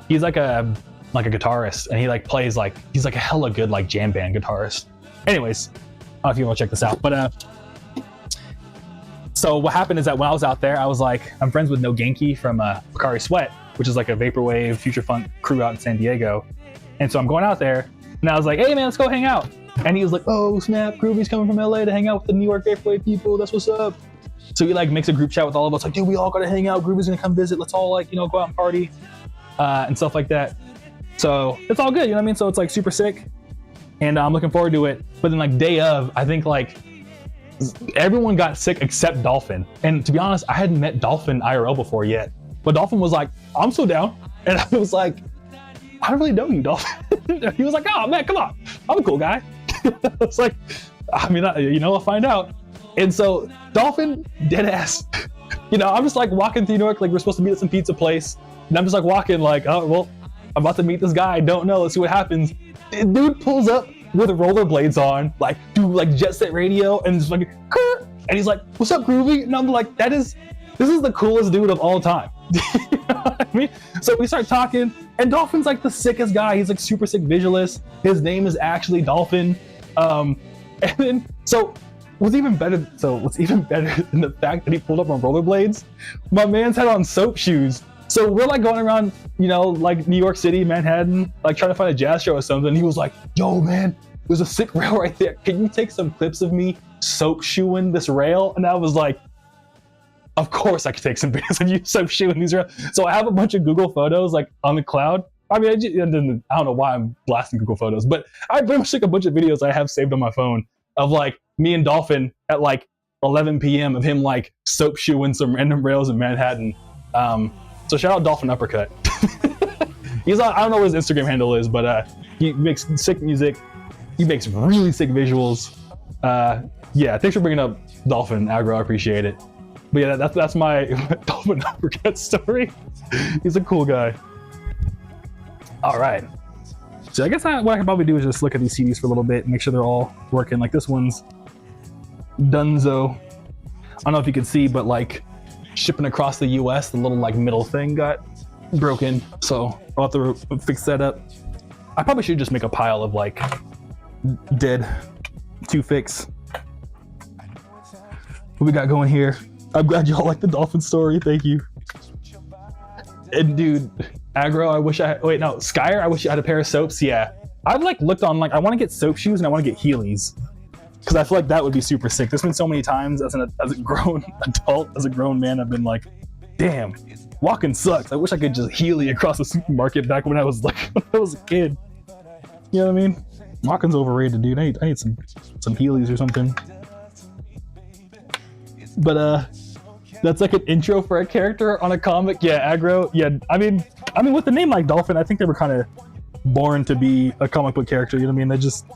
he's like a guitarist, and he like plays like, he's like a hella good like jam band guitarist. Anyways, I don't know if you want to check this out, but so what happened is that when I was out there, I was like, I'm friends with No Genki from Bakari Sweat, which is like a vaporwave future funk crew out in San Diego. And so I'm going out there, and I was like, hey man, let's go hang out. And he was like, oh snap, Groovy's coming from LA to hang out with the New York vaporwave people, that's what's up. So he like makes a group chat with all of us, like, dude, we all gotta hang out, Groovy's gonna come visit, let's all like, you know, go out and party, and stuff like that. So it's all good, you know what I mean? So it's like super sick, and I'm looking forward to it. But then like day of, I think like everyone got sick except Dolphin. And to be honest, I hadn't met Dolphin IRL before yet. But Dolphin was like, I'm so down. And I was like, I don't really know you, Dolphin. He was like, oh man, come on, I'm a cool guy. I was like, I mean, you know, I'll find out. And so Dolphin, dead ass, you know, I'm just like walking through New York, like we're supposed to meet at some pizza place. And I'm just like walking like, oh, well, I'm about to meet this guy. I don't know. Let's see what happens. Dude pulls up with rollerblades on, like, dude, like jet set radio, and just like, and he's like, what's up, Groovy? And I'm like, this is the coolest dude of all time. You know what I mean? So we start talking, and Dolphin's like the sickest guy. He's like super sick visualist. His name is actually Dolphin. And then, what's even better than the fact that he pulled up on rollerblades, my man's had on soap shoes. So we're like going around, you know, like New York City, Manhattan, like trying to find a jazz show or something. And he was like, yo man, there's a sick rail right there. Can you take some clips of me soap shoeing this rail? And I was like, of course I could take some videos of you soap shoeing these rails. So I have a bunch of Google Photos like on the cloud. I mean, I don't know why I'm blasting Google Photos, but I pretty much took a bunch of videos I have saved on my phone of like me and Dolphin at like 11 p.m. of him like soap shoeing some random rails in Manhattan. So shout out Dolphin Uppercut. He's on, I don't know what his Instagram handle is, but he makes sick music. He makes really sick visuals. Yeah, thanks for bringing up Dolphin, Aggro. I appreciate it. But yeah, that's my Dolphin Uppercut story. He's a cool guy. All right. So I guess what I can probably do is just look at these CDs for a little bit and make sure they're all working. Like this one's Dunzo. I don't know if you can see, but like shipping across the US, the little like middle thing got broken. So I'll have to fix that up. I probably should just make a pile of like dead to fix. What we got going here? I'm glad y'all like the Dolphin story. Thank you. And dude, Aggro, I wish I had, wait, no, Skyer, I wish I had a pair of soaps. Yeah. I've like looked on, like, I want to get soap shoes and I want to get Heelys. Because I feel like that would be super sick. There's been so many times as a grown adult, as a grown man, I've been like, damn, walking sucks. I wish I could just Healy across the supermarket back when I was like, when I was a kid. You know what I mean? Walking's overrated, dude. I need some Heelys or something. But that's like an intro for a character on a comic. Yeah, aggro. Yeah, I mean with a name like Dolphin, I think they were kind of born to be a comic book character. You know what I mean? They just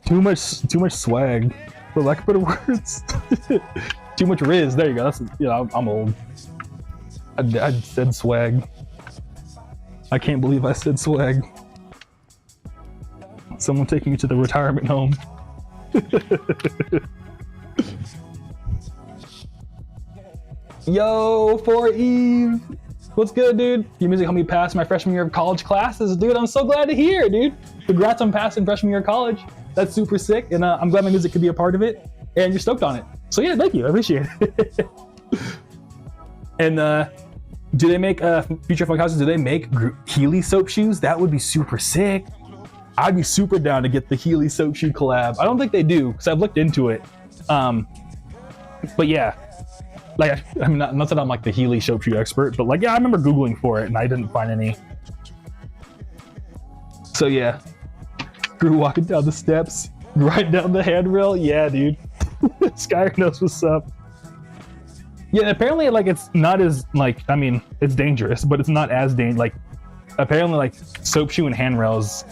too much swag, for lack of better words. Too much riz. There you go. That's, you know, I'm old. I said swag. I can't believe I said swag. Someone taking you to the retirement home. Yo, for Eve. What's good, dude? Your music helped me pass my freshman year of college classes. Dude, I'm so glad to hear, dude. Congrats on passing freshman year of college. That's super sick, and I'm glad my music could be a part of it, and you're stoked on it. So yeah, thank you, I appreciate it. And do they make future fun houses? Do they make Healy soap shoes? That would be super sick. I'd be super down to get the Healy soap shoe collab. I don't think they do, because I've looked into it. But yeah, like, I mean, not that I'm like the Healy soap shoe expert, but like, yeah, I remember Googling for it and I didn't find any. So yeah, Gru walking down the steps, right down the handrail. Yeah, dude. Skyr knows what's up. Yeah, apparently, like, it's not as, like, I mean, it's dangerous, but it's not as dangerous. Like, apparently, like, soap shoe and handrails,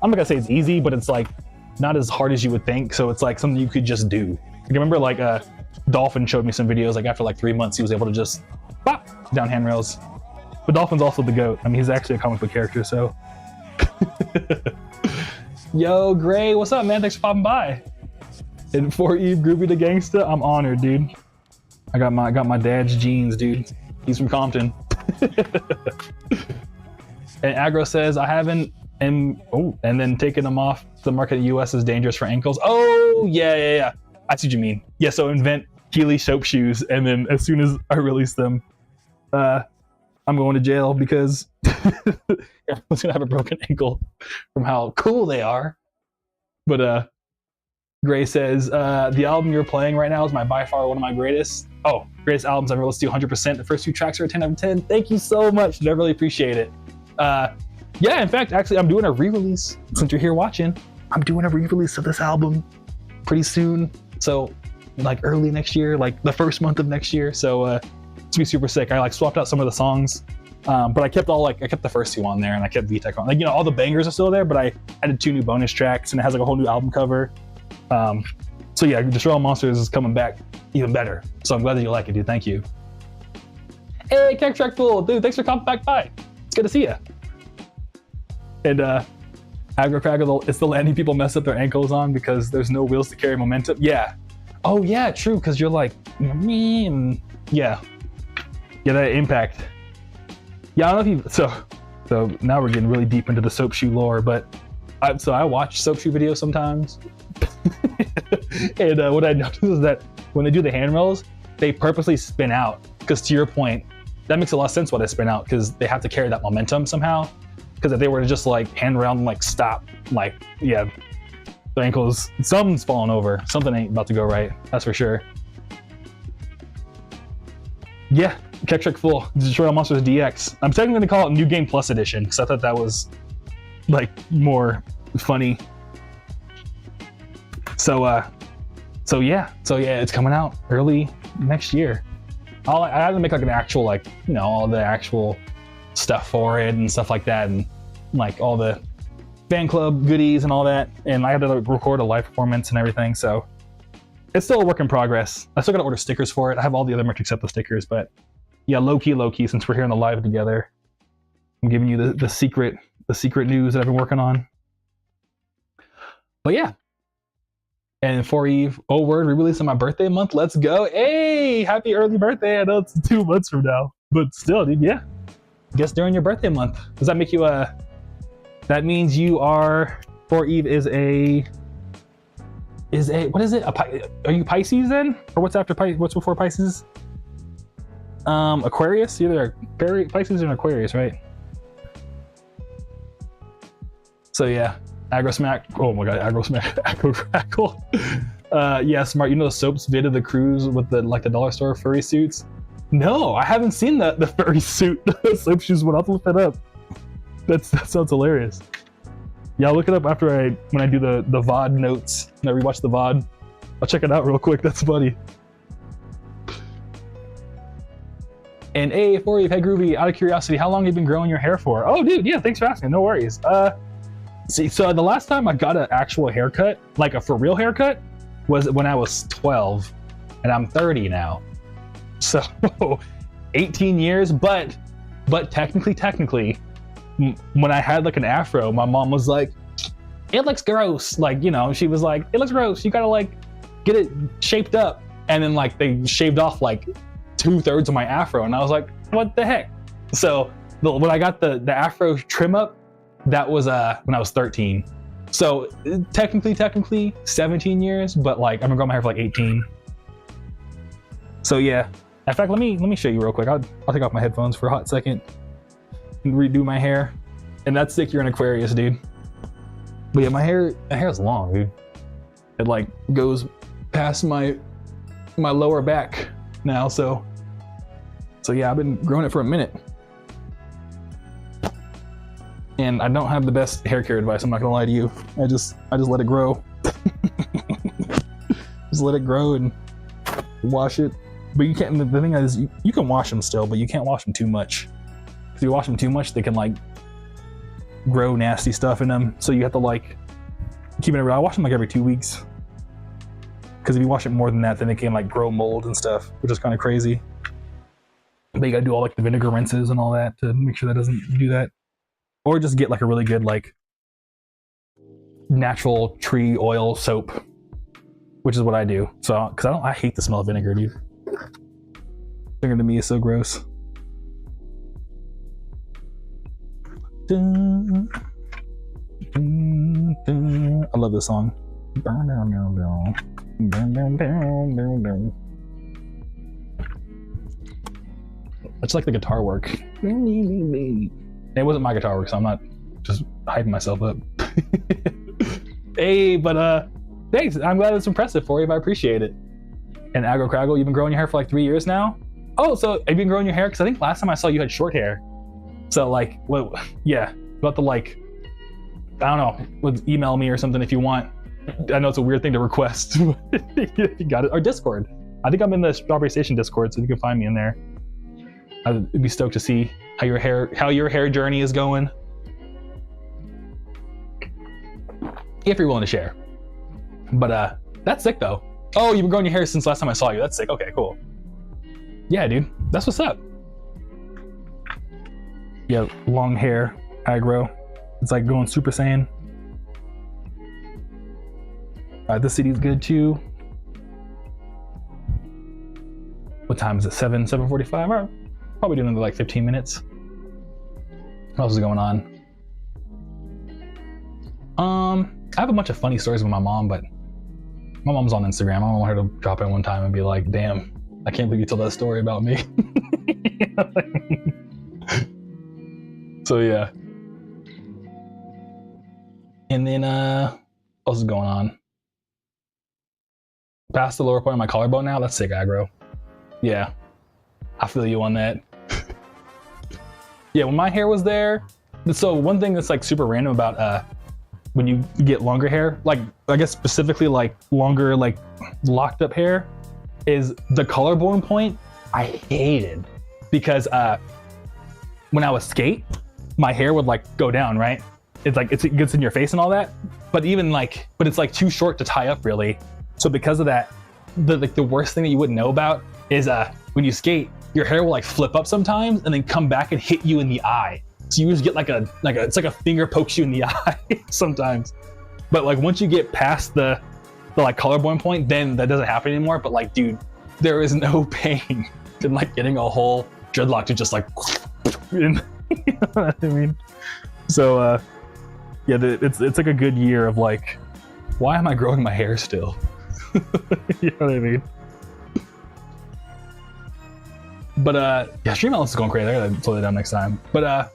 I'm not gonna say it's easy, but it's like not as hard as you would think. So it's like something you could just do. I remember like Dolphin showed me some videos, like after like 3 months, he was able to just pop down handrails. But Dolphin's also the GOAT. I mean, he's actually a comic book character, so. Yo, Gray, what's up, man? Thanks for popping by. And for Eve, Groovy the Gangsta, I'm honored, dude. I got my dad's jeans, dude. He's from Compton. And Aggro says, I haven't, and then taking them off the market in the US is dangerous for ankles. Oh, yeah. I see what you mean. Yeah, so invent Healy soap shoes, and then as soon as I release them, I'm going to jail because everyone's gonna have a broken ankle from how cool they are. But Gray says, the album you're playing right now is by far one of my greatest albums I've ever listened to 100%. The first 2 tracks are a 10 out of 10. Thank you so much. I really appreciate it. Yeah, in fact, actually, I'm doing a re-release. Since you're here watching, I'm doing a re-release of this album pretty soon. So, like early next year, like the first month of next year. So, it's gonna be super sick. I like swapped out some of the songs, but I kept the first 2 on there, and I kept VTech on. Like, you know, all the bangers are still there, but I added 2 new bonus tracks, and it has like a whole new album cover. So yeah, Destroy All Monsters is coming back even better. So I'm glad that you like it, dude. Thank you. Hey, Keck Track Fool, dude, thanks for coming back by. It's good to see you. And Aggro Craggle, it's the landing people mess up their ankles on because there's no wheels to carry momentum. Yeah. Oh yeah, true, because you're like, me, and yeah, that impact. Yeah, I don't know if you, so now we're getting really deep into the soap shoe lore, but I watch soap shoe videos sometimes. And what I noticed is that when they do the handrails, they purposely spin out, because to your point, that makes a lot of sense why they spin out, because they have to carry that momentum somehow. Because if they were to just like handrail and like stop, like, yeah, the ankles, something's falling over. Something ain't about to go right, that's for sure. Yeah, Keck Full, Destroy All Monsters DX. I'm technically gonna call it New Game Plus Edition, because I thought that was like more funny. So yeah, it's coming out early next year. I had to make like an actual, like, you know, all the actual stuff for it and stuff like that, and like all the fan club goodies and all that, and I had to like, record a live performance and everything, so it's still a work in progress. I still gotta order stickers for it. I have all the other merch except the stickers, but yeah, low key, since we're here in the live together, I'm giving you the secret news that I've been working on. But yeah. And for Eve, oh word, re-release on my birthday month. Let's go. Hey, happy early birthday. I know it's 2 months from now, but still, dude, yeah. Guess during your birthday month. Does that make you that means you are, for Eve is a, what is it? Are you Pisces then? Or what's after Pisces? What's before Pisces? Aquarius? Either Pisces or Aquarius, right? So yeah. Aggro Smack, oh my god, Aggro Smack, Aggro Crackle. Yeah, smart. You know the soaps vid of the cruise with the like the dollar store furry suits? No, I haven't seen the furry suit slip shoes one. I'll have to look that up. That sounds hilarious. Yeah, I'll look it up after when I do the VOD notes and I rewatch the VOD. I'll check it out real quick. That's funny. And for you, hey Groovy, out of curiosity, how long have you been growing your hair for? Oh, dude, yeah, thanks for asking. No worries. See, so the last time I got an actual haircut, like a for real haircut, was when I was 12, and I'm 30 now. So 18 years, but technically, when I had like an afro, my mom was like, it looks gross. Like, you know, she was like, it looks gross. You gotta like get it shaped up. And then like they shaved off like 2/3 of my afro, and I was like, what the heck? So when I got the afro trim up, that was when I was 13. So technically 17 years, but like I've been growing my hair for like 18. So yeah. In fact, let me show you real quick. I'll take off my headphones for a hot second and redo my hair. And that's sick, you're an Aquarius, dude. But yeah, my hair is long, dude. It like goes past my lower back now, so yeah, I've been growing it for a minute. And I don't have the best hair care advice, I'm not gonna lie to you. I just let it grow. Just let it grow and wash it. But you can't, the thing is, you can wash them still, but you can't wash them too much. If you wash them too much, they can like grow nasty stuff in them. So you have to like keep it around. I wash them like every 2 weeks. Because if you wash it more than that, then it can like grow mold and stuff, which is kind of crazy. But you gotta do all like the vinegar rinses and all that to make sure that doesn't do that. Or just get like a really good like natural tree oil soap, which is what I do. So, because I hate the smell of vinegar, dude. Vinegar to me is so gross. Dun, dun, dun. I love this song. It's like the guitar work. It wasn't my guitar work, so I'm not just hyping myself up. Hey, but thanks. I'm glad it's impressive for you, but I appreciate it. And Agro Craggle, you've been growing your hair for like 3 years now? Oh, so have you been growing your hair? Because I think last time I saw you had short hair. So like, well, yeah, you'll have to like, I don't know, email me or something if you want. I know it's a weird thing to request. You got it. Or Discord. I think I'm in the Strawberry Station Discord, so you can find me in there. I'd be stoked to see how your hair journey is going. If you're willing to share. But that's sick though. Oh, you've been growing your hair since last time I saw you. That's sick. Okay, cool. Yeah, dude. That's what's up. Yeah, long hair, aggro. It's like going Super Saiyan. This city's good too. What time is it? 7:45? All right. Probably doing another like 15 minutes. What else is going on? I have a bunch of funny stories with my mom, but my mom's on Instagram. I don't want her to drop in one time and be like, damn, I can't believe you told that story about me. So yeah. And then what else is going on? Past the lower point of my collarbone now? That's sick aggro. Yeah. I feel you on that. Yeah, when my hair was there, so one thing that's like super random about when you get longer hair, like I guess specifically like longer like locked up hair, is the collarbone point. I hated because when I would skate, my hair would like go down, right? It's like it gets in your face and all that, but it's like too short to tie up really. So because of that, the worst thing that you wouldn't know about is when you skate, your hair will like flip up sometimes and then come back and hit you in the eye. So you just get it's like a finger pokes you in the eye sometimes. But like once you get past the like collarbone point, then that doesn't happen anymore. But like, dude, there is no pain in like getting a whole dreadlock to just like, you know what I mean? So yeah, it's like a good year of like, why am I growing my hair still? You know what I mean? But yeah, Stream Elements is going crazy. I gotta slow that down next time. But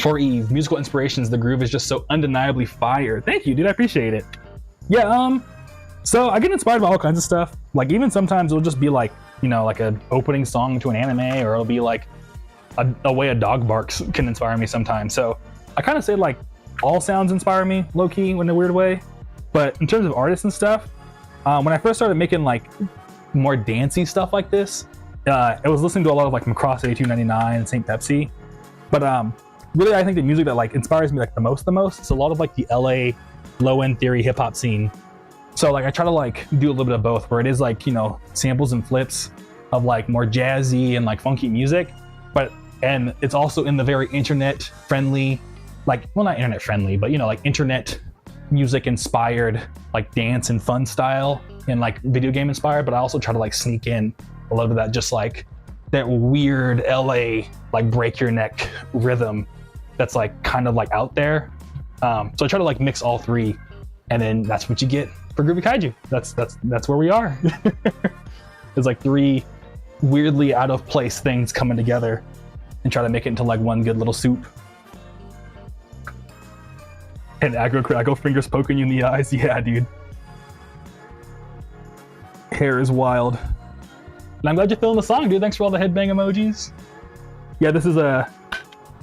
for Eve, musical inspirations, the groove is just so undeniably fire. Thank you, dude. I appreciate it. Yeah, so I get inspired by all kinds of stuff. Like even sometimes it'll just be like you know, like an opening song to an anime, or it'll be like a way a dog barks can inspire me sometimes. So I kind of say like all sounds inspire me low-key in a weird way. But in terms of artists and stuff, when I first started making like more dancey stuff like this, it was listening to a lot of like Macross 8299 and St. Pepsi. But really, I think the music that like inspires me like the most is a lot of like the LA low-end theory hip-hop scene. So like I try to like do a little bit of both, where it is like, you know, samples and flips of like more jazzy and like funky music, and it's also in the very internet friendly, like, well, not internet friendly, but you know, like internet music inspired like dance and fun style and like video game inspired. But I also try to like sneak in a little bit of that, just like that weird LA like break your neck rhythm that's like kind of like out there. So I try to like mix all three, and then that's what you get for Groovy Kaiju. That's where we are. There's like three weirdly out of place things coming together and try to make it into like one good little soup. And aggro fingers poking you in the eyes. Yeah, dude. Hair is wild. And I'm glad you're feeling the song, dude. Thanks for all the headbang emojis. Yeah, this is a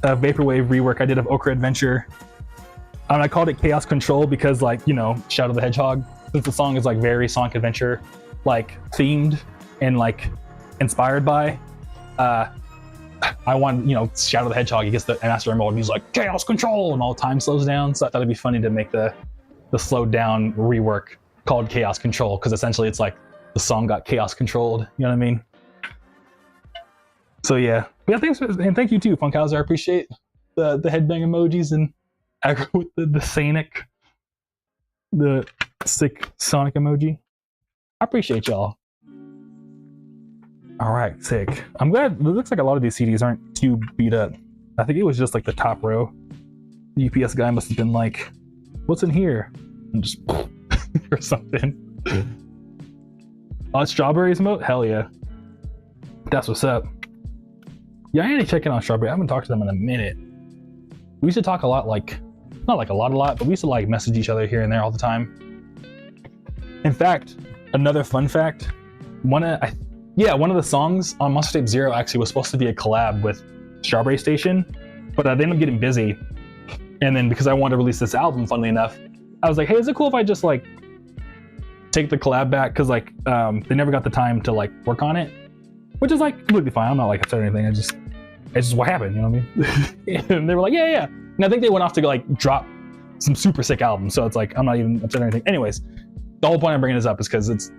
vaporwave rework I did of Okra Adventure. And I called it Chaos Control because, like, you know, Shadow the Hedgehog. Since the song is like very Sonic Adventure like themed and like inspired by, I want, you know, Shadow the Hedgehog, he gets the Master Emerald and he's like Chaos Control and all time slows down. So I thought it'd be funny to make the slowed down rework called Chaos Control, because essentially it's like the song got chaos controlled, you know what I mean? So yeah, thanks and thank you too, Funkhauser. I appreciate the headbang emojis and aggro with the sick Sonic emoji. I appreciate y'all. All right, sick. I'm glad. It looks like a lot of these CDs aren't too beat up. I think it was just like the top row. The UPS guy must have been like, "What's in here?" And just or something. Oh, strawberries emote? Hell yeah. That's what's up. Yeah, I need to check in on Strawberry. I haven't talked to them in a minute. We used to talk a lot, like, not like a lot, but we used to like message each other here and there all the time. In fact, another fun fact, one of the songs on Monster Tape Zero actually was supposed to be a collab with Strawberry Station, but they ended up getting busy. And then because I wanted to release this album, funnily enough, I was like, hey, is it cool if I just like take the collab back? Because like they never got the time to like work on it, which is like completely fine. I'm not like upset or anything. It's just what happened, you know what I mean? And they were like, yeah. And I think they went off to go like drop some super sick albums. So it's like, I'm not even upset or anything. Anyways, the whole point I'm bringing this up is because it's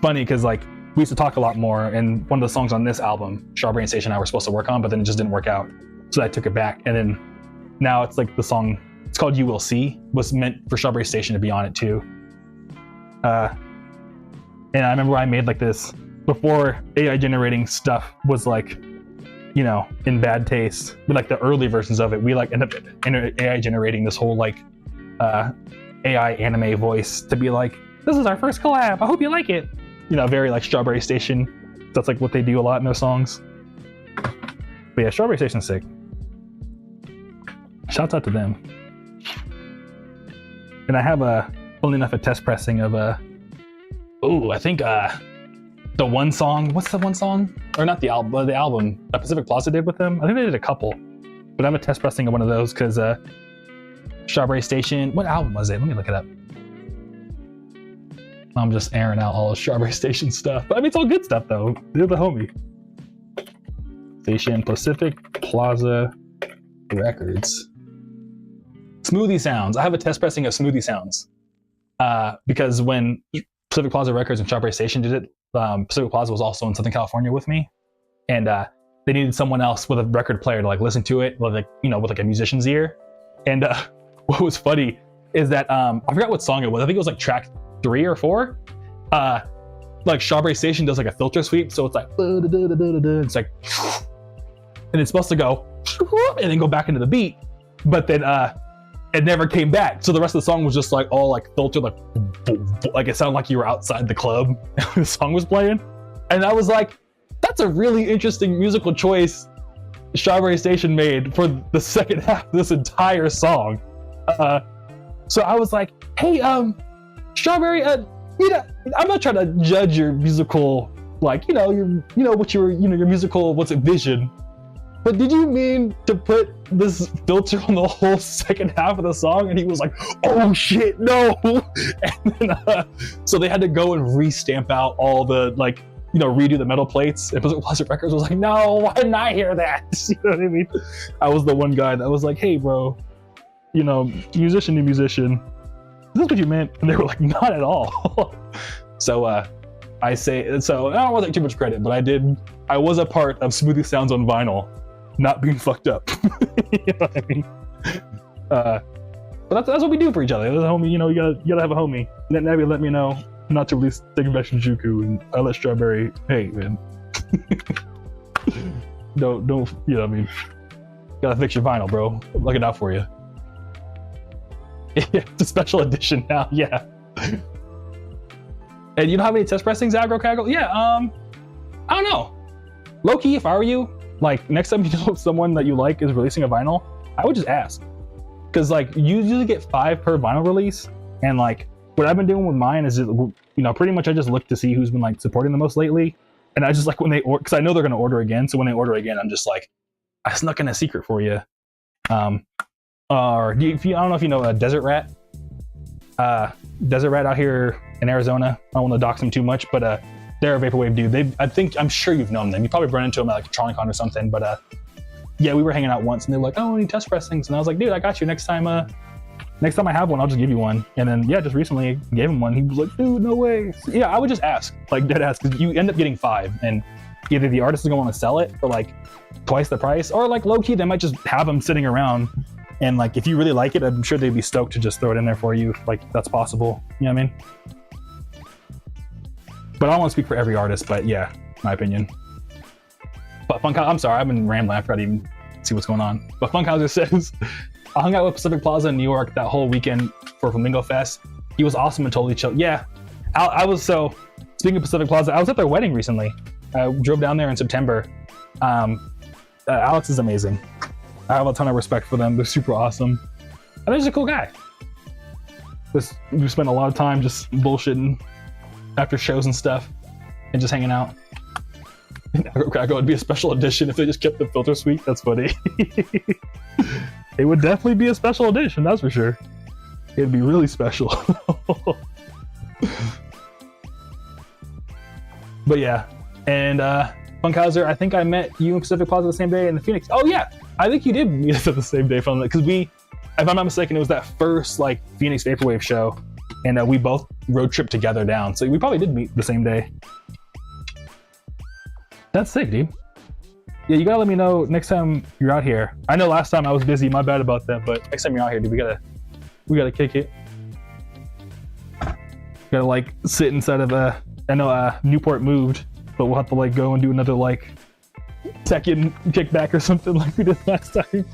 funny, because like we used to talk a lot more, and one of the songs on this album, Strawberry Station, and I were supposed to work on, but then it just didn't work out. So I took it back. And then now it's like the song, it's called You Will See, was meant for Strawberry Station to be on it too. And I remember I made like this before AI generating stuff was like, you know, in bad taste. But like the early versions of it, we like end up AI generating this whole like AI anime voice to be like, this is our first collab, I hope you like it. You know, very like Strawberry Station. That's like what they do a lot in their songs. But yeah, Strawberry Station's sick. Shouts out to them. And I have funnily enough, a test pressing of I think the one song, what's the one song? Or not the album that Pacific Plaza did with them. I think they did a couple, but I have a test pressing of one of those because Strawberry Station, what album was it? Let me look it up. I'm just airing out all of Strawberry Station stuff. But I mean, it's all good stuff though. They're the homie. Station Pacific Plaza Records. Smoothie Sounds. I have a test pressing of Smoothie Sounds. Because when Pacific Plaza Records and Strawberry Station did it, Pacific Plaza was also in Southern California with me. And they needed someone else with a record player to like listen to it with like, you know, with like a musician's ear. And what was funny is that I forgot what song it was. I think it was like track 3 or 4. Like Strawberry Station does like a filter sweep, so it's like it's like, and it's supposed to go and then go back into the beat, but then it never came back. So the rest of the song was just like all like filtered, like it sounded like you were outside the club and the song was playing. And I was like, that's a really interesting musical choice Strawberry Station made for the second half of this entire song. So I was like, hey, Strawberry, you know, I'm not trying to judge your musical like, what your musical, what's it, vision. But did you mean to put this filter on the whole second half of the song? And he was like, oh shit, no. And then, so they had to go and restamp out all the, like, redo the metal plates. And Pacific Plaza Records was like, no, why didn't I hear that? You know what I mean? I was the one guy that was like, hey, bro, musician to musician, is this what you meant? And they were like, not at all. So I don't want to take too much credit, but I was a part of Smoothie Sounds on vinyl not being fucked up. You know what I mean? But that's what we do for each other. As a homie, you gotta have a homie. Net Navi let me know not to release Second Best Shinjuku, and I let Strawberry, hey man. don't, you know what I mean? Gotta fix your vinyl, bro. I'm looking out for you. Yeah, it's a special edition now, yeah. And you know how many test pressings, Aggro Kaggle? Yeah, I don't know. Low-key, if I were you, like, next time you know someone that you like is releasing a vinyl, I would just ask. Because, like, you usually get 5 per vinyl release, and, like, what I've been doing with mine is, pretty much I just look to see who's been, like, supporting the most lately, and I just, like, when they order, because I know they're going to order again, so when they order again, I'm just like, I snuck in a secret for you. Or, I don't know if you know Desert Rat. Desert Rat out here in Arizona. I don't want to dox them too much, but they're a vaporwave dude. I'm sure you've known them. You probably run into them at like a TroniCon or something, but yeah, we were hanging out once and they were like, oh, I need test pressings. And I was like, dude, I got you. Next time I have one, I'll just give you one. And then, yeah, just recently I gave him one. He was like, dude, no way. So, yeah, I would just ask, like dead ask, because you end up getting 5, and either the artist is going to want to sell it for like twice the price, or like low key, they might just have them sitting around. And like, if you really like it, I'm sure they'd be stoked to just throw it in there for you. Like, that's possible. You know what I mean? But I don't want to speak for every artist, but yeah, my opinion. But I'm sorry, I've been rambling. I forgot to even see what's going on. But Funkhauser says, I hung out with Pacific Plaza in New York that whole weekend for Flamingo Fest. He was awesome and totally chill. Yeah, speaking of Pacific Plaza, I was at their wedding recently. I drove down there in September. Alex is amazing. I have a ton of respect for them. They're super awesome. And he's a cool guy. We spent a lot of time just bullshitting after shows and stuff and just hanging out. It would be a special edition if they just kept the filter suite. That's funny. It would definitely be a special edition, that's for sure. It'd be really special. But yeah, and Funkhauser, I think I met you in Pacific Plaza the same day in the Phoenix. Oh yeah, I think you did meet us at the same day from that, because if I'm not mistaken, it was that first like Phoenix Vaporwave show, and we both road tripped together down. So we probably did meet the same day. That's sick, dude. Yeah, you gotta let me know next time you're out here. I know last time I was busy, my bad about that, but next time you're out here, dude, we gotta kick it. Gotta like sit inside of I know Newport moved, but we'll have to like go and do another like second kickback or something like we did last time.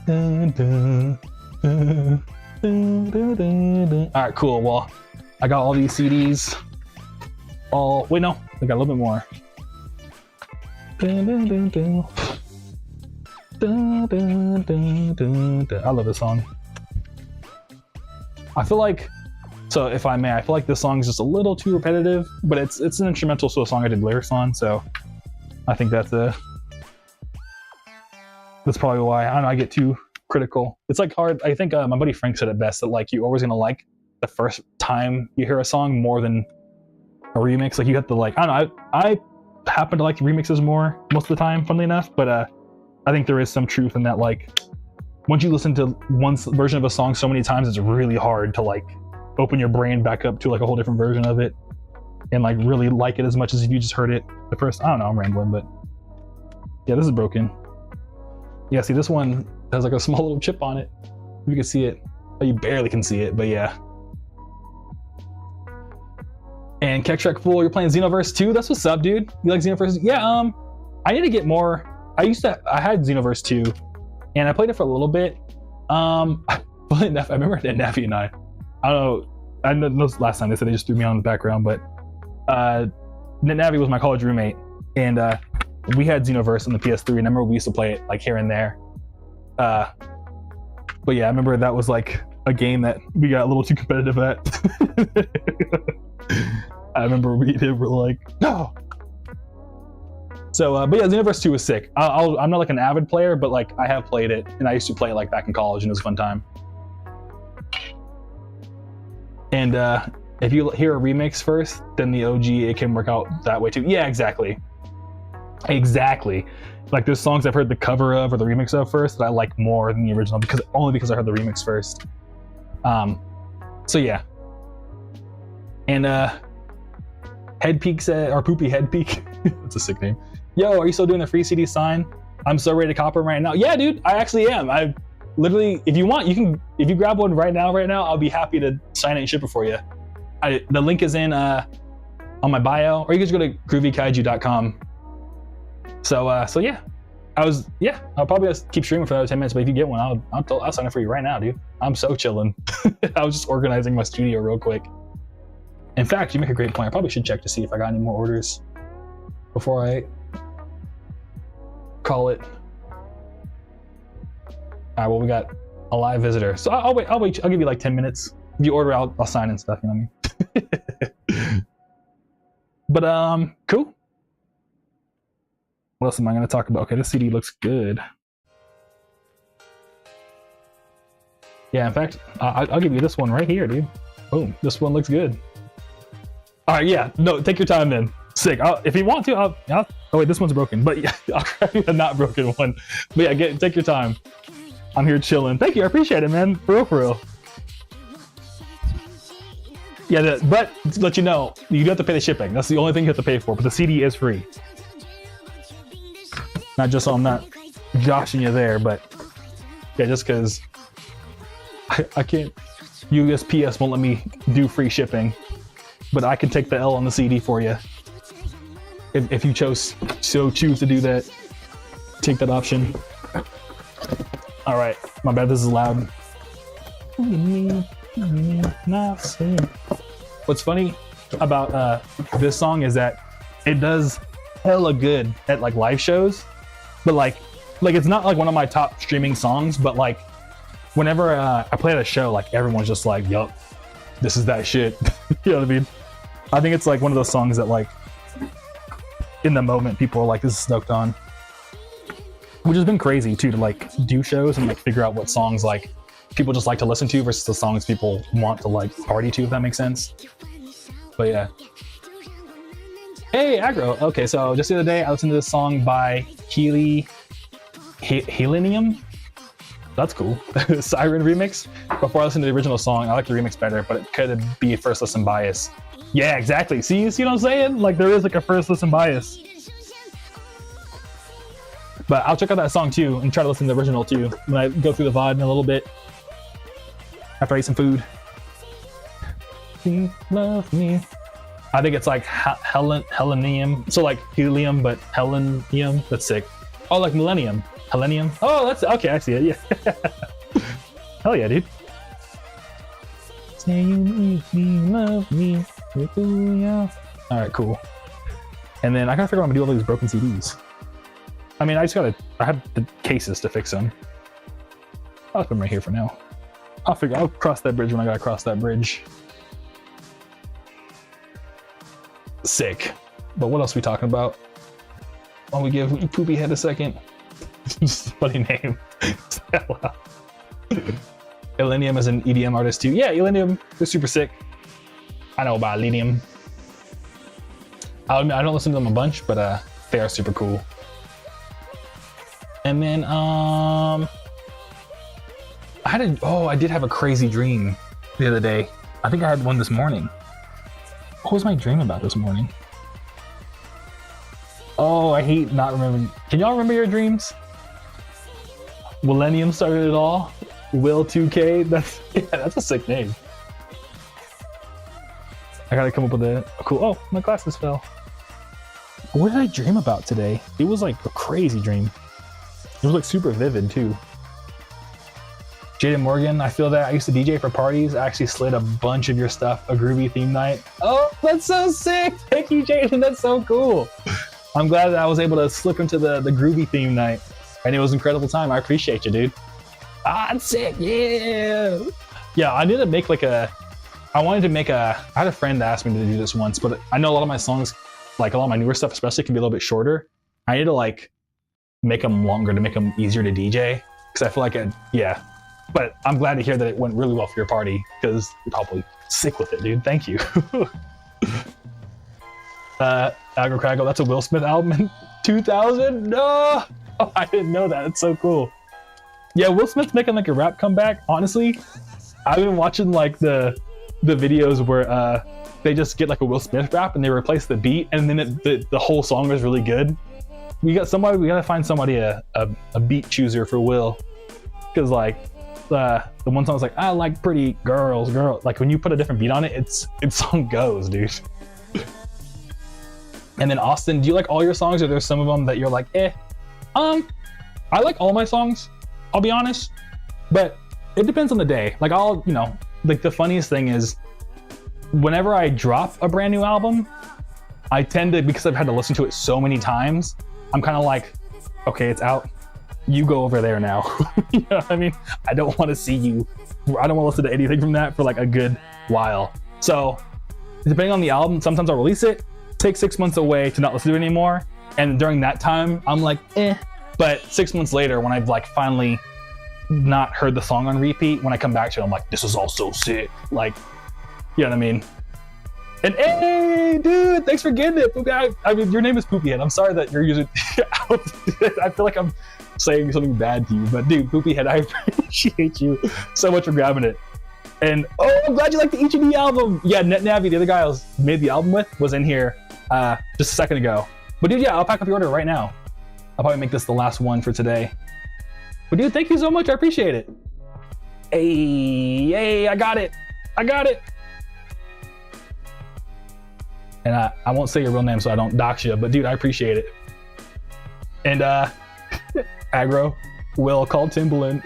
Dun, dun, dun, dun, dun, dun, dun. All right, cool. Well, I got all these CDs. Wait, no, I got a little bit more. Dun, dun, dun, dun. Dun, dun, dun, dun, dun. I love this song. I feel like, so if I may, I feel like this song is just a little too repetitive, but it's an instrumental to a song I did lyrics on, so I think that's probably why I get too critical. It's like hard. I think my buddy Frank said it best, that like you're always gonna like the first time you hear a song more than a remix. Like you have to like, I don't know, I happen to like remixes more most of the time, funnily enough, but I think there is some truth in that. Like once you listen to one version of a song so many times, it's really hard to like open your brain back up to like a whole different version of it and like really like it as much as if you just heard it the first. I don't know, I'm rambling, but yeah, this is broken. Yeah, see, this one has like a small little chip on it. You can see it. Oh, you barely can see it, but yeah. And Kektrek Fool, you're playing Xenoverse 2? That's what's up, dude. You like Xenoverse? Yeah, I need to get more. I had Xenoverse 2, and I played it for a little bit. I remember that Navi and I don't know, I know this last time they said they just threw me on the background, but Navi was my college roommate, and we had Xenoverse on the PS3, and I remember we used to play it like here and there. But yeah, I remember that was like a game that we got a little too competitive at. I remember we were like, no. So, but yeah, Xenoverse 2 was sick. I'm not like an avid player, but like I have played it, and I used to play it like back in college, and it was a fun time. And if you hear a remix first, then the OG, it can work out that way too. Yeah, exactly. Exactly. Like there's songs I've heard the cover of or the remix of first that I like more than the original only because I heard the remix first. So yeah. And Head Peak said, or Poopy Head Peak, that's a sick name. Yo, are you still doing the free CD sign? I'm so ready to cop them right now. Yeah, dude, I actually am. I literally, if you want, if you grab one right now, I'll be happy to sign it and ship it for you. The link is in on my bio, or you can just go to groovykaiju.com. So yeah, I'll probably just keep streaming for another 10 minutes, but if you get one, I'll sign it for you right now, dude. I'm so chilling. I was just organizing my studio real quick. In fact, you make a great point. I probably should check to see if I got any more orders before I call it. All right, well, we got a live visitor. So I'll wait. I'll give you like 10 minutes. If you order, I'll sign and stuff, you know what I mean? But cool. What else am I gonna talk about? Okay, this CD looks good. Yeah, in fact, I'll give you this one right here, dude. Boom, this one looks good. All right, yeah, no, take your time then. Sick. If you want to, oh wait, this one's broken, but yeah, I'll grab you a not broken one. But yeah, take your time. I'm here chilling. Thank you, I appreciate it, man. For real. Yeah, but to let you know, you do have to pay the shipping. That's the only thing you have to pay for, but the CD is free. Not just so I'm not joshing you there, but yeah, just because I can't, USPS won't let me do free shipping, but I can take the L on the CD for you. If you choose to do that, take that option. All right, my bad, this is loud. What's funny about this song is that it does hella good at like live shows, but like it's not like one of my top streaming songs, but like whenever I play at a show, like everyone's just like, yup, this is that shit. You know what I mean? I think it's like one of those songs that like in the moment people are like, this is stoked on, which has been crazy too, to like do shows and like figure out what songs like people just like to listen to versus the songs people want to like party to, if that makes sense. But yeah. Hey, Aggro. Okay, so just the other day I listened to this song by Helenium. That's cool. Siren remix. Before I listened to the original song, I like the remix better, but it could be first listen bias. Yeah, exactly. See what I'm saying? Like there is like a first listen bias. But I'll check out that song too and try to listen to the original too when I go through the VOD in a little bit. After I eat some food. You love me. I think it's like Helenium. So like helium, but Helenium. That's sick. Oh, like millennium. Helenium. Oh, that's okay. I see it. Yeah. Hell yeah, dude. Say you need me, love me. All right, cool. And then I gotta figure out what I'm gonna do with all these broken CDs. I mean, I have the cases to fix them. I'll put them right here for now. I'll cross that bridge when I gotta cross that bridge. Sick. But what else are we talking about? Why don't we give Poopy Head a second? Just a funny name. Elenium is an EDM artist too. Yeah, Elenium is super sick. I know about Elenium. I don't listen to them a bunch, but they are super cool. And then I did have a crazy dream the other day. I think I had one this morning. What was my dream about this morning? Oh, I hate not remembering. Can y'all remember your dreams? Millennium started it all. Will 2K. That's a sick name. I gotta come up with a cool. Oh, my glasses fell. What did I dream about today? It was like a crazy dream. It was like super vivid too. Jaden Morgan, I feel that. I used to DJ for parties. I actually slid a bunch of your stuff a Groovy theme night. Oh, that's so sick. Thank you, Jaden. That's so cool. I'm glad that I was able to slip into the Groovy theme night. And it was an incredible time. I appreciate you, dude. Ah, that's sick. Yeah. Yeah, I need to make like a I wanted to make I had a friend that asked me to do this once, but I know a lot of my songs, like a lot of my newer stuff especially, can be a little bit shorter. I need to like make them longer to make them easier to DJ, because I feel like but I'm glad to hear that it went really well for your party, because you're probably sick with it, dude. Thank you. Agro Craggle, that's a Will Smith album in 2000? No! Oh, I didn't know that. It's so cool. Yeah, Will Smith's making like a rap comeback. Honestly, I've been watching like the videos where they just get like a Will Smith rap and they replace the beat, and then the whole song is really good. We gotta find somebody a beat chooser for Will, because like the one song's like, I like pretty girls, like when you put a different beat on it, its song goes, dude. And then Austin, do you like all your songs, or there's some of them that you're like, I like all my songs, I'll be honest, but it depends on the day. Like like the funniest thing is, whenever I drop a brand new album, I tend to, because I've had to listen to it so many times, I'm kind of like, okay, it's out, you go over there now. You know what I mean? I don't want to see you, I don't want to listen to anything from that for like a good while. So depending on the album, sometimes I'll release it, take 6 months away to not listen to it anymore, and during that time I'm like, but 6 months later, when I've like finally not heard the song on repeat, when I come back to it, I'm like, this is all so sick, like, you know what I mean? And hey, dude, thanks for getting it. I mean, your name is Poopyhead. I'm sorry that you're using. I feel like I'm saying something bad to you, but dude, Poopyhead, I appreciate you so much for grabbing it. And I'm glad you like the Ichi album. Yeah, NetNavi, the other guy I made the album with, was in here just a second ago. But dude, yeah, I'll pack up your order right now. I'll probably make this the last one for today. But dude, thank you so much. I appreciate it. Hey, I got it. And I won't say your real name so I don't dox you, but dude, I appreciate it. And Aggro, Will, call Timbaland.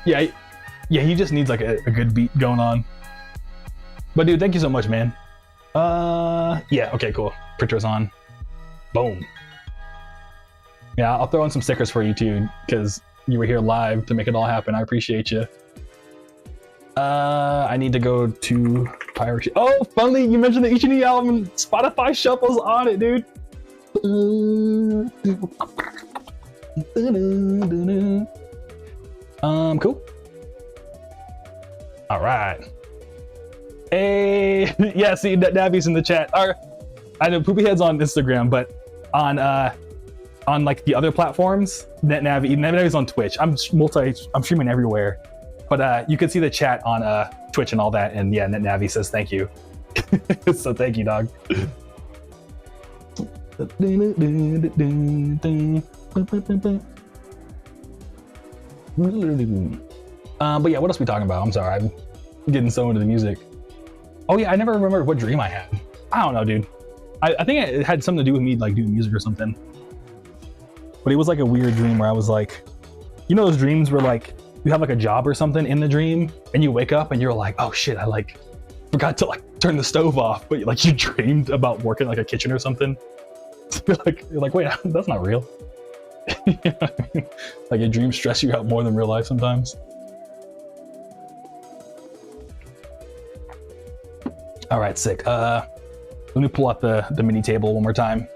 yeah, he just needs like a good beat going on. But dude, thank you so much, man. Yeah, okay, cool. Printer's on. Boom. Yeah, I'll throw in some stickers for you too, because you were here live to make it all happen. I appreciate you. I need to go to Pirate. Oh, funny, you mentioned the Ichi album. Spotify Shuffle's on it, dude. Cool. All right. Hey, yeah, see, Navi's in the chat. I know Poopyhead's on Instagram, but on like the other platforms, NetNavi's on Twitch. I'm streaming everywhere. But you can see the chat on Twitch and all that, and yeah, NetNavi says thank you. So thank you, dog. But yeah, what else are we talking about? I'm sorry, I'm getting so into the music. Oh yeah, I never remembered what dream I had. I don't know, dude. I think it had something to do with me like doing music or something. But it was like a weird dream where I was like, you know those dreams where like you have like a job or something in the dream, and you wake up and you're like, oh shit, I like forgot to like turn the stove off, but like you dreamed about working like a kitchen or something. You're like, wait, that's not real. You know what I mean? Like your dreams stress you out more than real life sometimes. All right, sick. Let me pull out the mini table one more time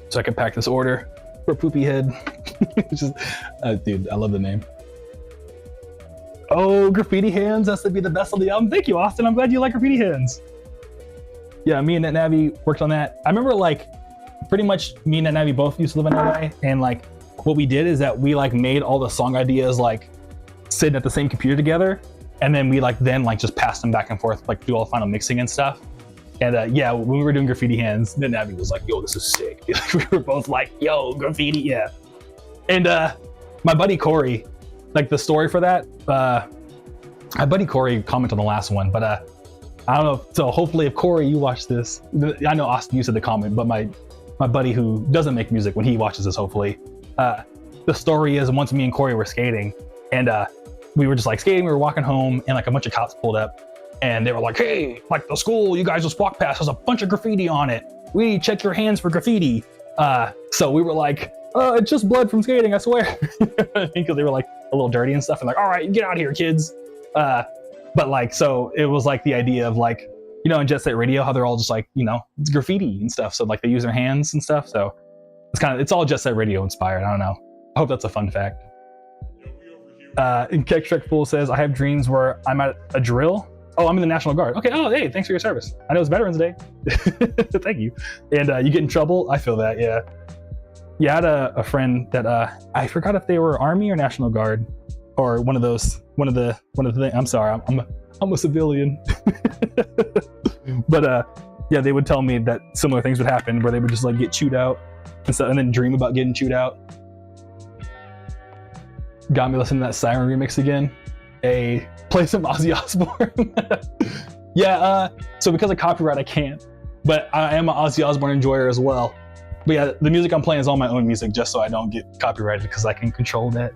so I can pack this order for Poopyhead. Dude, I love the name. Oh, Graffiti Hands has to be the best of the album. Thank you, Austin. I'm glad you like Graffiti Hands. Yeah, me and NetNavi worked on that. I remember like pretty much me and NetNavi both used to live in LA, and like what we did is that we like made all the song ideas like sitting at the same computer together, and then we like just passed them back and forth, like do all the final mixing and stuff. And yeah, when we were doing Graffiti Hands, NetNavi was like, yo, this is sick. We were both like, yo, graffiti, yeah. And my buddy Corey, like the story for that, my buddy Corey commented on the last one, but I don't know. So hopefully if Corey, you watch this, I know Austin, you said the comment, but my buddy who doesn't make music, when he watches this, hopefully, the story is once me and Corey were skating, and we were just like skating, we were walking home, and like a bunch of cops pulled up, and they were like, hey, like the school you guys just walked past has a bunch of graffiti on it. We need to check your hands for graffiti. So we were like, it's just blood from skating, I swear. Because they were like a little dirty and stuff, and like, all right, get out of here, kids. But But like, so it was like the idea of like, you know, in Jet Set Radio, how they're all just like, you know, it's graffiti and stuff. So like they use their hands and stuff. So it's all Jet Set Radio inspired. I don't know. I hope that's a fun fact. And Keck Shrek Fool says, I have dreams where I'm at a drill. Oh, I'm in the National Guard. Okay. Oh, hey, thanks for your service. I know it's Veterans Day. Thank you. And you get in trouble. I feel that. Yeah. Yeah. I had a friend that I forgot if they were Army or National Guard or one of the things. I'm sorry. I'm a civilian. But yeah, they would tell me that similar things would happen where they would just like get chewed out and stuff, and then dream about getting chewed out. Got me listening to that Siren remix again. Play some Ozzy Osbourne. Yeah, so because of copyright I can't, but I am an Ozzy Osbourne enjoyer as well. But yeah, the music I'm playing is all my own music just so I don't get copyrighted because I can control that.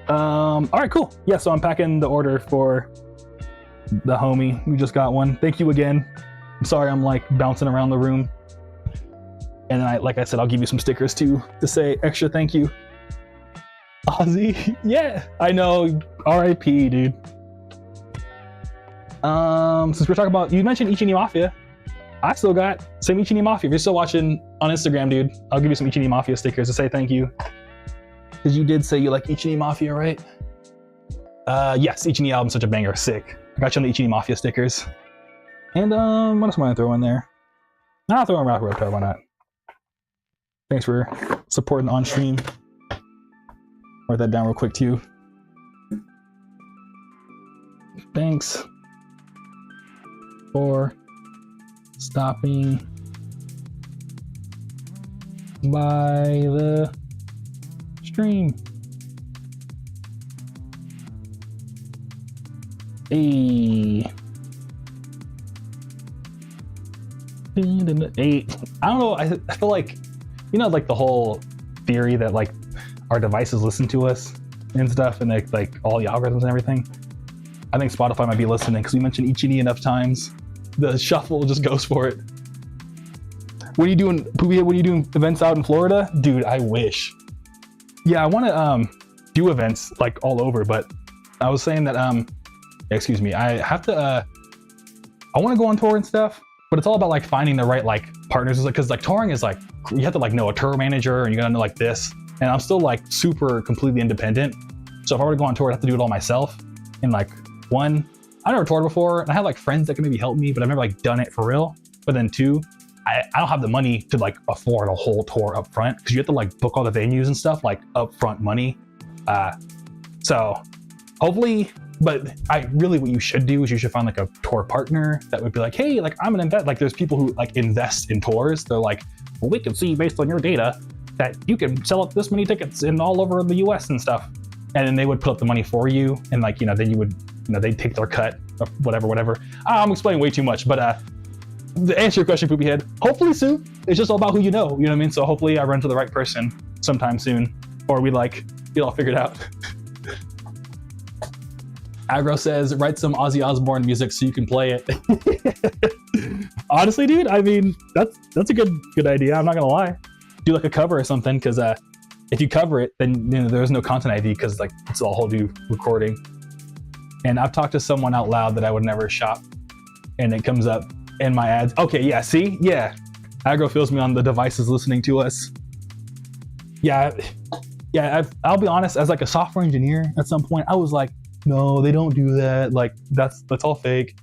All right, cool. Yeah, so I'm packing the order for the homie. We just got one. Thank you again. I'm sorry I'm like bouncing around the room. And then like I said, I'll give you some stickers too to say extra thank you. Ozzy, yeah, I know. R.I.P. dude. Since we're talking about, you mentioned Ichi Mafia. I still got some Ichi Mafia. If you're still watching on Instagram, dude, I'll give you some Ichi Mafia stickers to say thank you. Because you did say you like Ichi Mafia, right? Yes, Ichi album's such a banger. Sick. I got you on the Ichi Mafia stickers. And what else am I gonna throw in there? I'll throw in Rock Reptar, why not? Thanks for supporting on stream. Write that down real quick too. Thanks for stopping by the stream. Hey. Hey. I don't know, I feel like, you know, like the whole theory that like our devices listen to us and stuff, and like all the algorithms and everything. I think Spotify might be listening because we mentioned Ichi enough times. The shuffle just goes for it. What are you doing, Poopy? What are you doing events out in Florida? Dude, I wish. Yeah, I want to do events like all over, but I was saying that excuse me, I have to I want to go on tour and stuff, but it's all about like finding the right like partners, because like touring is like you have to like know a tour manager and you gotta know like this, and I'm still like super completely independent. So if I were to go on tour, I'd have to do it all myself. And like one, I never toured before, and I have like friends that can maybe help me, but I've never like done it for real. But then two, I don't have the money to like afford a whole tour up front, because you have to like book all the venues and stuff, like upfront money. So hopefully, but what you should do is you should find like a tour partner that would be like, hey, like I'm an invest. Like there's people who like invest in tours. They're like, well, we can see based on your data that you can sell up this many tickets in all over the US and stuff. And then they would put up the money for you. And like, you know, then you would, you know, they'd take their cut or whatever. I'm explaining way too much, but to answer your question, Poopy Head, hopefully soon. It's just all about who you know what I mean? So hopefully I run into the right person sometime soon, or we like get all figured out. Agro says, write some Ozzy Osbourne music so you can play it. Honestly, dude, I mean, that's a good idea. I'm not gonna lie. Do like a cover or something, because if you cover it, then you know there's no content ID, because like it's all whole new recording. And I've talked to someone out loud that I would never shop, and it comes up in my ads. Okay, yeah, see, yeah. Agro feels me on the devices listening to us. Yeah. I'll be honest. As like a software engineer, at some point, I was like, no, they don't do that. Like that's all fake.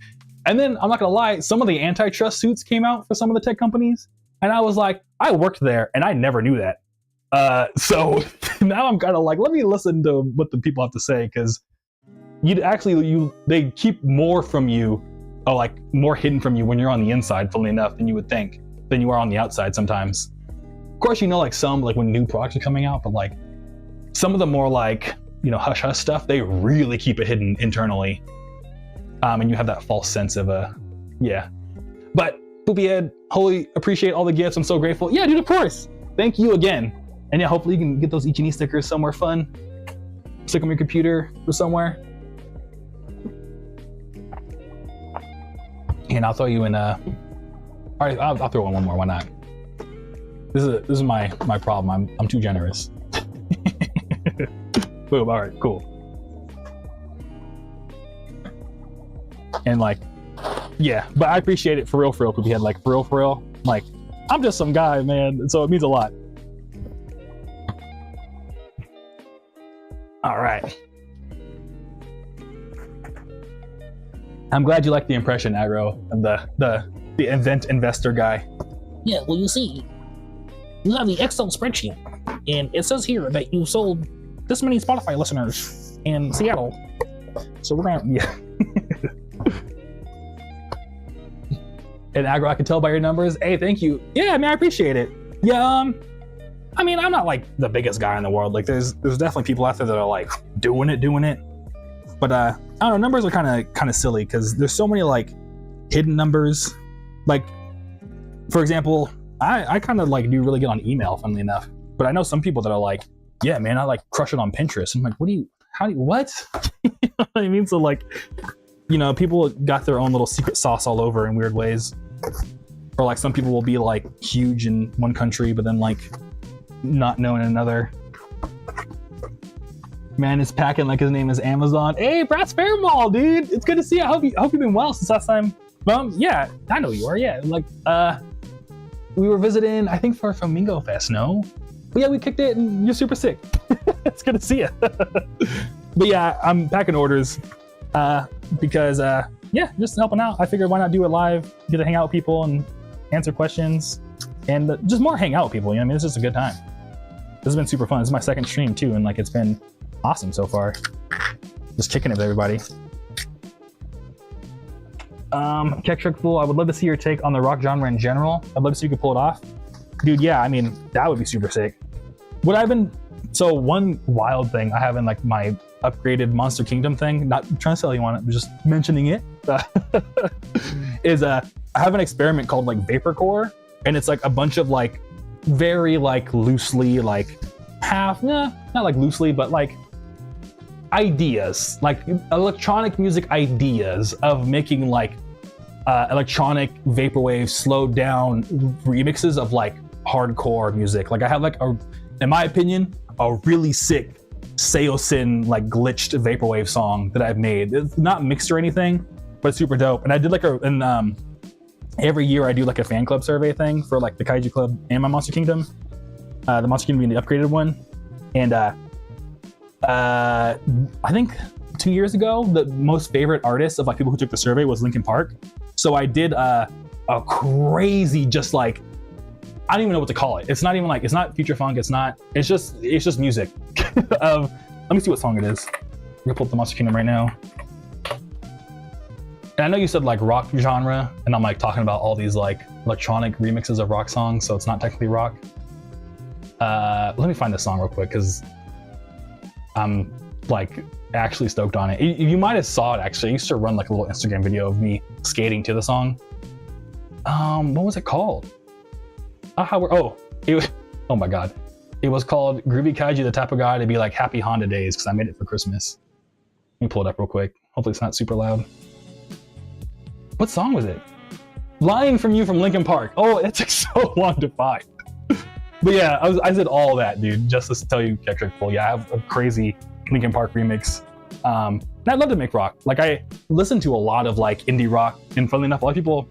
And then I'm not gonna lie, some of the antitrust suits came out for some of the tech companies, and I was like, I worked there, and I never knew that. So now I'm kind of like, let me listen to what the people have to say, because they keep more from you, or like more hidden from you when you're on the inside, funnily enough, than you would think, than you are on the outside sometimes. Of course, you know, like some, like when new products are coming out, but like some of the more like, you know, hush hush stuff, they really keep it hidden internally. And you have that false sense of yeah. But Poopy Head, holy, appreciate all the gifts. I'm so grateful. Yeah, dude, of course. Thank you again. And yeah, hopefully you can get those Ichi stickers somewhere fun. Stick them on your computer or somewhere. And I'll throw you in all right, I'll throw in one more, why not? This is my problem. I'm too generous. Boom, all right, cool. And like, yeah, but I appreciate it for real, because we had like for real, like, I'm just some guy, man, so it means a lot. All right. I'm glad you like the impression, Aggro, of the event investor guy. Yeah, well, you see, you have the Excel spreadsheet, and it says here that you sold this many Spotify listeners in Seattle. So we're gonna, yeah. And Aggro, I can tell by your numbers. Hey, thank you. Yeah, I mean, I appreciate it. Yeah, I mean, I'm not like the biggest guy in the world. Like, there's definitely people out there that are like doing it. But I don't know, numbers are kind of silly because there's so many like hidden numbers. Like, for example, I kind of like do really good on email, funnily enough. But I know some people that are like, yeah, man, I like crush it on Pinterest. I'm like, what? You know what I mean? So like, you know, people got their own little secret sauce all over in weird ways. Or like some people will be like huge in one country, but then like not known in another. Man is packing like his name is Amazon. Hey, Brass Fairmall, dude. It's good to see you. I hope you've been well since last time. Yeah, I know you are. Yeah, like we were visiting, I think, for Flamingo Fest. No, but yeah, we kicked it, and you're super sick. It's good to see you. But yeah, I'm packing orders because yeah, just helping out. I figured why not do it live, get to hang out with people and answer questions, and just more hang out with people. You know what I mean? It's just a good time. This has been super fun. This is my second stream too, and like it's been awesome so far. Just kicking it with everybody. Keck Trick Fool, I would love to see your take on the rock genre in general. I'd love to see if you could pull it off. Dude, yeah, I mean, that would be super sick. So one wild thing I have in like my upgraded Monster Kingdom thing, not trying to sell you on it, but just mentioning it, is I have an experiment called like Vaporcore, and it's like a bunch of like very like loosely like not like loosely, but like ideas, like electronic music ideas of making like electronic vaporwave slowed down remixes of like hardcore music. Like I have like in my opinion, a really sick Seosin like glitched vaporwave song that I've made. It's not mixed or anything, but it's super dope. And I did like every year I do like a fan club survey thing for like the Kaiju Club and my Monster Kingdom. The Monster Kingdom being the upgraded one. And I think 2 years ago, the most favorite artist of like people who took the survey was Linkin Park. So I did a crazy, just like, I don't even know what to call it. It's not even like, it's not future funk. It's just music of, let me see what song it is. I'm gonna pull up the Monster Kingdom right now. And I know you said like rock genre, and I'm like talking about all these like electronic remixes of rock songs, so it's not technically rock. Let me find this song real quick, because I'm like actually stoked on it. You might have saw it actually. I used to run like a little Instagram video of me skating to the song. What was it called? Oh my god. It was called Groovy Kaiju, the type of guy to be like Happy Honda Days, because I made it for Christmas. Let me pull it up real quick. Hopefully it's not super loud. What song was it? Lying from You from Linkin Park. Oh, it took so long to find. But yeah, I did all that, dude, just to tell you, Keck Trick Fool. Yeah, I have a crazy Linkin Park remix. And I'd love to make rock. Like, I listen to a lot of like indie rock, and funnily enough, a lot of people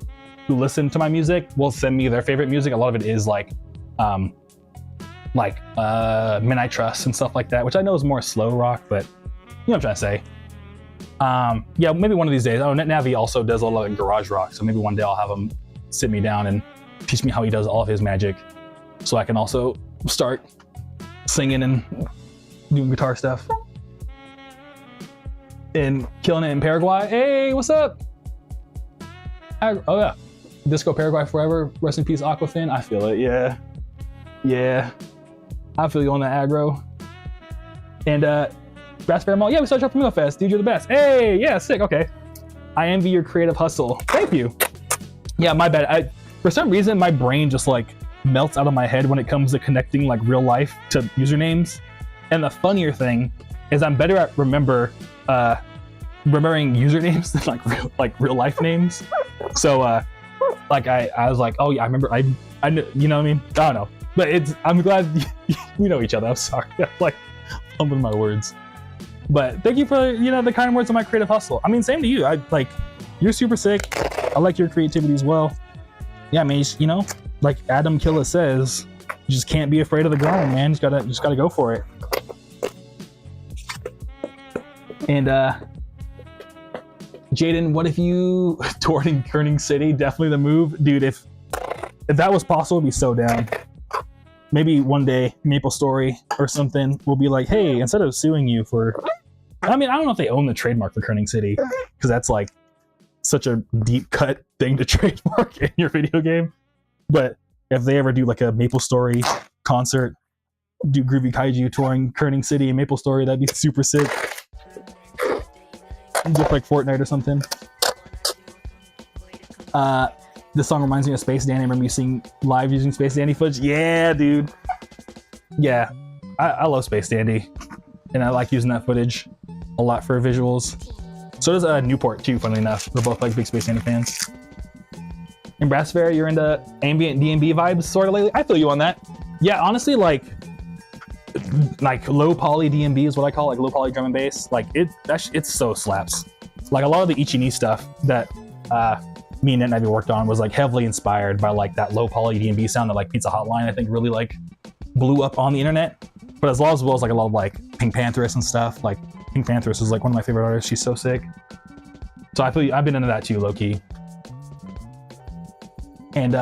who listen to my music will send me their favorite music. A lot of it is like Midnight Trust and stuff like that, which I know is more slow rock, but you know what I'm trying to say. Yeah, maybe one of these days. Oh, NetNavi also does a lot of garage rock, so maybe one day I'll have him sit me down and teach me how he does all of his magic, so I can also start singing and doing guitar stuff and killing it in Paraguay. Hey, what's up? Oh yeah, Disco Paraguay forever. Rest in peace, Aquafin. I feel it. Yeah. I feel you on that aggro. And Brass Fair Mall. Yeah, we started Drop Flamingo Fest. Dude, you're the best. Hey, yeah, sick. Okay. I envy your creative hustle. Thank you. Yeah, my bad. For some reason, my brain just like melts out of my head when it comes to connecting like real life to usernames. And the funnier thing is I'm better at remembering usernames than like real life names. So like I was like, oh yeah, I remember. I know, you know what I mean? I don't know, but I'm glad we know each other. I'm sorry, I'm like fumbling my words. But thank you for the kind words on my creative hustle. I mean, same to you. I like you're super sick. I like your creativity as well. Yeah, I mean, you know, like Adam Killa says, you just can't be afraid of the grown, man. Just gotta go for it. And Jaden, what if you toured in Kerning City? Definitely the move, dude. If that was possible, I'd be so down. Maybe one day Maple Story or something will be like, hey, instead of suing you for, I mean, I don't know if they own the trademark for Kerning City, because that's like such a deep cut thing to trademark in your video game. But if they ever do like a Maple Story concert, do Groovy Kaiju touring Kerning City and Maple Story, that'd be super sick. Just like Fortnite or something. This song reminds me of Space Dandy. I remember you seeing live using Space Dandy footage. Yeah, dude. Yeah, I love Space Dandy, and I like using that footage a lot for visuals. So does Newport too, funnily enough. We're both like big Space Dandy fans. In Brass Fair, you're into ambient D&B vibes sort of lately. I feel you on that. Yeah, honestly, like low poly D&B is what I call, like low poly drum and bass. Like it's so slaps. Like a lot of the Ichi stuff that me and Navi worked on was like heavily inspired by like that low poly D&B sound that like Pizza Hotline I think really like blew up on the internet. But as well as like a lot of like Pink Pantheress and stuff. Like Pink Pantheress is like one of my favorite artists. She's so sick. So I feel I've been into that too, low key. And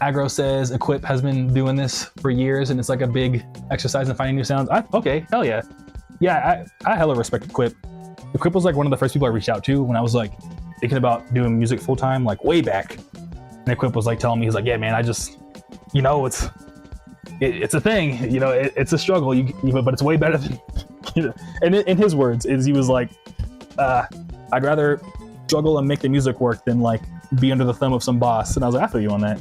Agro says Equip has been doing this for years, and it's like a big exercise in finding new sounds. Okay, hell yeah. Yeah, I hella respect Equip. Equip was like one of the first people I reached out to when I was like thinking about doing music full time, like way back. And Equip was like telling me, he's like, yeah, man, I just, you know, it's a thing, you know, it's a struggle, but it's way better than, you know. And in his words, is he was like, I'd rather struggle and make the music work than like be under the thumb of some boss. And I was like, I feel you on that.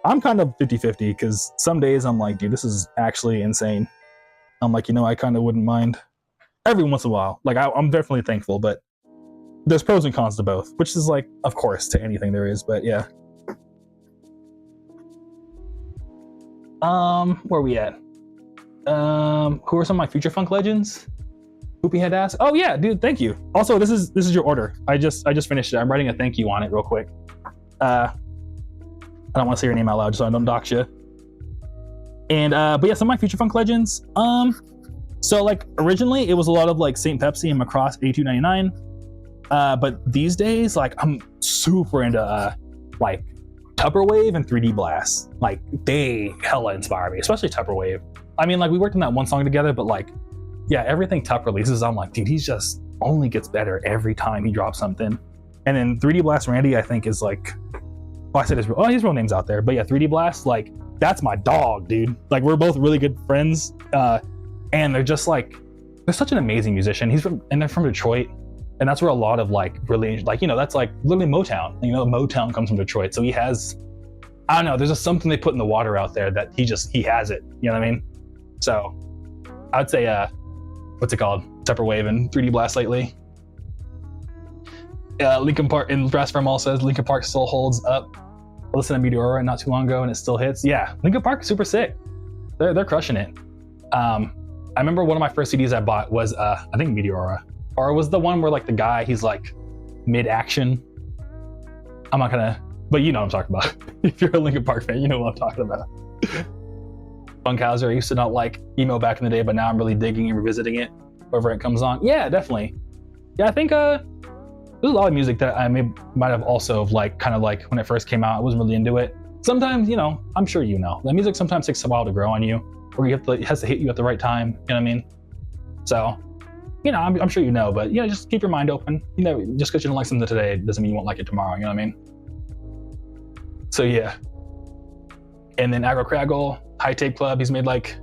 I'm kind of 50-50 because some days I'm like, dude, this is actually insane. I'm like, you know, I kind of wouldn't mind every once in a while. Like I'm definitely thankful, but there's pros and cons to both, which is like, of course, to anything there is, but yeah. Where are we at? Who are some of my future funk legends? Poopy Head asked. Oh yeah, dude, thank you. Also, this is your order. I just finished it. I'm writing a thank you on it real quick. I don't want to say your name out loud so I don't dox you. And but yeah, some of my future funk legends. So like originally it was a lot of like St. Pepsi and Macross 8299. But these days, like I'm super into like Tupperwave and 3D Blast. Like they hella inspire me, especially Tupperwave. I mean, like we worked on that one song together, but like, yeah, everything Tup releases, I'm like, dude, he just only gets better every time he drops something. And then 3D Blast Randy, I think is like, I said his real name's out there, but yeah, 3D Blast, like that's my dog, dude. Like we're both really good friends, and they're just like, they're such an amazing musician. They're from Detroit. And that's where a lot of like really, like, you know, that's like literally Motown. You know, Motown comes from Detroit. So he has, I don't know, there's just something they put in the water out there that he has it. You know what I mean? So I'd say, what's it called? Tupperwave and 3D Blast lately. Linkin Park, and Brass Farm says Linkin Park still holds up. I listened to Meteora not too long ago and it still hits. Yeah, Linkin Park is super sick. They're crushing it. I remember one of my first CDs I bought was, I think Meteora. Or was the one where like the guy, he's like mid-action. I'm not gonna, but you know what I'm talking about. If you're a Linkin Park fan, you know what I'm talking about. Funkhauser, I used to not like emo back in the day, but now I'm really digging and revisiting it wherever it comes on. Yeah, definitely. Yeah, I think there's a lot of music that I might have also like kind of like when it first came out, I wasn't really into it. Sometimes, you know, I'm sure you know, the music sometimes takes a while to grow on you, or it has to hit you at the right time. You know what I mean? So, you know, I'm sure you know, but you know, just keep your mind open. You know, just because you don't like something today doesn't mean you won't like it tomorrow. You know what I mean? So yeah. And then Agro Craggle, High Take Club, he's made like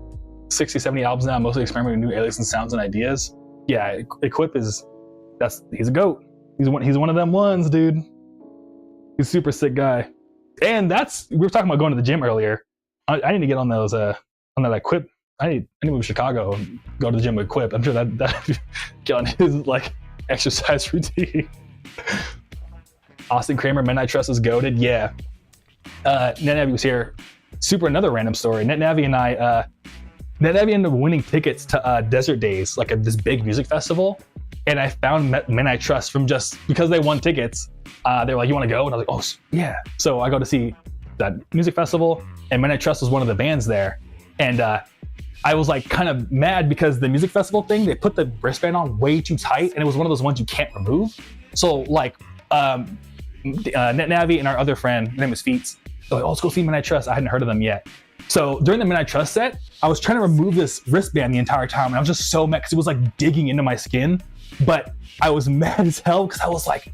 60, 70 albums now, mostly experimenting with new alias and sounds and ideas. Yeah, Equip he's a goat. He's one of them ones, dude. He's a super sick guy. And we were talking about going to the gym earlier. I need to get on those on that Equip. I need to move to Chicago and go to the gym with Equip. I'm sure that get on his like exercise routine. Austin Kramer, Midnight Trust is goated. Yeah. NetNavi was here. Super another random story. NetNavi and I, NetNavi ended up winning tickets to Desert Days, like this big music festival. and I found Men I Trust from just because they won tickets. They were like, "You want to go?" And I was like, "Oh yeah." So I go to see that music festival, and Men I Trust was one of the bands there, and I was like kind of mad because the music festival thing, they put the wristband on way too tight, and it was one of those ones you can't remove. So like NetNavi and our other friend, her name is Feats, they're like, "Oh, let's go see Men I Trust." I hadn't heard of them yet. So during the Men I Trust set, I was trying to remove this wristband the entire time, and I was just so mad because it was like digging into my skin. But I was mad as hell because I was like,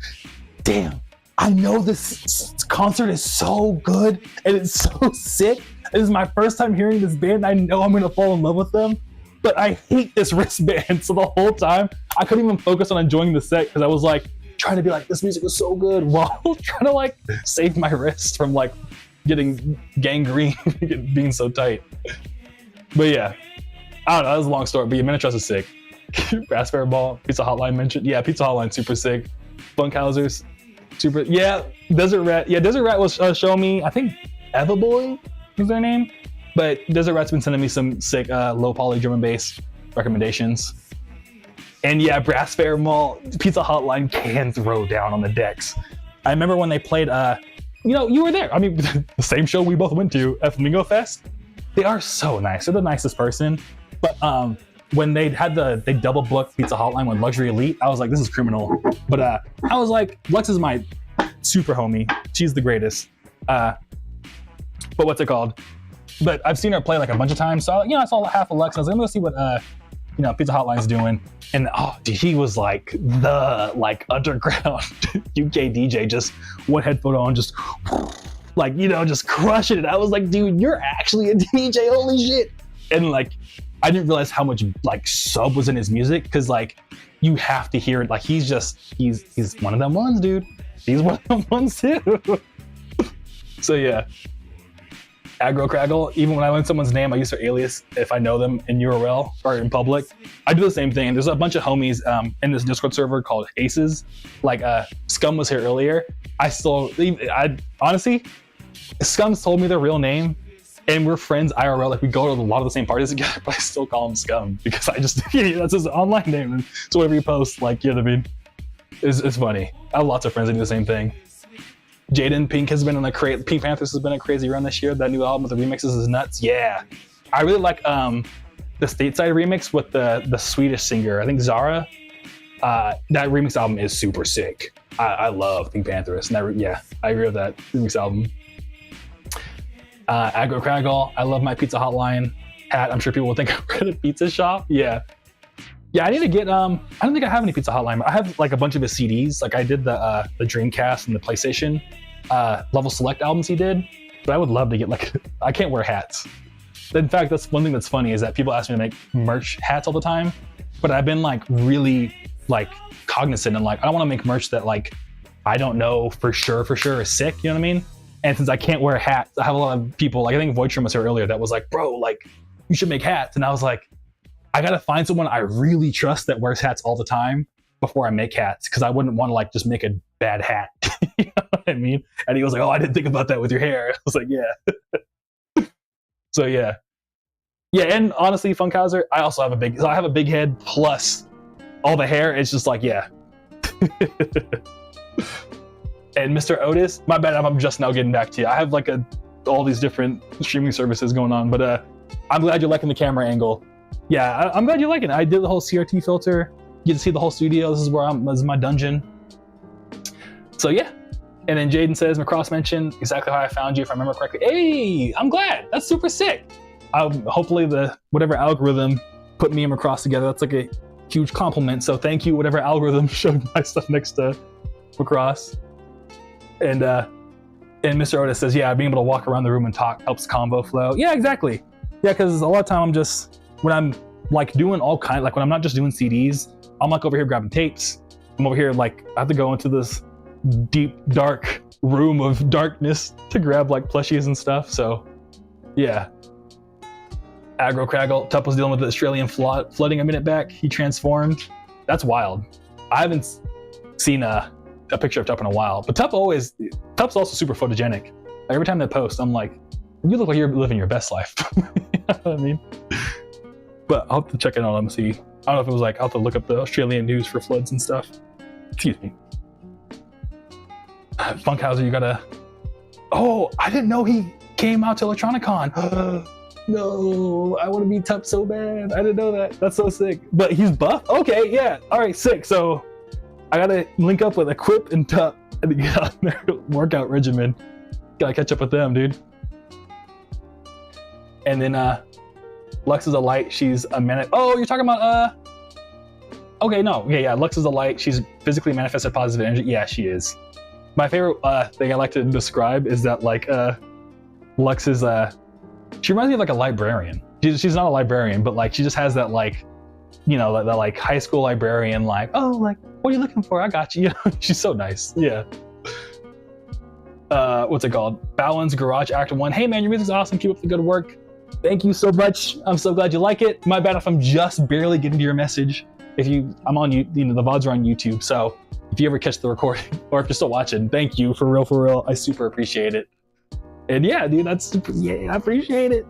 damn, I know this concert is so good and it's so sick. This is my first time hearing this band. I know I'm gonna fall in love with them, but I hate this wristband. So the whole time I couldn't even focus on enjoying the set because I was like trying to be like, this music was so good while trying to like save my wrist from like getting gangrene being so tight. But yeah, I don't know, that was a long story, but yeah, Men I Trust is sick. Aviscerall, Pizza Hotline mentioned. Yeah, Pizza Hotline super sick. Funkhauser's super. Yeah, Desert Rat. Yeah, Desert Rat was showing me, I think Eva Boy is their name, but Desert Rat's been sending me some sick low poly drum and bass recommendations. And yeah, Brass Fair Mall, Pizza Hotline can throw down on the decks. I remember when they played, you were there. I mean, the same show we both went to at Flamingo Fest. They are so nice. They're the nicest person. But when they double booked Pizza Hotline with Luxury Elite, I was like, this is criminal. But I was like, Lex is my super homie. She's the greatest. But what's it called? But I've seen her play like a bunch of times. So I saw half of Lex. I was like, I'm gonna see what Pizza Hotline's doing. And dude, he was like the underground UK DJ, just one headphone on, just just crushing it. I was like, dude, you're actually a DJ, holy shit. And like, I didn't realize how much like sub was in his music, because like you have to hear it. Like he's one of them ones, dude. He's one of them ones too. So yeah. Aggro Craggle, even when I learn someone's name, I use their alias if I know them in URL or in public. I do the same thing. There's a bunch of homies in this Discord server called Aces. Like Scum was here earlier. I honestly, Scum's told me their real name, and we're friends IRL. Like we go to a lot of the same parties together, but I still call him Scum because that's his online name. And so whenever you post, like, you know what I mean? It's funny. I have lots of friends that do the same thing. Jaden Pink has been Pink Panthers has been a crazy run this year. That new album with the remixes is nuts. Yeah, I really like the Stateside remix with the Swedish singer. I think Zara. That remix album is super sick. I love Pink Panthers. And I agree with that remix album. Aggro Craggle. I love my Pizza Hotline hat. I'm sure people will think we're at a pizza shop. Yeah, I need to get. I don't think I have any Pizza Hotline. I have like a bunch of his CDs. Like I did the Dreamcast and the PlayStation Level Select albums he did. But I would love to get I can't wear hats. In fact, that's one thing that's funny is that people ask me to make merch hats all the time. But I've been really cognizant and I don't want to make merch that I don't know for sure is sick. You know what I mean? And since I can't wear hats, I have a lot of people, I think Voitram was here earlier, that was like, bro, you should make hats. And I was like, I got to find someone I really trust that wears hats all the time before I make hats. Cause I wouldn't want to just make a bad hat. You know what I mean? And he was like, oh, I didn't think about that with your hair. I was like, yeah. So yeah. Yeah. And honestly, Funkhauser, I also have a big head plus all the hair. It's just yeah. And Mr. Otis, my bad, I'm just now getting back to you. I have all these different streaming services going on, but I'm glad you're liking the camera angle. Yeah, I'm glad you're liking it. I did the whole CRT filter. You get to see the whole studio. This is my dungeon. So yeah. And then Jaden says, Macross mentioned exactly how I found you, if I remember correctly. Hey, I'm glad. That's super sick. Hopefully whatever algorithm put me and Macross together, that's a huge compliment. So thank you, whatever algorithm showed my stuff next to Macross. And Mr. Otis says, yeah, being able to walk around the room and talk helps convo flow. Yeah, exactly. Yeah, because a lot of time when I'm doing all kinds, when I'm not just doing CDs, I'm over here grabbing tapes. I'm over here I have to go into this deep, dark room of darkness to grab plushies and stuff. So yeah. Aggro Craggle, Tup was dealing with the Australian flooding a minute back. He transformed. That's wild. I haven't seen a picture of Tup in a while, but Tup's also super photogenic. Every time they post, I'm like, you look like you're living your best life. You know what I mean? But I'll have to check in on him and see don't know if it was like, I'll have to look up the Australian news for floods and stuff. Excuse me. Funkhauser, you gotta... Oh, I didn't know he came out to Electronicon. No, I want to be Tup so bad. I didn't know that. That's so sick. But he's buff? Okay, yeah. All right, sick. So I gotta link up with Equip and Tup and get on their workout regimen. Gotta catch up with them, dude. And then Lux is a light. She's a Oh, you're talking about okay, no. Okay, yeah. Lux is a light. She's physically manifested positive energy. Yeah, she is. My favorite thing I like to describe is that like Lux is she reminds me of like a librarian. She's not a librarian, but like she just has that like, you know, that like high school librarian like, oh, like what are you looking for? I got you. She's so nice. Yeah. What's it called? Balance Garage Act 1. Hey man, your music's awesome. Keep up the good work. Thank you so much. I'm so glad you like it. My bad if I'm just barely getting to your message. I'm on you know, the VODs are on YouTube, so if you ever catch the recording or if you're still watching, thank you for real. I super appreciate it. And yeah, dude, I appreciate it.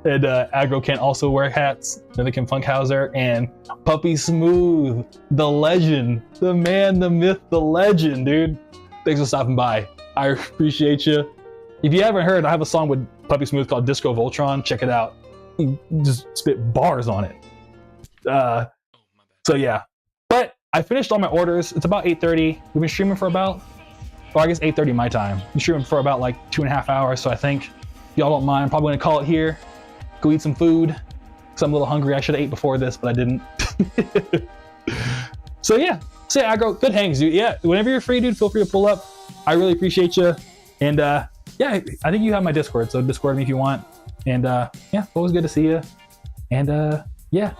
And Aggro can also wear hats. Then they can Funkhauser and Puppy Smooth, the legend, the man, the myth, the legend, dude. Thanks for stopping by. I appreciate you. If you haven't heard, I have a song with Puppy Smooth called Disco Voltron. Check it out. He just spit bars on it. So yeah. But I finished all my orders. It's about 8:30. We've been streaming for about, well, I guess 8:30 my time. We've been streaming for about like 2.5 hours. So I think y'all don't mind. I'm probably gonna call it here. Go eat some food. Cause I'm a little hungry. I should have ate before this, but I didn't. So yeah. So yeah, Aggro, good hangs, dude. Yeah. Whenever you're free, dude, feel free to pull up. I really appreciate you. And yeah, I think you have my Discord. So Discord me if you want. And yeah, always good to see you. And yeah,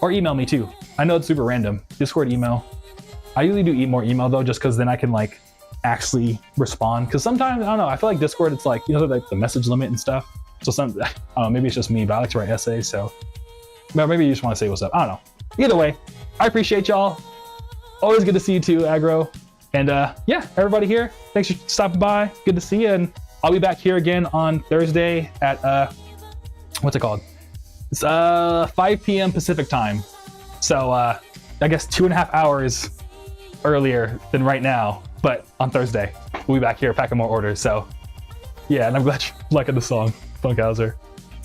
or email me too. I know it's super random. Discord, email. I usually do more email though, just because then I can like actually respond. Because sometimes, I don't know, I feel like Discord, it's like, you know, like the message limit and stuff. So I don't know, maybe it's just me, but I like to write essays. So maybe you just want to say what's up. I don't know. Either way, I appreciate y'all. Always good to see you too, Aggro. And yeah, everybody here, thanks for stopping by. Good to see you. And I'll be back here again on Thursday at, what's it called? It's 5 p.m. Pacific time. So I guess 2.5 hours earlier than right now, but on Thursday. We'll be back here packing more orders. So yeah, and I'm glad you're liking the song, Funkhauser.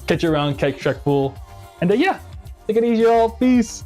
Catch you around, Cake Trek Fool. And yeah, take it easy, y'all. Peace.